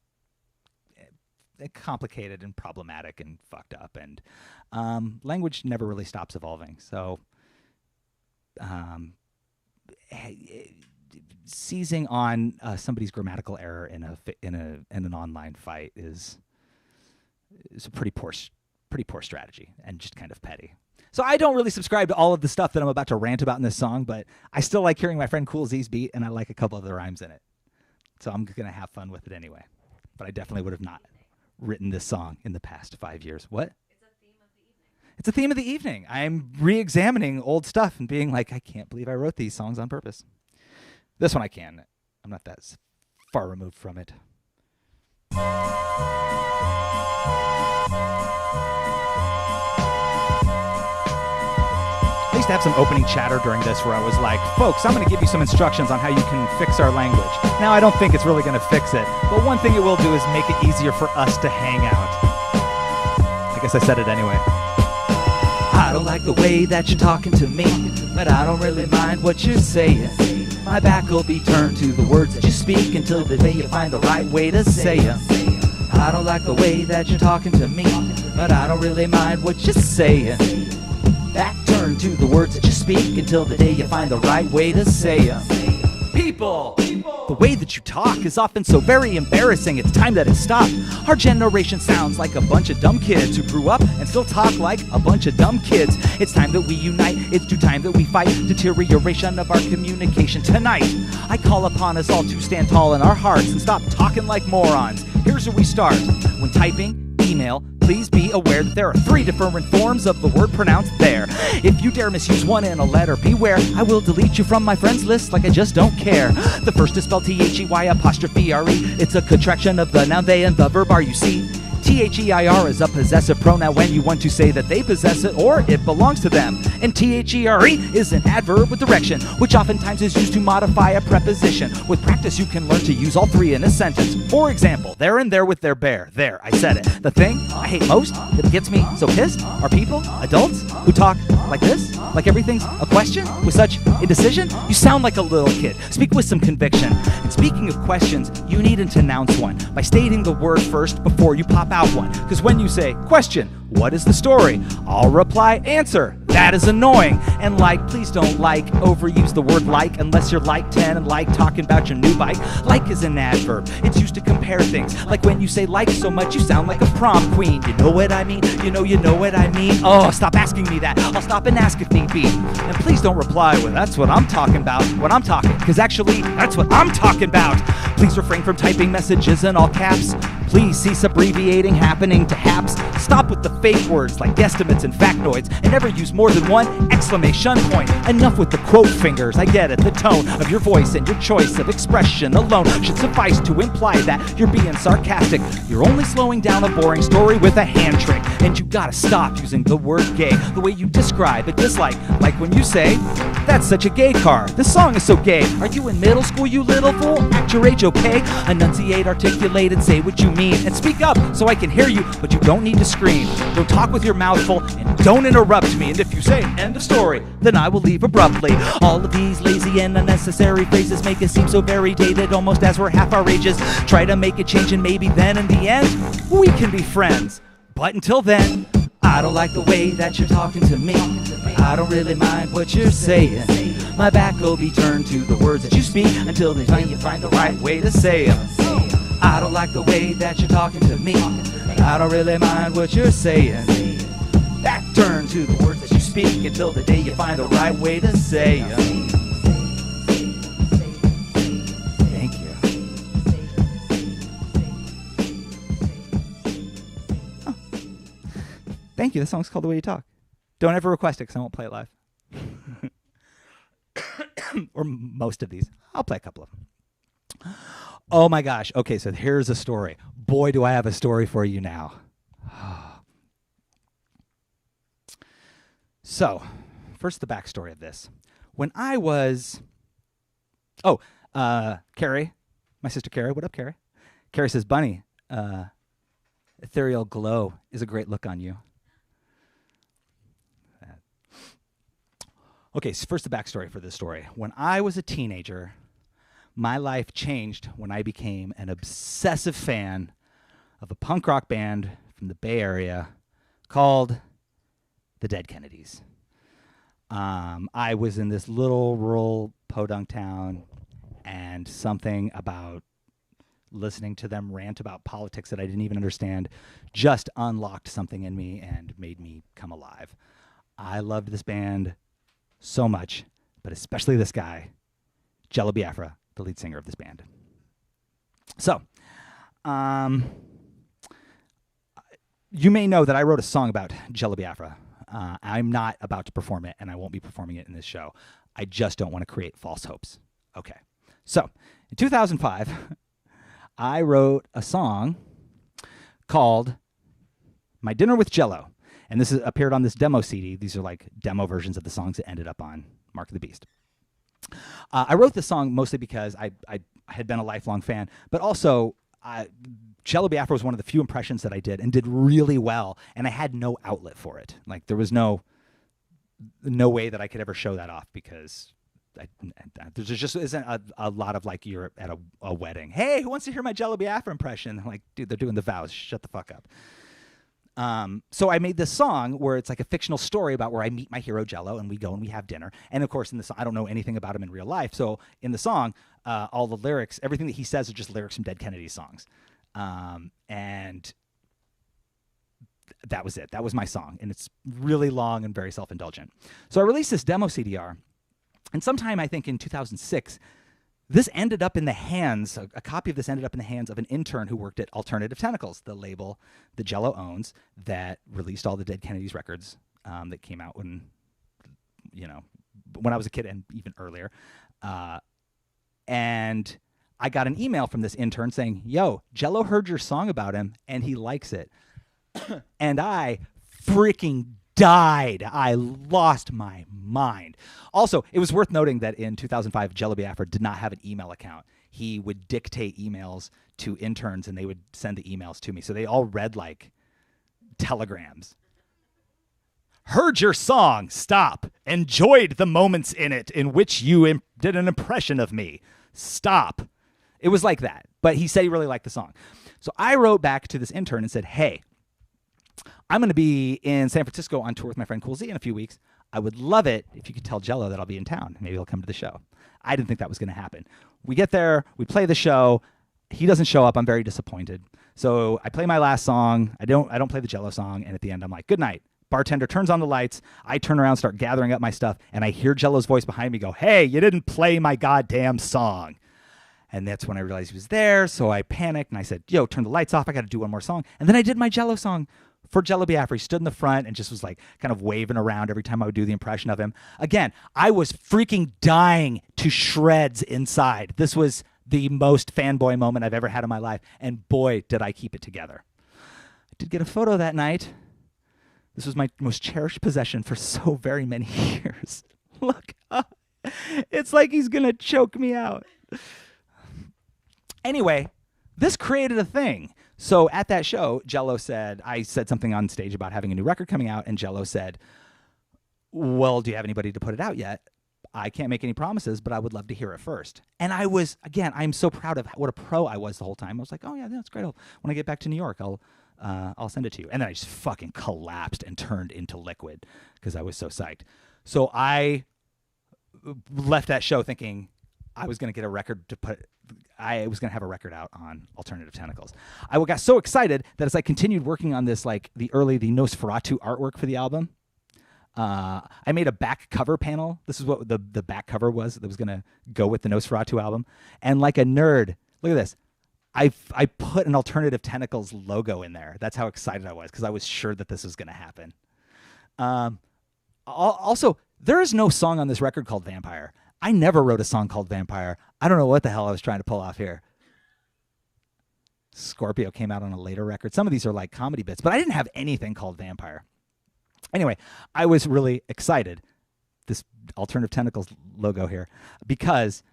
complicated and problematic and fucked up, and language never really stops evolving. So seizing on somebody's grammatical error in an online fight is a pretty poor strategy and just kind of petty. So I don't really subscribe to all of the stuff that I'm about to rant about in this song, but I still like hearing my friend Cool Z's beat, and I like a couple of the rhymes in it. So I'm going to have fun with it anyway. But I definitely would have not written this song in the past 5 years. What? It's a theme of the evening. I'm re-examining old stuff and being like, I can't believe I wrote these songs on purpose. This one I can. I'm not that far removed from it. I used to have some opening chatter during this where I was like, folks, I'm going to give you some instructions on how you can fix our language. Now, I don't think it's really going to fix it, but one thing it will do is make it easier for us to hang out. I guess I said it anyway. I don't like the way that you're talking to me, but I don't really mind what you're saying. My back will be turned to the words that you speak until the day you find the right way to say them. I don't like the way that you're talking to me, but I don't really mind what you're saying. Back turned to the words that you speak until the day you find the right way to say them. People! The way that you talk is often so very embarrassing, it's time that it stopped. Our generation sounds like a bunch of dumb kids who grew up and still talk like a bunch of dumb kids. It's time that we unite, it's due time that we fight deterioration of our communication tonight. I call upon us all to stand tall in our hearts and stop talking like morons. Here's where we start. When typing, email, please be aware that there are 3 different forms of the word pronounced there. If you dare misuse one in a letter, beware. I will delete you from my friends list like I just don't care. The first is spelled T-H-E-Y''re. It's a contraction of the noun they and the verb are, you see. T-H-E-I-R is a possessive pronoun when you want to say that they possess it or it belongs to them. And T-H-E-R-E is an adverb with direction, which oftentimes is used to modify a preposition. With practice, you can learn to use all 3 in a sentence. For example, there and there with their bear. There, I said it. The thing I hate most that gets me so pissed are people, adults, who talk like this, like everything's a question, with such indecision. You sound like a little kid. Speak with some conviction. And speaking of questions, you need to announce one by stating the word first before you pop out without one. Because when you say, question, what is the story? I'll reply, answer. That is annoying. And like, please don't overuse the word like unless you're like 10 and like talking about your new bike. Like is an adverb. It's used to compare things. Like when you say like so much, you sound like a prom queen. You know what I mean? You know what I mean? Oh, stop asking me that. I'll stop and ask if need be. And please don't reply with, that's what I'm talking about when I'm talking. Because actually, that's what I'm talking about. Please refrain from typing messages in all caps. Please cease abbreviating happening to haps. Stop with the fake words like guesstimates and factoids, and never use more than one exclamation point. Enough with the quote fingers, I get it. The tone of your voice and your choice of expression alone should suffice to imply that you're being sarcastic. You're only slowing down a boring story with a hand trick. And you gotta stop using the word gay the way you describe a dislike. Like when you say, that's such a gay car. This song is so gay. Are you in middle school, you little fool? Act your age, okay? Enunciate, articulate, and say what you mean. And speak up so I can hear you, but you don't need to scream. Don't talk with your mouth full and don't interrupt me. And if you say end of story, then I will leave abruptly. All of these lazy and unnecessary phrases make us seem so very dated, almost as we're half our ages. Try to make a change and maybe then in the end, we can be friends. But until then, I don't like the way that you're talking to me. I don't really mind what you're saying. My back will be turned to the words that you speak until you find the right way to say them. I don't like the way that you're talking to me. I don't really mind what you're saying. Back turned to the words that you speak until the day you find the right way to say them. Thank you. Oh. Thank you. This song's called The Way You Talk. Don't ever request it because I won't play it live. Or most of these. I'll play a couple of them. Oh my gosh. Okay, so here's a story. Boy, do I have a story for you now. So, first the backstory of this. When I was... Carrie. My sister Carrie. What up, Carrie? Carrie says, Bunny, ethereal glow is a great look on you. Okay, so first the backstory for this story. When I was a teenager, my life changed when I became an obsessive fan of a punk rock band from the Bay Area called the Dead Kennedys. I was in this little rural podunk town, and something about listening to them rant about politics that I didn't even understand just unlocked something in me and made me come alive. I loved this band so much, but especially this guy, Jello Biafra, the lead singer of this band. So, you may know that I wrote a song about Jello Biafra. I'm not about to perform it, and I won't be performing it in this show. I just don't want to create false hopes. Okay. So, in 2005, I wrote a song called My Dinner with Jello. And this appeared on this demo CD. These are like demo versions of the songs that ended up on Mark of the Beast. I wrote this song mostly because I had been a lifelong fan, but also Jello Biafra was one of the few impressions that I did and did really well, and I had no outlet for it. Like there was no way that I could ever show that off because there just isn't a lot of like you're at a wedding. Hey, who wants to hear my Jello Biafra impression? I'm like, dude, they're doing the vows. Shut the fuck up. So I made this song where it's like a fictional story about where I meet my hero Jello and we go and we have dinner. And of course in the song, I don't know anything about him in real life. So in the song, all the lyrics, everything that he says are just lyrics from Dead Kennedys songs. And that was it. That was my song. And it's really long and very self-indulgent. So I released this demo CDR. And sometime, I think in 2006, this ended up in the hands, a copy of this ended up in the hands of an intern who worked at Alternative Tentacles, the label that Jello owns that released all the Dead Kennedys records that came out when I was a kid and even earlier. And I got an email from this intern saying, yo, Jello heard your song about him and he likes it. And I freaking died. I lost my mind. Also, it was worth noting that in 2005, Jello Biafra did not have an email account. He would dictate emails to interns and they would send the emails to me. So they all read like telegrams. Heard your song. Stop. Enjoyed the moments in it in which you did an impression of me. Stop. It was like that. But he said he really liked the song. So I wrote back to this intern and said, hey, I'm going to be in San Francisco on tour with my friend Cool Z in a few weeks. I would love it if you could tell Jello that I'll be in town. Maybe he'll come to the show. I didn't think that was going to happen. We get there, we play the show. He doesn't show up. I'm very disappointed. So I play my last song. I don't play the Jello song. And at the end, I'm like, good night. Bartender turns on the lights. I turn around, start gathering up my stuff, and I hear Jello's voice behind me go, hey, you didn't play my goddamn song. And that's when I realized he was there. So I panicked and I said, yo, turn the lights off. I got to do one more song. And then I did my Jello song for Jello Biafra. He stood in the front and just was like kind of waving around every time I would do the impression of him. Again, I was freaking dying to shreds inside. This was the most fanboy moment I've ever had in my life. And boy, did I keep it together. I did get a photo that night. This was my most cherished possession for so very many years. Look, it's like he's going to choke me out. Anyway, this created a thing. So at that show, Jello said, I said something on stage about having a new record coming out, and Jello said, well, do you have anybody to put it out yet? I can't make any promises, but I would love to hear it first. And I was, again, I'm so proud of what a pro I was the whole time. I was like, oh yeah, that's great. When I get back to New York, I'll send it to you. And then I just fucking collapsed and turned into liquid because I was so psyched. So I left that show thinking I was going to get a record to put, I was going to have a record out on Alternative Tentacles. I got so excited that as I continued working on this, like the Nosferatu artwork for the album, I made a back cover panel. This is what the back cover was that was going to go with the Nosferatu album. And like a nerd, look at this. I put an Alternative Tentacles logo in there. That's how excited I was because I was sure that this was going to happen. Also, there is no song on this record called Vampire. I never wrote a song called Vampire. I don't know what the hell I was trying to pull off here. Scorpio came out on a later record. Some of these are like comedy bits, but I didn't have anything called Vampire. Anyway, I was really excited, this Alternative Tentacles logo here, because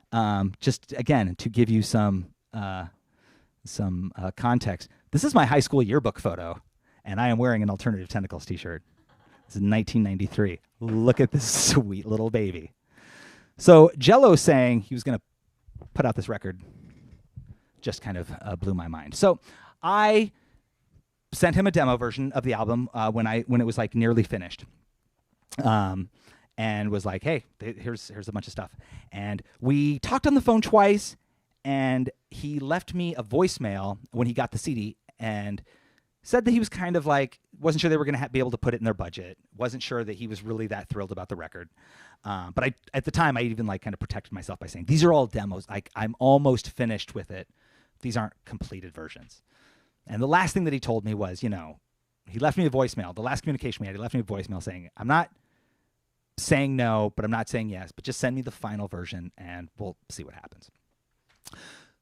just, again, to give you some context, this is my high school yearbook photo, and I am wearing an Alternative Tentacles t-shirt. This is 1993. Look at this sweet little baby. So Jello saying he was going to put out this record just kind of blew my mind. So I sent him a demo version of the album when it was like nearly finished, and was like, hey, here's a bunch of stuff. And we talked on the phone twice, and he left me a voicemail when he got the CD and said that he was kind of like, wasn't sure they were going to be able to put it in their budget, wasn't sure that he was really that thrilled about the record. But at the time, I even like kind of protected myself by saying, these are all demos. Like, I'm almost finished with it. These aren't completed versions. And the last thing that he told me was, he left me a voicemail. The last communication we had, he left me a voicemail saying, I'm not saying no, but I'm not saying yes, but just send me the final version and we'll see what happens.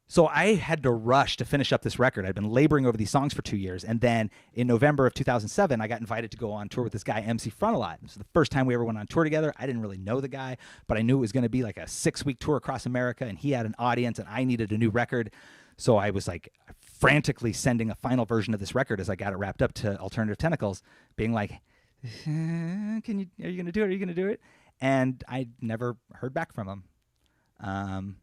So I had to rush to finish up this record. I'd been laboring over these songs for 2 years. And then in November of 2007, I got invited to go on tour with this guy, MC Frontalot. This was the first time we ever went on tour together. I didn't really know the guy, but I knew it was going to be like a 6-week tour across America, and he had an audience, and I needed a new record. So I was like frantically sending a final version of this record as I got it wrapped up to Alternative Tentacles, being like, are you going to do it? Are you going to do it? And I never heard back from him.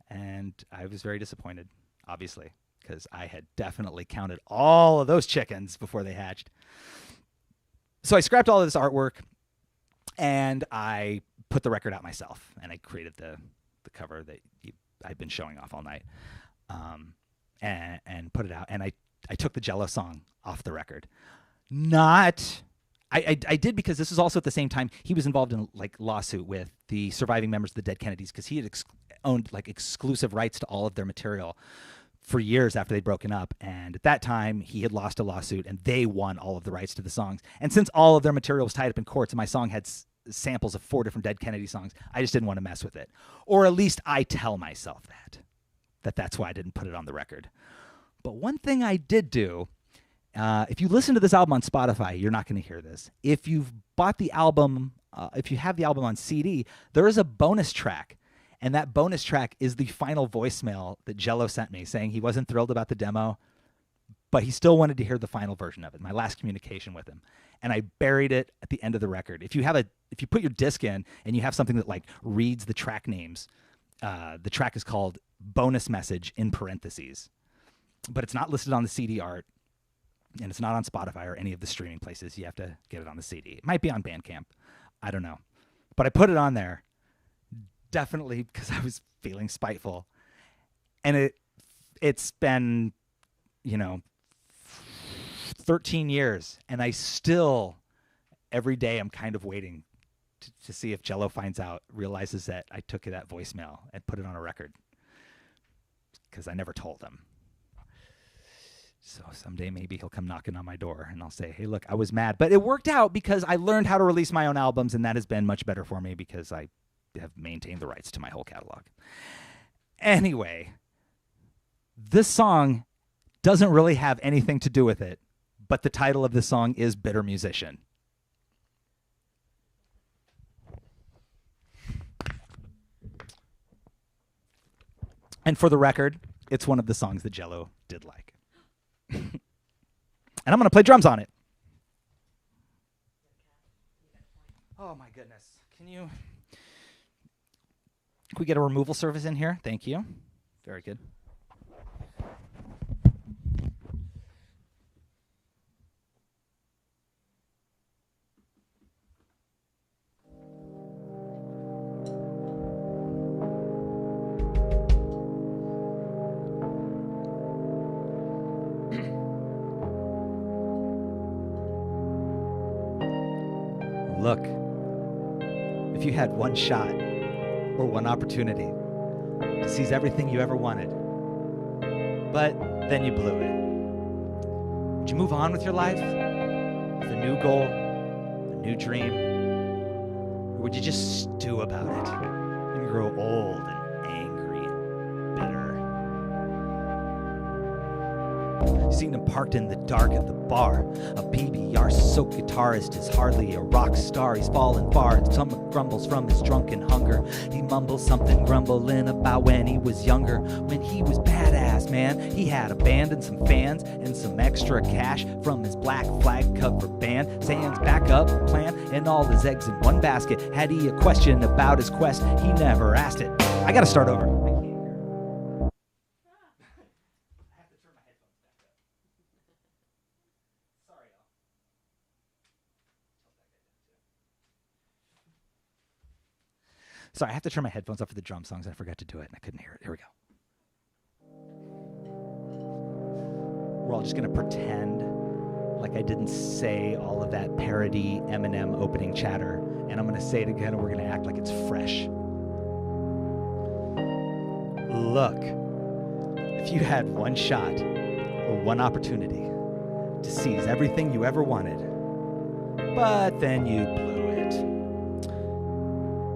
And I was very disappointed, obviously, because I had definitely counted all of those chickens before they hatched. So I scrapped all of this artwork, and I put the record out myself, and I created the cover that I've been showing off all night, and put it out. And I took the Jello song off the record. I did because this was also at the same time he was involved in like lawsuit with the surviving members of the Dead Kennedys because he had owned like exclusive rights to all of their material for years after they'd broken up. And at that time he had lost a lawsuit and they won all of the rights to the songs. And since all of their material was tied up in courts and my song had samples of 4 different Dead Kennedy songs, I just didn't want to mess with it. Or at least I tell myself that's why I didn't put it on the record. But one thing I did do, if you listen to this album on Spotify, you're not going to hear this. If you've bought the album, if you have the album on CD, there is a bonus track. And that bonus track is the final voicemail that Jello sent me saying he wasn't thrilled about the demo, but he still wanted to hear the final version of it, my last communication with him. And I buried it at the end of the record. If you put your disc in and you have something that like reads the track names, the track is called Bonus Message in parentheses. but it's not listed on the CD art, and it's not on Spotify or any of the streaming places. You have to get it on the CD. It might be on Bandcamp. I don't know. But I put it on there definitely because I was feeling spiteful. And it's been, 13 years, and I still, every day, I'm kind of waiting to see if Jello finds out, realizes that I took that voicemail and put it on a record, because I never told him. So someday maybe he'll come knocking on my door and I'll say, hey, look, I was mad. But it worked out because I learned how to release my own albums, and that has been much better for me because I have maintained the rights to my whole catalog. Anyway, this song doesn't really have anything to do with it, but the title of this song is Bitter Musician. And for the record, it's one of the songs that Jello did like. And I'm going to play drums on it. Oh my goodness. Can we get a removal service in here? Thank you. Very good. Look, if you had one shot or one opportunity to seize everything you ever wanted, but then you blew it, would you move on with your life with a new goal, a new dream, or would you just stew about it and grow old and angry and bitter? Seen him parked in the dark at the bar. A PBR soaked guitarist is hardly a rock star. He's fallen far and stomach grumbles from his drunken hunger. He mumbles something grumbling about when he was younger, when he was badass, man. He had a band and some fans and some extra cash from his Black Flag cover band. Sam's backup plan and all his eggs in one basket. Had he a question about his quest, he never asked it. I gotta start over. Sorry, I have to turn my headphones off for the drum songs. I forgot to do it, and I couldn't hear it. Here we go. We're all just going to pretend like I didn't say all of that parody Eminem opening chatter, and I'm going to say it again, and we're going to act like it's fresh. Look, if you had one shot or one opportunity to seize everything you ever wanted, but then you blew it,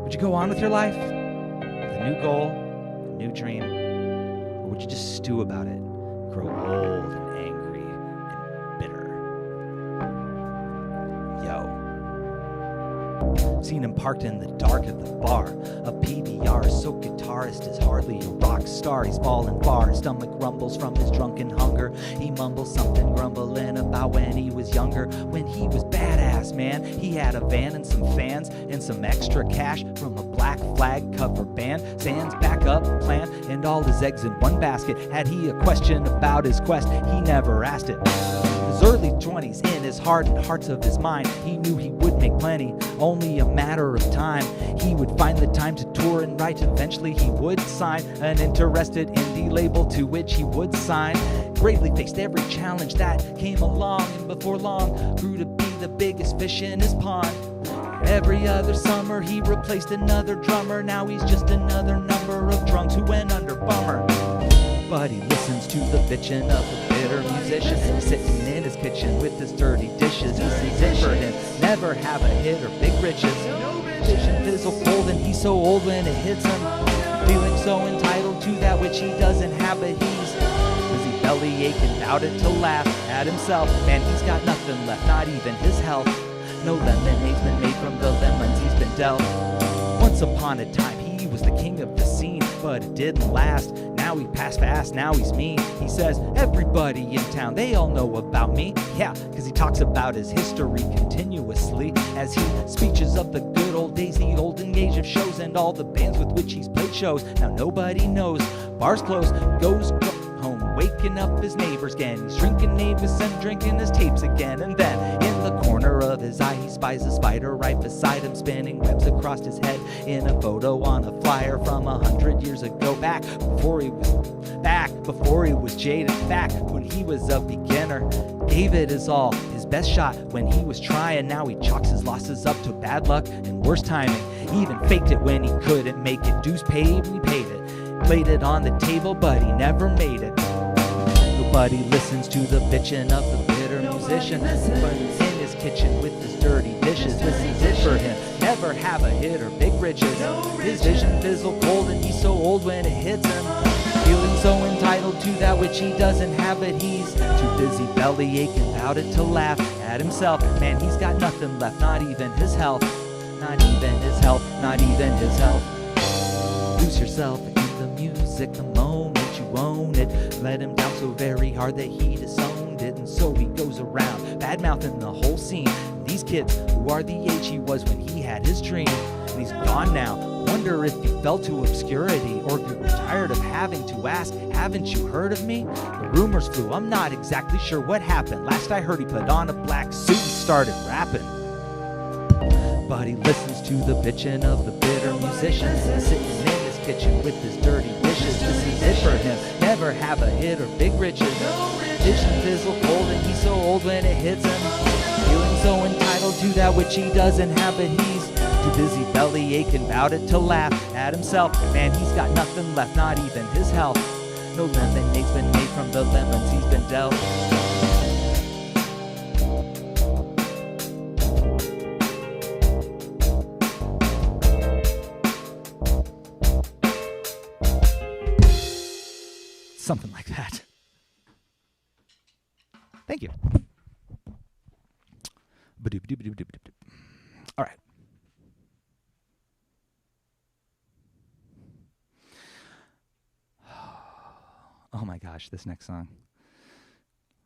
would you go on with your life with a new goal, a new dream, or would you just stew about it, grow old and angry and bitter? Yo. Seen him parked in the dark at the bar. A PBR soaked guitarist is hardly a rock star. He's fallen far, his stomach rumbles from his drunken hunger. He mumbles something grumbling about when he was younger, when he was badass, man. He had a van and some fans and some extra cash from a Black Flag cover band. Sam's backup plan and all his eggs in one basket. Had he a question about his quest, he never asked it. His early 20s, in his heart and hearts of his mind, he knew he would make plenty, only a matter of time. He would find the time to tour and write. Eventually he would sign an interested indie label to which he would sign. Greatly faced every challenge that came along, and before long grew to be the biggest fish in his pond. Every other summer he replaced another drummer. Now he's just another number of drunks who went under, bummer. But he listens to the bitchin' of a bitter musician, sitting in his kitchen with his dirty dishes. This is it for him, never have a hit or big riches. Vision fizzle cold and he's so old when it hits him, feeling so entitled to that which he doesn't have, but he's busy belly aching about it to laugh at himself. Man, he's got nothing left, not even his health. No lemonade's been made from the lemons he's been dealt. Once upon a time he was the king of the scene, but it didn't last. Now he passed fast, now he's mean. He says, everybody in town, they all know about me. Yeah, cause he talks about his history continuously as he speeches of the good old days, the olden age of shows, and all the bands with which he's played shows. Now nobody knows, bars closed, goes home, waking up his neighbors again. He's drinking Avis and drinking his tapes again. And then in the corner of his eye, he spies a spider right beside him, spinning webs across his head in a photo on a flyer from 100 years ago, back before he was jaded, back when he was a beginner. Gave it his all, his best shot when he was trying. Now he chalks his losses up to bad luck and worse timing. He even faked it when he couldn't make it. Dues paid, we paid it. Laid it on the table, but he never made it. Nobody listens to the bitchin' of the bitter musician. But he's in his kitchen with his dirty dishes. This is it for him. Never have a hit or big riches. His vision fizzle cold and he's so old when it hits him. Feeling so entitled to that which he doesn't have, but he's too busy belly aching about it to laugh at himself. Man, he's got nothing left, not even his health. Not even his health, not even his health. Lose yourself in the music the moment you own it. Let him down so very hard that he disowned it. And so he goes around bad-mouthing the whole scene. These kids who are the age he was when he had his dream. And he's gone now. Wonder if you fell to obscurity, or you were tired of having to ask, haven't you heard of me? The rumors flew, I'm not exactly sure what happened. Last I heard he put on a black suit and started rapping. But he listens to the bitchin' of the bitter musicians, sitting in his kitchen with his dirty dishes. This is it for him, never have a hit or big riches. Vision fizzle cold and he's so old when it hits him. Feeling so entitled to that which he doesn't have, but he's too busy belly aching about it to laugh at himself. Man, he's got nothing left, not even his health. No lemonade's been made from the lemons he's been dealt. Something like that. Thank you. All right. Oh my gosh, this next song.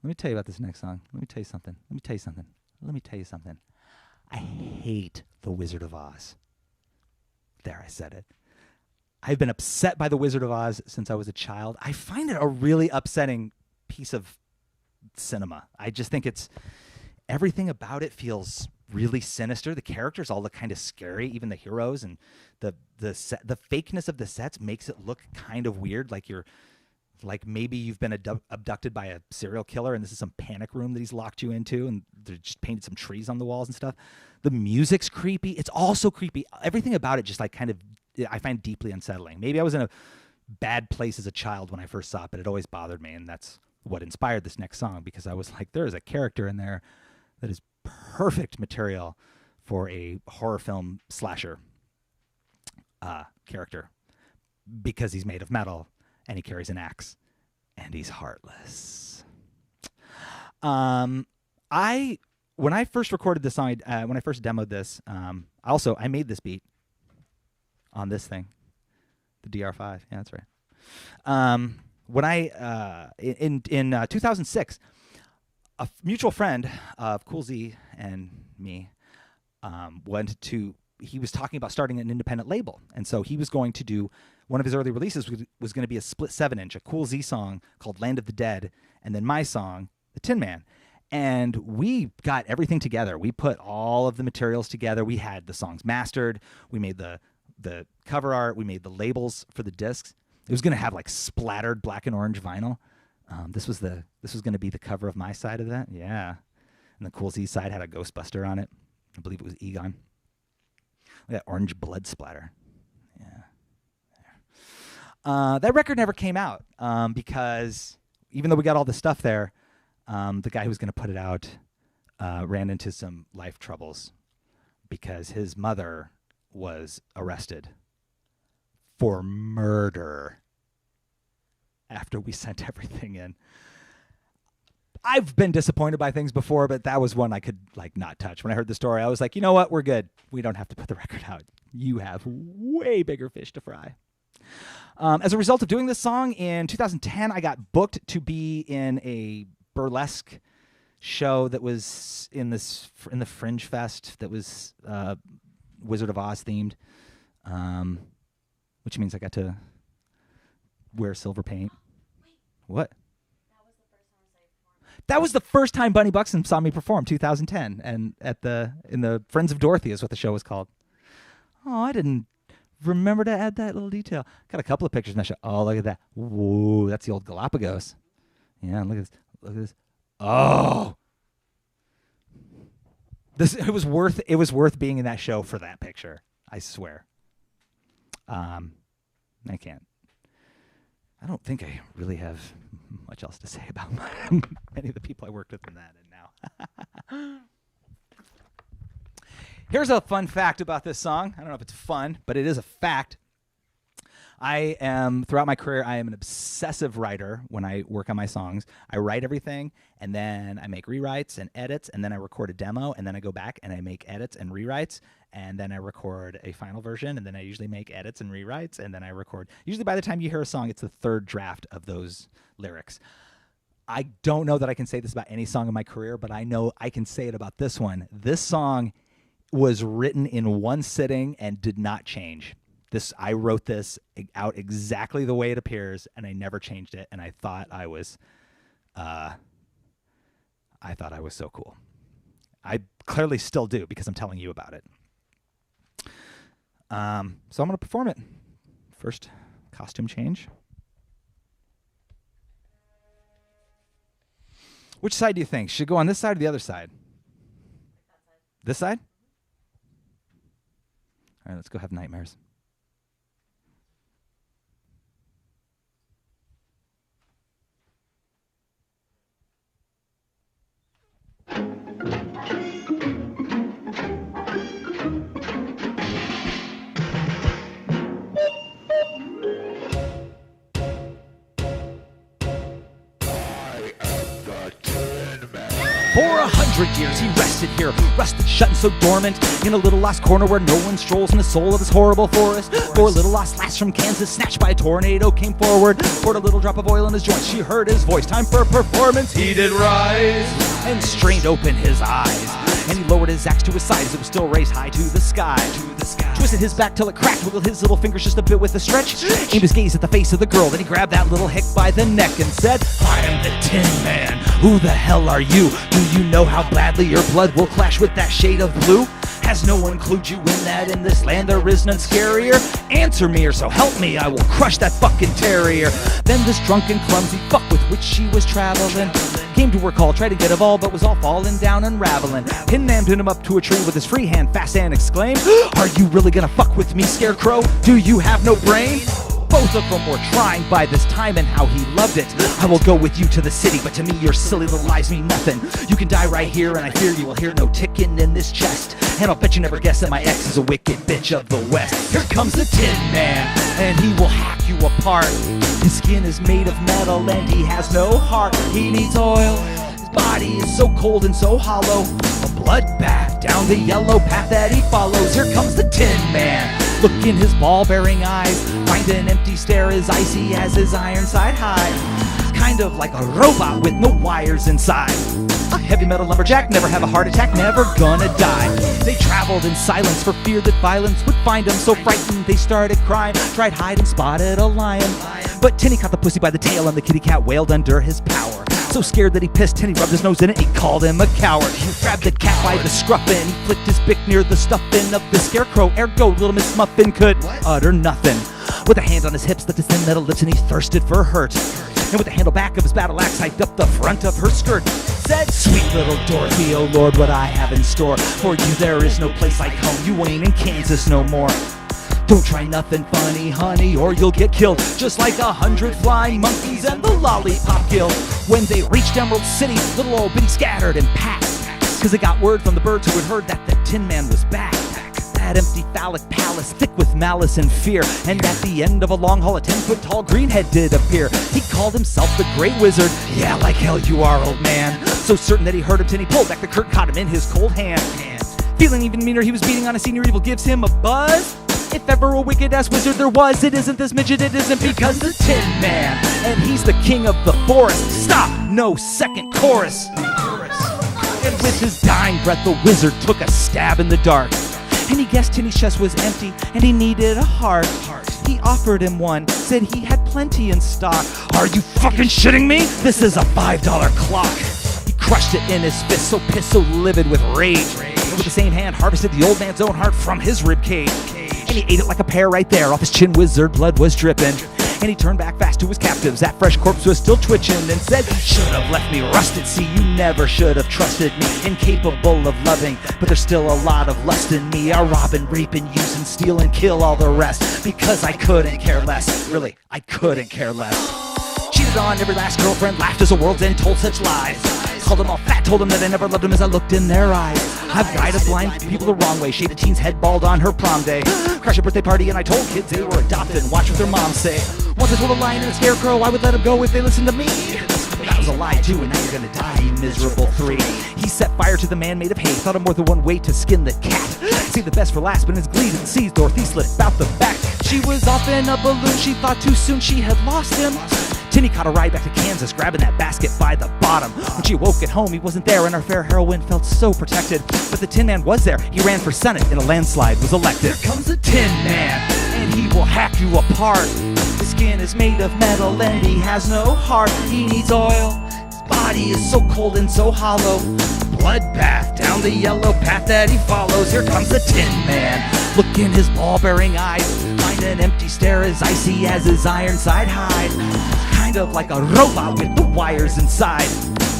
Let me tell you about this next song. Let me tell you something. I hate The Wizard of Oz. There, I said it. I've been upset by The Wizard of Oz since I was a child. I find it a really upsetting piece of cinema. I just think everything about it feels really sinister. The characters all look kind of scary, even the heroes, and the fakeness of the sets makes it look kind of weird, like maybe you've been abducted by a serial killer and this is some panic room that he's locked you into, and they just painted some trees on the walls and stuff. The music's creepy. It's also creepy. Everything about it just I find deeply unsettling. Maybe I was in a bad place as a child when I first saw it, but it always bothered me, and that's what inspired this next song, because I was like, there is a character in there that is perfect material for a horror film slasher character, because he's made of metal and he carries an axe and he's heartless. When I first recorded this song, when I first demoed this, I made this beat on this thing, the DR5. Yeah, that's right. When in 2006, a mutual friend of Cool Z and me he was talking about starting an independent label, and so he was going to do one of his early releases was going to be a split 7-inch, a Cool Z song called Land of the Dead, and then my song, The Tin Man. And we got everything together. We put all of the materials together. We had the songs mastered. We made the cover art. We made the labels for the discs. It was going to have like splattered black and orange vinyl. This was going to be the cover of my side of that. Yeah. And the Cool Z side had a Ghostbuster on it. I believe it was Egon. That orange blood splatter. Yeah. That record never came out because even though we got all the stuff there, the guy who was going to put it out ran into some life troubles because his mother was arrested for murder after we sent everything in. I've been disappointed by things before, but that was one I could not touch. When I heard the story, I was like, you know what? We're good. We don't have to put the record out. You have way bigger fish to fry. As a result of doing this song in 2010, I got booked to be in a burlesque show that was in the Fringe Fest that was Wizard of Oz themed, which means I got to wear silver paint. What? That was the first time Bunny Buxton saw me perform, 2010, and in the Friends of Dorothy is what the show was called. Oh, I didn't remember to add that little detail. Got a couple of pictures in that show. Oh, look at that. Whoa, that's the old Galapagos. Yeah, look at this. Look at this. Oh. It was worth being in that show for that picture. I swear. I don't think I really have much else to say about many of the people I worked with in that and now. Here's a fun fact about this song. I don't know if it's fun, but it is a fact. Throughout my career, I am an obsessive writer when I work on my songs. I write everything, and then I make rewrites and edits, and then I record a demo, and then I go back and I make edits and rewrites, and then I record a final version, and then I usually make edits and rewrites, and then I record. Usually by the time you hear a song, it's the third draft of those lyrics. I don't know that I can say this about any song in my career, but I know I can say it about this one. This song was written in one sitting and did not change. I wrote this out exactly the way it appears, and I never changed it. And I thought I was so cool. I clearly still do because I'm telling you about it. So I'm going to perform it. First costume change. Which side do you think? Should it go on this side or the other side? This side? All right, let's go have nightmares. For 100 years he rested here, rusted, shut and so dormant, in a little lost corner where no one strolls in the soul of this horrible forest. For a little lost lass from Kansas, snatched by a tornado, came forward, poured a little drop of oil in his joint. She heard his voice, time for performance. He did rise and strained open his eyes, and he lowered his axe to his side as it was still raised high to the sky. Twisted his back till it cracked, wiggled his little fingers just a bit with a stretch, aimed his gaze at the face of the girl, then he grabbed that little hick by the neck and said, I am the Tin Man, who the hell are you? Do you know how badly your blood will clash with that shade of blue? Has no one clued you in that in this land there is none scarier? Answer me or so help me, I will crush that fucking terrier. Then this drunken clumsy fuck with which she was traveling came to her call, tried to get a ball, but was all falling down, unraveling. Tin Man pinned him up to a tree with his free hand fast and exclaimed, are you really gonna fuck with me, Scarecrow? Do you have no brain? Both of them were trying by this time and how he loved it. I will go with you to the city, but to me your silly little lies mean nothing. You can die right here and I fear you will hear no ticking in this chest. And I'll bet you never guess that my ex is a wicked bitch of the West. Here comes the Tin Man, and he will hack you apart. His skin is made of metal and he has no heart. He needs oil, his body is so cold and so hollow. A bloodbath down the yellow path that he follows. Here comes the Tin Man. Look in his ball-bearing eyes, find an empty stare as icy as his Ironside hide. Kind of like a robot with no wires inside. A heavy metal lumberjack, never have a heart attack, never gonna die. They traveled in silence for fear that violence would find them. So frightened they started crying, tried hide and spotted a lion. But Tinny caught the pussy by the tail and the kitty cat wailed under his power. So scared that he pissed, Tinny rubbed his nose in it, he called him a coward. He grabbed the cat by the scruffin', he flicked his bick near the stuffin' of the Scarecrow, ergo Little Miss Muffin could utter nothing. With a hand on his hips, left his thin metal lips, and he thirsted for hurt. And with the handle back of his battle axe, hyped up the front of her skirt, said, sweet little Dorothy, oh Lord, what I have in store for you, there is no place like home, you ain't in Kansas no more. Don't try nothing funny, honey, or you'll get killed, just like 100 flying monkeys and the Lollipop Guild. When they reached Emerald City, little old Bitty scattered and packed, cause they got word from the birds who had heard that the Tin Man was back. That empty phallic palace, thick with malice and fear, and at the end of a long hall, a 10-foot-tall greenhead did appear. He called himself the Great Wizard, yeah, like hell you are, old man. So certain that he heard him, Tinny pulled back the curtain, caught him in his cold hand. Feeling even meaner, he was beating on a senior evil, gives him a buzz. If ever a wicked-ass wizard there was, it isn't this midget, it isn't, because the Tin Man, and he's the king of the forest. Stop! No second chorus. And with his dying breath, the wizard took a stab in the dark. And he guessed Tinny's chest was empty, and he needed a heart. He offered him one, said he had plenty in stock. Are you fucking shitting me? This is a $5 clock. crushed it in his fist, so pissed, so livid with rage. And with the same hand harvested the old man's own heart from his rib cage. And he ate it like a pear right there, off his chin wizard blood was dripping. And he turned back fast to his captives, that fresh corpse was still twitching, and said, should have left me rusted, see you never should have trusted me. Incapable of loving, but there's still a lot of lust in me. I rob and rape and use and steal and kill all the rest, because I couldn't care less. Really, I couldn't care less. Cheated on every last girlfriend, laughed as the world's end, told such lies. Called them all fat, told them that I never loved them as I looked in their eyes. I've guided blind people the wrong way, shaved a teen's head bald on her prom day. Crashed a birthday party and I told kids they were adopted and watched what their moms say. Once I told a lion and a scarecrow I would let them go if they listened to me. But that was a lie too, and now you're gonna die, you miserable three. He set fire to the man made of hay, thought of more than one way to skin the cat. Saved the best for last, but in his glee didn't seize Dorothy slipped out the back. She was off in a balloon, she thought too soon she had lost him. Tinny caught a ride back to Kansas, grabbing that basket by the bottom. When she awoke at home, he wasn't there, and our fair heroine felt so protected. But the Tin Man was there. He ran for Senate in a landslide, was elected. Here comes the Tin Man, and he will hack you apart. His skin is made of metal, and he has no heart. He needs oil. His body is so cold and so hollow. Bloodbath down the yellow path that he follows. Here comes the Tin Man. Look in his ball-bearing eyes. Find an empty stare as icy as his Ironside hide. Kind of like a robot with the wires inside.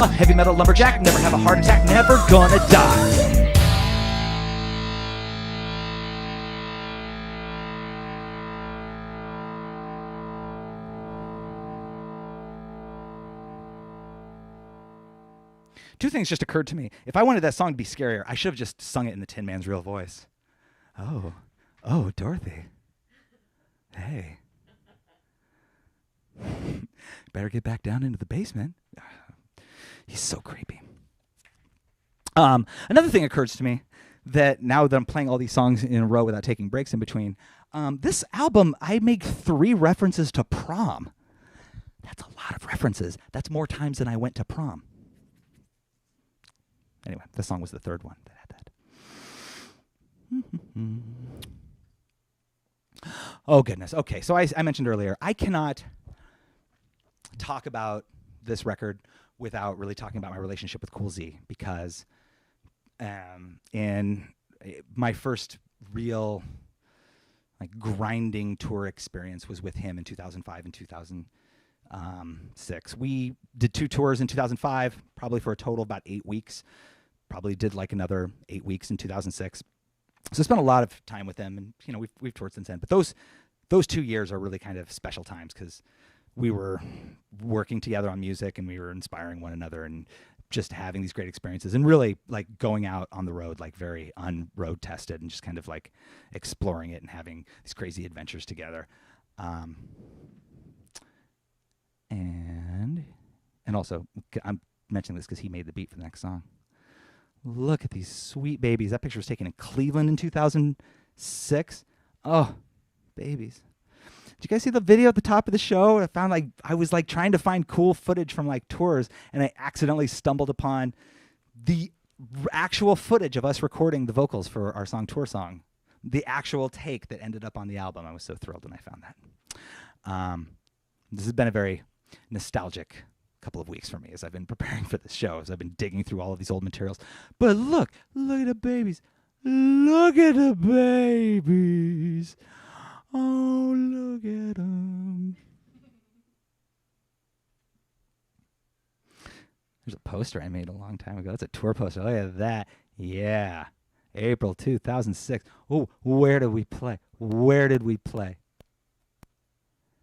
A heavy metal lumberjack, never have a heart attack, never gonna die. Two things just occurred to me. If I wanted that song to be scarier, I should have just sung it in the Tin Man's real voice. Oh, Dorothy. Hey. Better get back down into the basement. He's so creepy. Another thing occurs to me that now that I'm playing all these songs in a row without taking breaks in between, this album, I make 3 references to prom. That's a lot of references. That's more times than I went to prom. Anyway, this song was the 3rd one that had that. Oh, goodness. Okay, so I mentioned earlier, I cannot talk about this record without really talking about my relationship with Cool Z, because in my first real grinding tour experience was with him in 2005 and 2006. We did 2 tours in 2005, probably for a total of about 8 weeks. Probably did another 8 weeks in 2006. So I spent a lot of time with them, and we've toured since then. But those 2 years are really kind of special times, because we were working together on music, and we were inspiring one another, and just having these great experiences, and really going out on the road, very unroad tested, and just kind of exploring it and having these crazy adventures together. And also, I'm mentioning this because he made the beat for the next song. Look at these sweet babies. That picture was taken in Cleveland in 2006. Oh, babies. Did you guys see the video at the top of the show? I found I was trying to find cool footage from tours, and I accidentally stumbled upon the actual footage of us recording the vocals for our song Tour Song. The actual take that ended up on the album. I was so thrilled when I found that. This has been a very nostalgic couple of weeks for me as I've been preparing for this show, as I've been digging through all of these old materials. But look at the babies. Look at the babies. Oh, look at them. There's a poster I made a long time ago. That's a tour poster. Look at that. Yeah. April 2006. Oh, where did we play?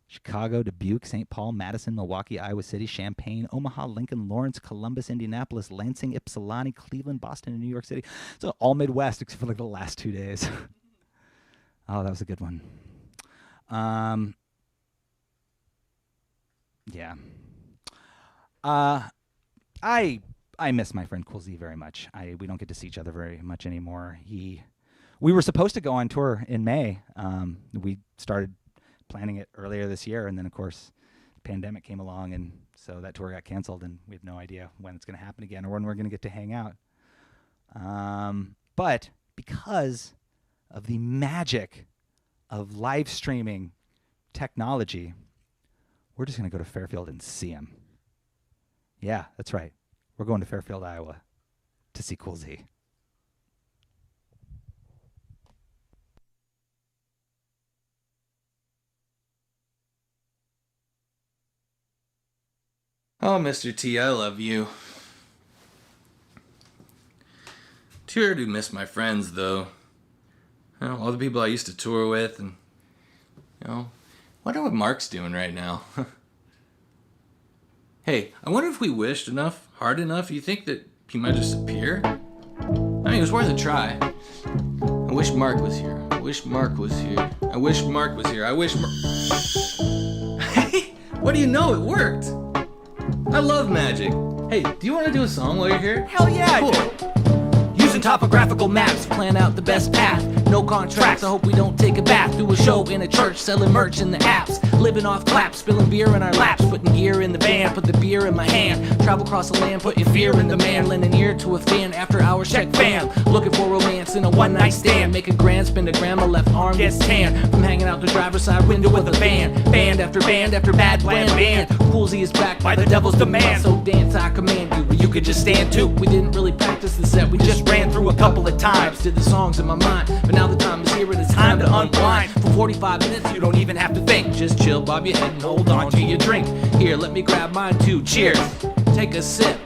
Chicago, Dubuque, St. Paul, Madison, Milwaukee, Iowa City, Champaign, Omaha, Lincoln, Lawrence, Columbus, Indianapolis, Lansing, Ypsilanti, Cleveland, Boston, and New York City. So all Midwest except for the last 2 days. Oh, that was a good one. Yeah. I miss my friend Cool Z very much. We don't get to see each other very much anymore. We were supposed to go on tour in May. We started planning it earlier this year, and then of course the pandemic came along, and so that tour got canceled, and we have no idea when it's going to happen again or when we're going to get to hang out. But because of the magic of live streaming technology, we're just going to go to Fairfield and see him. Yeah, that's right. We're going to Fairfield, Iowa to see Cool Z. Oh, Mr. T, I love you. Sure do miss my friends, though. You know, all the people I used to tour with, and, you know, wonder what Mark's doing right now. Hey, I wonder if we wished enough, hard enough, you think that he might just appear? I mean, it was worth a try. I wish Mark was here. I wish Mark was here. I wish Mark was here. I wish Hey, what do you know? It worked! I love magic. Hey, do you want to do a song while you're here? Hell yeah, cool. I do. Using topographical maps, plan out the best path. No contracts, I hope we don't take a bath. Do a show in a church, selling merch in the apps. Living off claps, spilling beer in our laps. Putting gear in the van, put the beer in my hand. Travel across the land, putting fear in the man. Lend an ear to a fan, after hours check fam. Looking for romance in a one night stand. Make a grand, spin a gram, my left arm gets tan. From hanging out the driver's side window with a van. Band after bad plan band. Cool Z is backed by the devil's demand. So dance, I command you, or you could just stand too. We didn't really practice the set, we just ran through a couple of times. Did the songs in my mind, but now the time is here and it's time to unwind. For 45 minutes you don't even have to think. Just chill, bob your head and hold on to your drink. Here, let me grab mine too, cheers. Take a sip,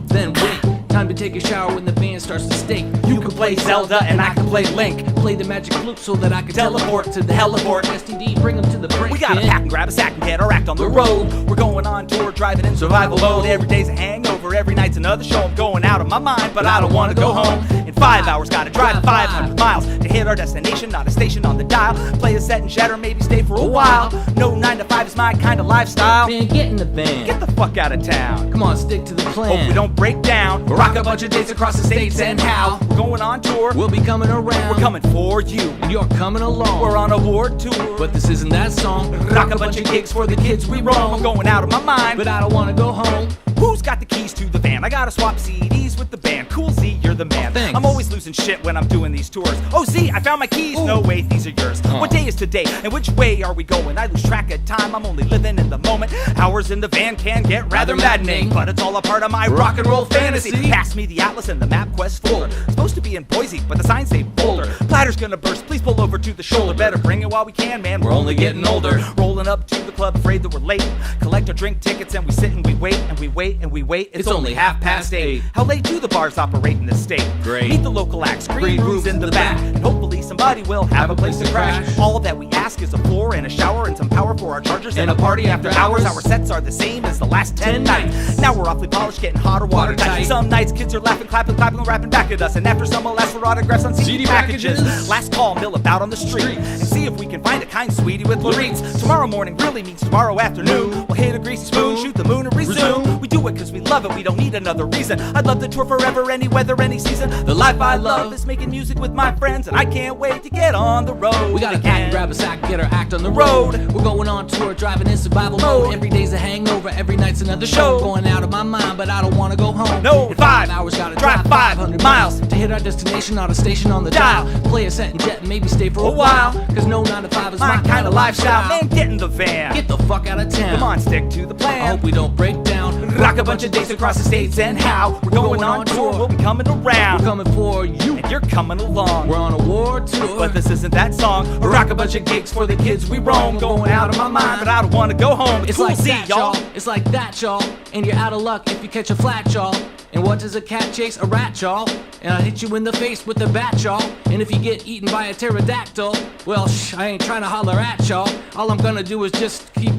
then wait. Time to take a shower when the band starts to stink. You can play Zelda and I can play Link. Play the magic flute so that I can teleport to the heliport. STD, bring them to the brink. We gotta pack and grab a sack and get our act on the road. We're going on tour, driving in survival mode. Every day's a hangover, every night's another show. I'm going out of my mind, but I don't wanna go home. In 5 hours, gotta drive 500 miles to hit our destination, not a station on the dial. Play a set and shatter, maybe stay for a while. No 9 to 5 is my kind of lifestyle. Man, get in the van. Get the fuck out of town. Come on, stick to the plan. Hope we don't break down. We'll rock a bunch of dates across the states and how. We're going on tour. We'll be coming around. We're coming for you. And you're coming along. We're on a world tour. But this isn't that song. Rock a bunch of gigs for the kids we roam. I'm going out of my mind, but I don't wanna go home. Who's got the keys to the van? I gotta swap CDs with the band. Cool Z, you're the man. Thanks. I'm always losing shit when I'm doing these tours. Oh Z, I found my keys. Ooh. No, wait, these are yours. What day is today? And which way are we going? I lose track of time. I'm only living in the moment. Hours in the van can get rather maddening, but it's all a part of my rock and roll fantasy. Pass me the atlas and the MapQuest folder. Supposed to be in Boise, but the signs say Boulder. Platter's gonna burst. Please pull over to the shoulder. Better bring it while we can, man. We're only getting older. Rolling up to the club, afraid that we're late. Collect our drink tickets and we sit and we wait and we wait and we wait. It's only 8:30. How late do the bars operate in this state? Great. Meet the local acts, green rooms in the back, and hopefully somebody will have a place to crash. All that we ask is a floor and a shower and some power for our chargers and a party after hours. Our sets are the same as the last 10 nights. Now we're awfully polished, getting hotter, watertight. Some nights kids are laughing, clapping, and rapping back at us. And after some will ask for autographs on CD packages. Last call, mill about on the street and see if we can find a kind sweetie with Lorettes. Tomorrow morning really means tomorrow afternoon. We'll hit a greasy spoon, shoot the moon and resume. We do it cause we love it, we don't need another reason. I'd love to tour forever, any weather, any season. The life I love is making music with my friends, and I can't wait to get on the road. We gotta pack and grab a sack and get our act on the road. We're going on tour, driving in survival mode. Every day's a hangover, every night's another show. Going out of my mind, but I don't wanna go home. No, in 5 hours, gotta drive 500 miles to hit our destination, not a station on the dial. Play a set and jet and maybe stay for a while. Cause no 9 to 5 is my kind of lifestyle. Man, get in the van. Get the fuck out of town. Come on, stick to the plan. I hope we don't break down. Rock a bunch of dates across the states and how. We're going on tour, we'll be coming around. We're coming for you. And you're coming along. We're on a war tour. But this isn't that song. Rock a bunch of gigs for the kids we roam. Going out of my mind, but I don't wanna go home. It's cool like Z, that, y'all. It's like that, y'all. And you're out of luck if you catch a flat, y'all. And what does a cat chase? A rat, y'all. And I'll hit you in the face with a bat, y'all. And if you get eaten by a pterodactyl, well, I ain't trying to holler at y'all. All I'm gonna do is just keep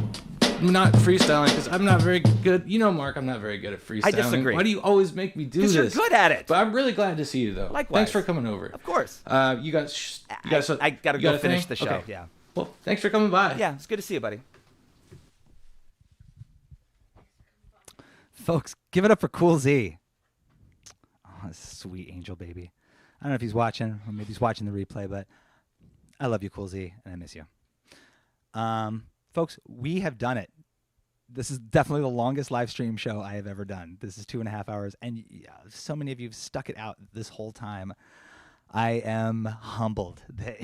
not freestyling, because I'm not very good. You know, Mark, I'm not very good at freestyling. I disagree. Why do you always make me do this? Because you're good at it. But I'm really glad to see you, though. Likewise. Thanks for coming over. Of course. You guys, I gotta go finish the show. Okay. Yeah. Well, thanks for coming by. Yeah, it's good to see you, buddy. Folks, give it up for Cool Z. Oh, sweet angel baby. I don't know if he's watching, or maybe he's watching the replay, but I love you, Cool Z, and I miss you. Folks, we have done it. This is definitely the longest live stream show I have ever done. This is 2.5 hours, and so many of you have stuck it out this whole time. I am humbled that,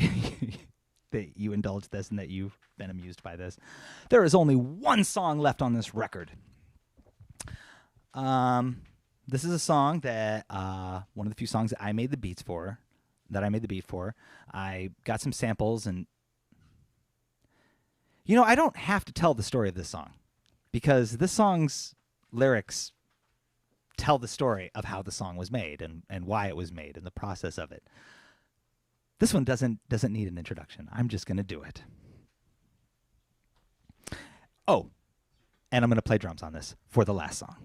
that you indulged this and that you've been amused by this. There is only one song left on this record. This is a song that one of the few songs that I made the beats for. I got some samples, and I don't have to tell the story of this song because this song's lyrics tell the story of how the song was made and why it was made and the process of it. This one doesn't need an introduction. I'm just going to do it. Oh, and I'm going to play drums on this for the last song.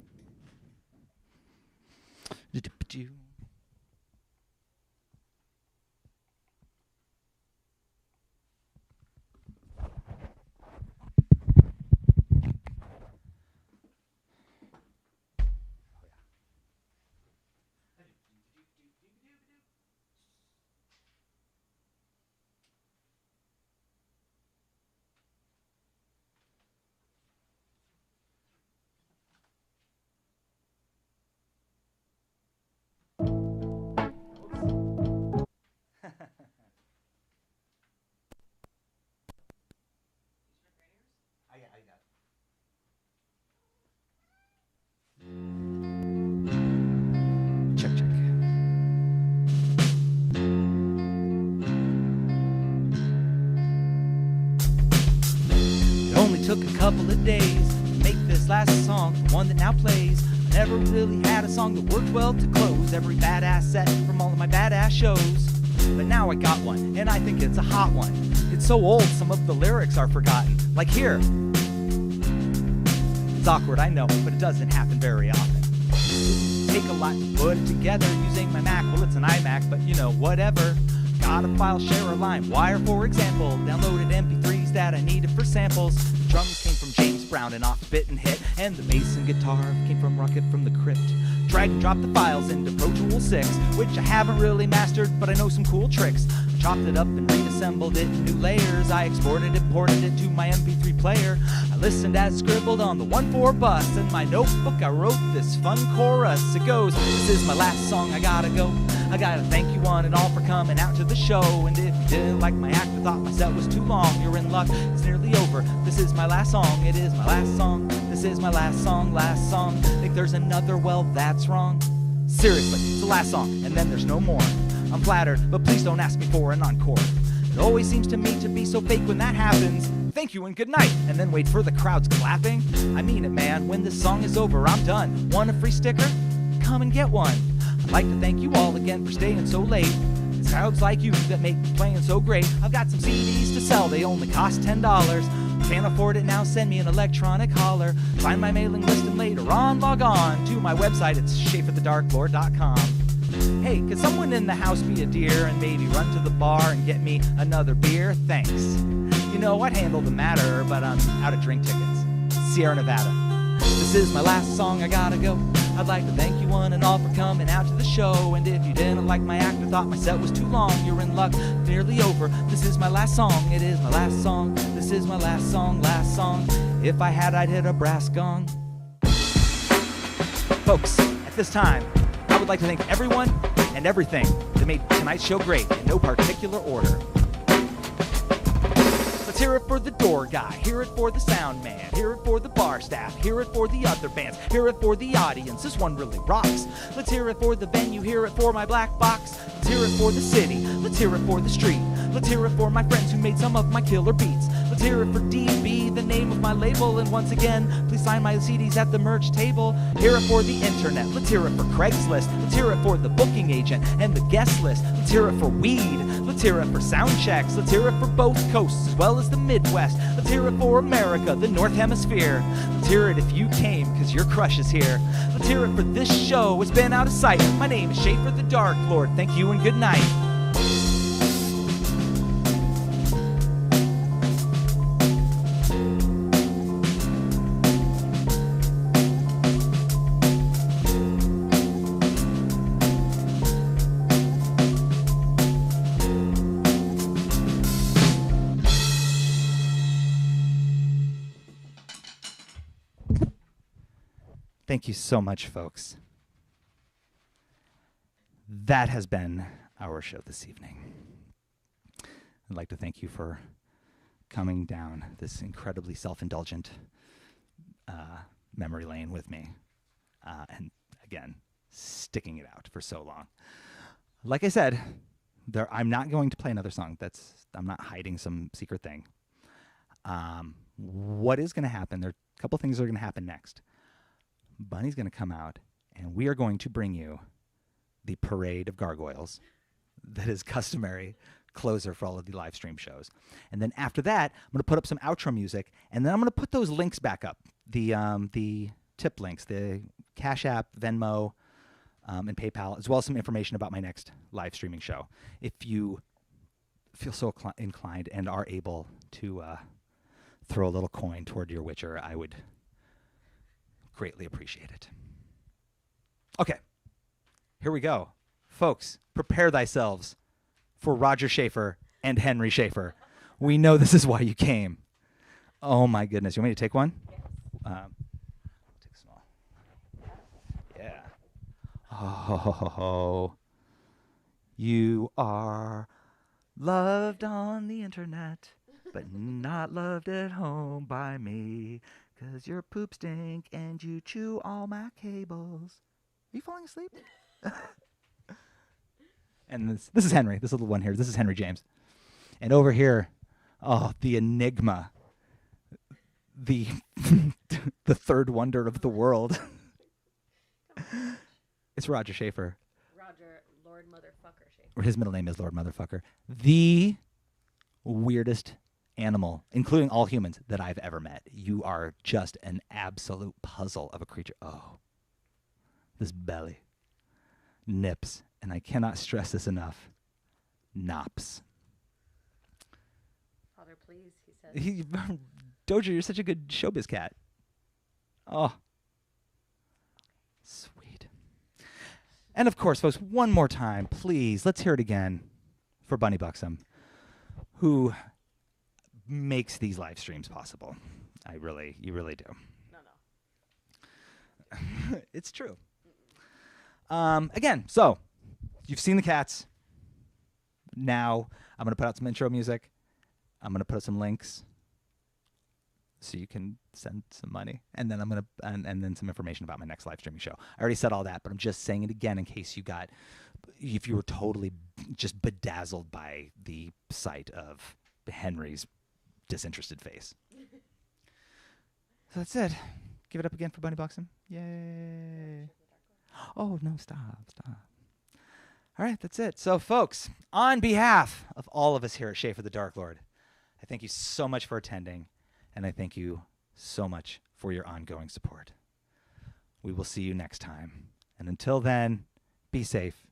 Took a couple of days to make this last song, one that now plays. I never really had a song that worked well to close every badass set from all of my badass shows. But now I got one, and I think it's a hot one. It's so old, some of the lyrics are forgotten. Like here. It's awkward, I know, but it doesn't happen very often. Take a lot to put it together using my Mac. Well, it's an iMac, but whatever. Got a file share or LimeWire, for example. Downloaded MP3s that I needed for samples. Drums came from James Brown and Off Bit and Hit, and the bass and guitar came from Rocket from the Crypt. Drag and drop the files into Pro Tools 6, which I haven't really mastered, but I know some cool tricks. Chopped it up and reassembled it in new layers. I exported it, ported it to my MP3 player. I listened as scribbled on the 1/4 bus. In my notebook I wrote this fun chorus. It goes, this is my last song, I gotta go. I gotta thank you one and all for coming out to the show. And if you didn't like my act or thought my set was too long, you're in luck, it's nearly over. This is my last song, it is my last song. This is my last song, last song. Think there's another, well that's wrong. Seriously, it's the last song, and then there's no more. I'm flattered, but please don't ask me for an encore. It always seems to me to be so fake when that happens. Thank you and good night, and then wait for the crowds clapping. I mean it, man, when this song is over, I'm done. Want a free sticker? Come and get one. I'd like to thank you all again for staying so late. It's crowds like you that make playing so great. I've got some CDs to sell, they only cost $10. Can't afford it now, send me an electronic holler. Find my mailing list and later on log on to my website, it's schafferthedarklord.com. Hey, could someone in the house be a dear and maybe run to the bar and get me another beer? Thanks. I'd handle the matter, but I'm out of drink tickets. Sierra Nevada. This is my last song, I gotta go. I'd like to thank you one and all for coming out to the show. And if you didn't like my act or thought my set was too long, you're in luck, nearly over. This is my last song, it is my last song. This is my last song, last song. If I had, I'd hit a brass gong. Folks, at this time, I would like to thank everyone and everything that made tonight's show great in no particular order. Let's hear it for the door guy, hear it for the sound man, hear it for the bar staff, hear it for the other bands, hear it for the audience, this one really rocks. Let's hear it for the venue, hear it for my black box. Let's hear it for the city, let's hear it for the street. Let's hear it for my friends who made some of my killer beats. Let's hear it for DB, the name of my label. And once again, please sign my CDs at the merch table. Hear it for the internet, let's hear it for Craigslist. Let's hear it for the booking agent and the guest list. Let's hear it for weed, let's hear it for sound checks. Let's hear it for both coasts as well as the Midwest. Let's hear it for America, the North Hemisphere. Let's hear it if you came, cause your crush is here. Let's hear it for this show, it's been out of sight. My name is Schaffer the Darklord, thank you and good night. Thank you so much, folks. That has been our show this evening. I'd like to thank you for coming down this incredibly self-indulgent memory lane with me. And again, sticking it out for so long. Like I said, I'm not going to play another song. I'm not hiding some secret thing. What is going to happen? There are a couple things that are going to happen next. Bunny's going to come out, and we are going to bring you the Parade of Gargoyles that is customary closer for all of the live stream shows. And then after that, I'm going to put up some outro music, and then I'm going to put those links back up, the tip links, the Cash App, Venmo, and PayPal, as well as some information about my next live streaming show. If you feel so inclined and are able to throw a little coin toward your Witcher, I would greatly appreciate it. Okay, here we go. Folks, prepare thyselves for Roger Schaffer and Henry Schaffer. We know this is why you came. Oh my goodness. You want me to take one? Take a small. Yeah. Oh, you are loved on the internet, but not loved at home by me, 'cause your poop stink and you chew all my cables. Are you falling asleep? And this is Henry. This little one here. This is Henry James. And over here, the enigma, the the third wonder of the world. It's Roger Schaffer. Roger, Lord Motherfucker Schaffer. His middle name is Lord Motherfucker. The weirdest animal, including all humans, that I've ever met. You are just an absolute puzzle of a creature. Oh, this belly. Nips. And I cannot stress this enough. Nops. Father, please, he says. Doja, you're such a good showbiz cat. Oh. Sweet. And of course, folks, one more time, please, let's hear it again for Bunny Buxom, who makes these live streams possible. You really do. No. It's true. Again, so you've seen the cats. Now I'm going to put out some intro music. I'm going to put out some links so you can send some money. And then I'm going to and then some information about my next live streaming show. I already said all that, but I'm just saying it again in case if you were totally just bedazzled by the sight of Henry's disinterested face. So that's it. Give it up again for Bunny Buxom. Yay. Oh, no, stop. All right, that's it. So, folks, on behalf of all of us here at Schaffer the Darklord, I thank you so much for attending, and I thank you so much for your ongoing support. We will see you next time. And until then, be safe.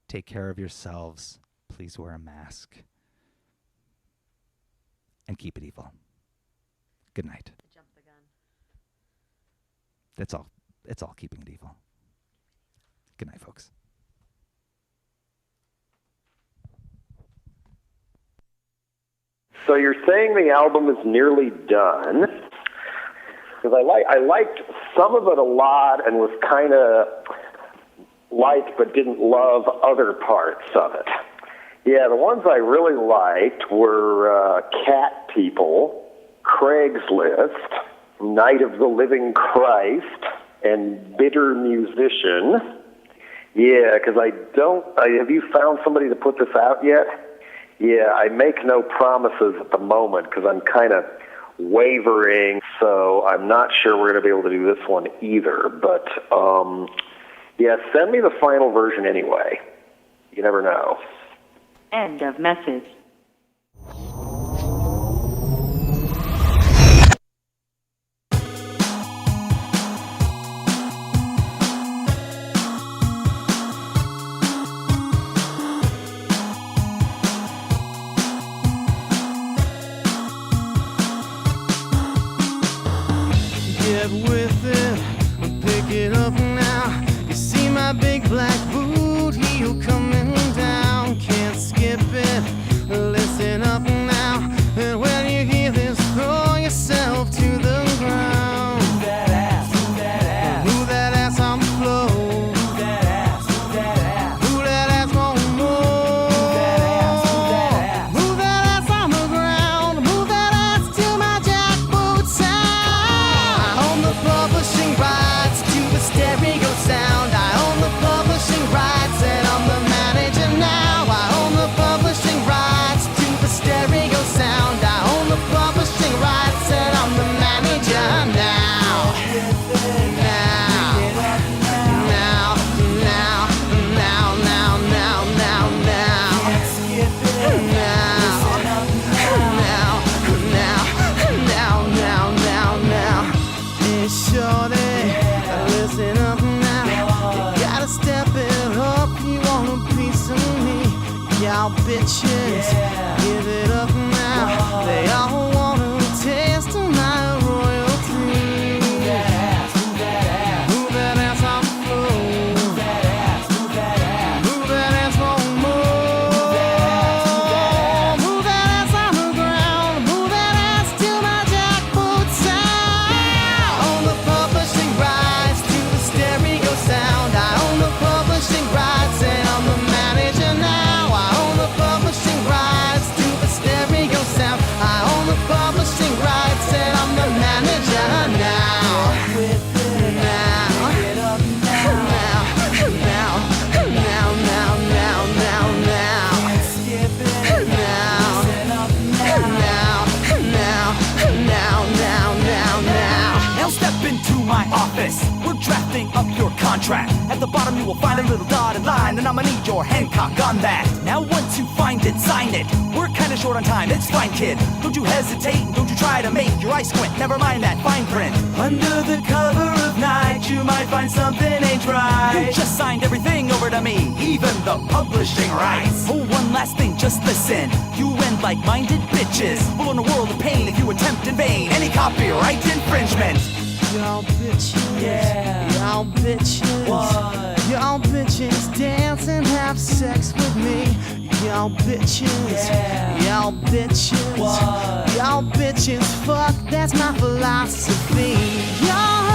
Take care of yourselves. Please wear a mask. And keep it evil. Good night. Jump the gun. That's all. It's all keeping it evil. Good night, folks. So you're saying the album is nearly done? Because I liked some of it a lot and was kind of liked but didn't love other parts of it. Yeah, the ones I really liked were Cat People, Craigslist, Night of the Living Christ, and Bitter Musician. Yeah, because have you found somebody to put this out yet? Yeah, I make no promises at the moment because I'm kind of wavering, so I'm not sure we're going to be able to do this one either. But, yeah, send me the final version anyway. You never know. End of message. Get with it, pick it up now. You see my big black boot heel coming down. Can't skip it, y'all bitches, give it up now. They all wanna taste of my royalty. Move that ass, move that ass, move that ass on the floor. Move that ass, move that ass, move that ass no more. Move that ass, move that ass, move that ass on the ground. Move that ass till my jackboot sound. I own the publishing rights to the stereo sound. I own the publishing rights and I'm the manager now. I own the publishing rights to the stereo sound. I own the publishing rights and I'm the manager now. Now step into my office. We're drafting up your contract. At the bottom you will find a little dotted line, and I'ma need your Hancock on that. Now once you find it, sign it. We're kinda short on time, it's fine, kid. Don't you hesitate and don't you try to make your eyes squint. Never mind that fine print. Under the cover of night, you might find something ain't right. You just signed everything over to me, even the publishing rights. Oh, one last thing, just listen. You and like-minded bitches will in a world of pain if you attempt in vain any copyright infringement. Y'all bitches, y'all bitches, what? Y'all bitches dance and have sex with me. Y'all bitches, y'all bitches, what? Y'all bitches fuck, that's my philosophy. Y'all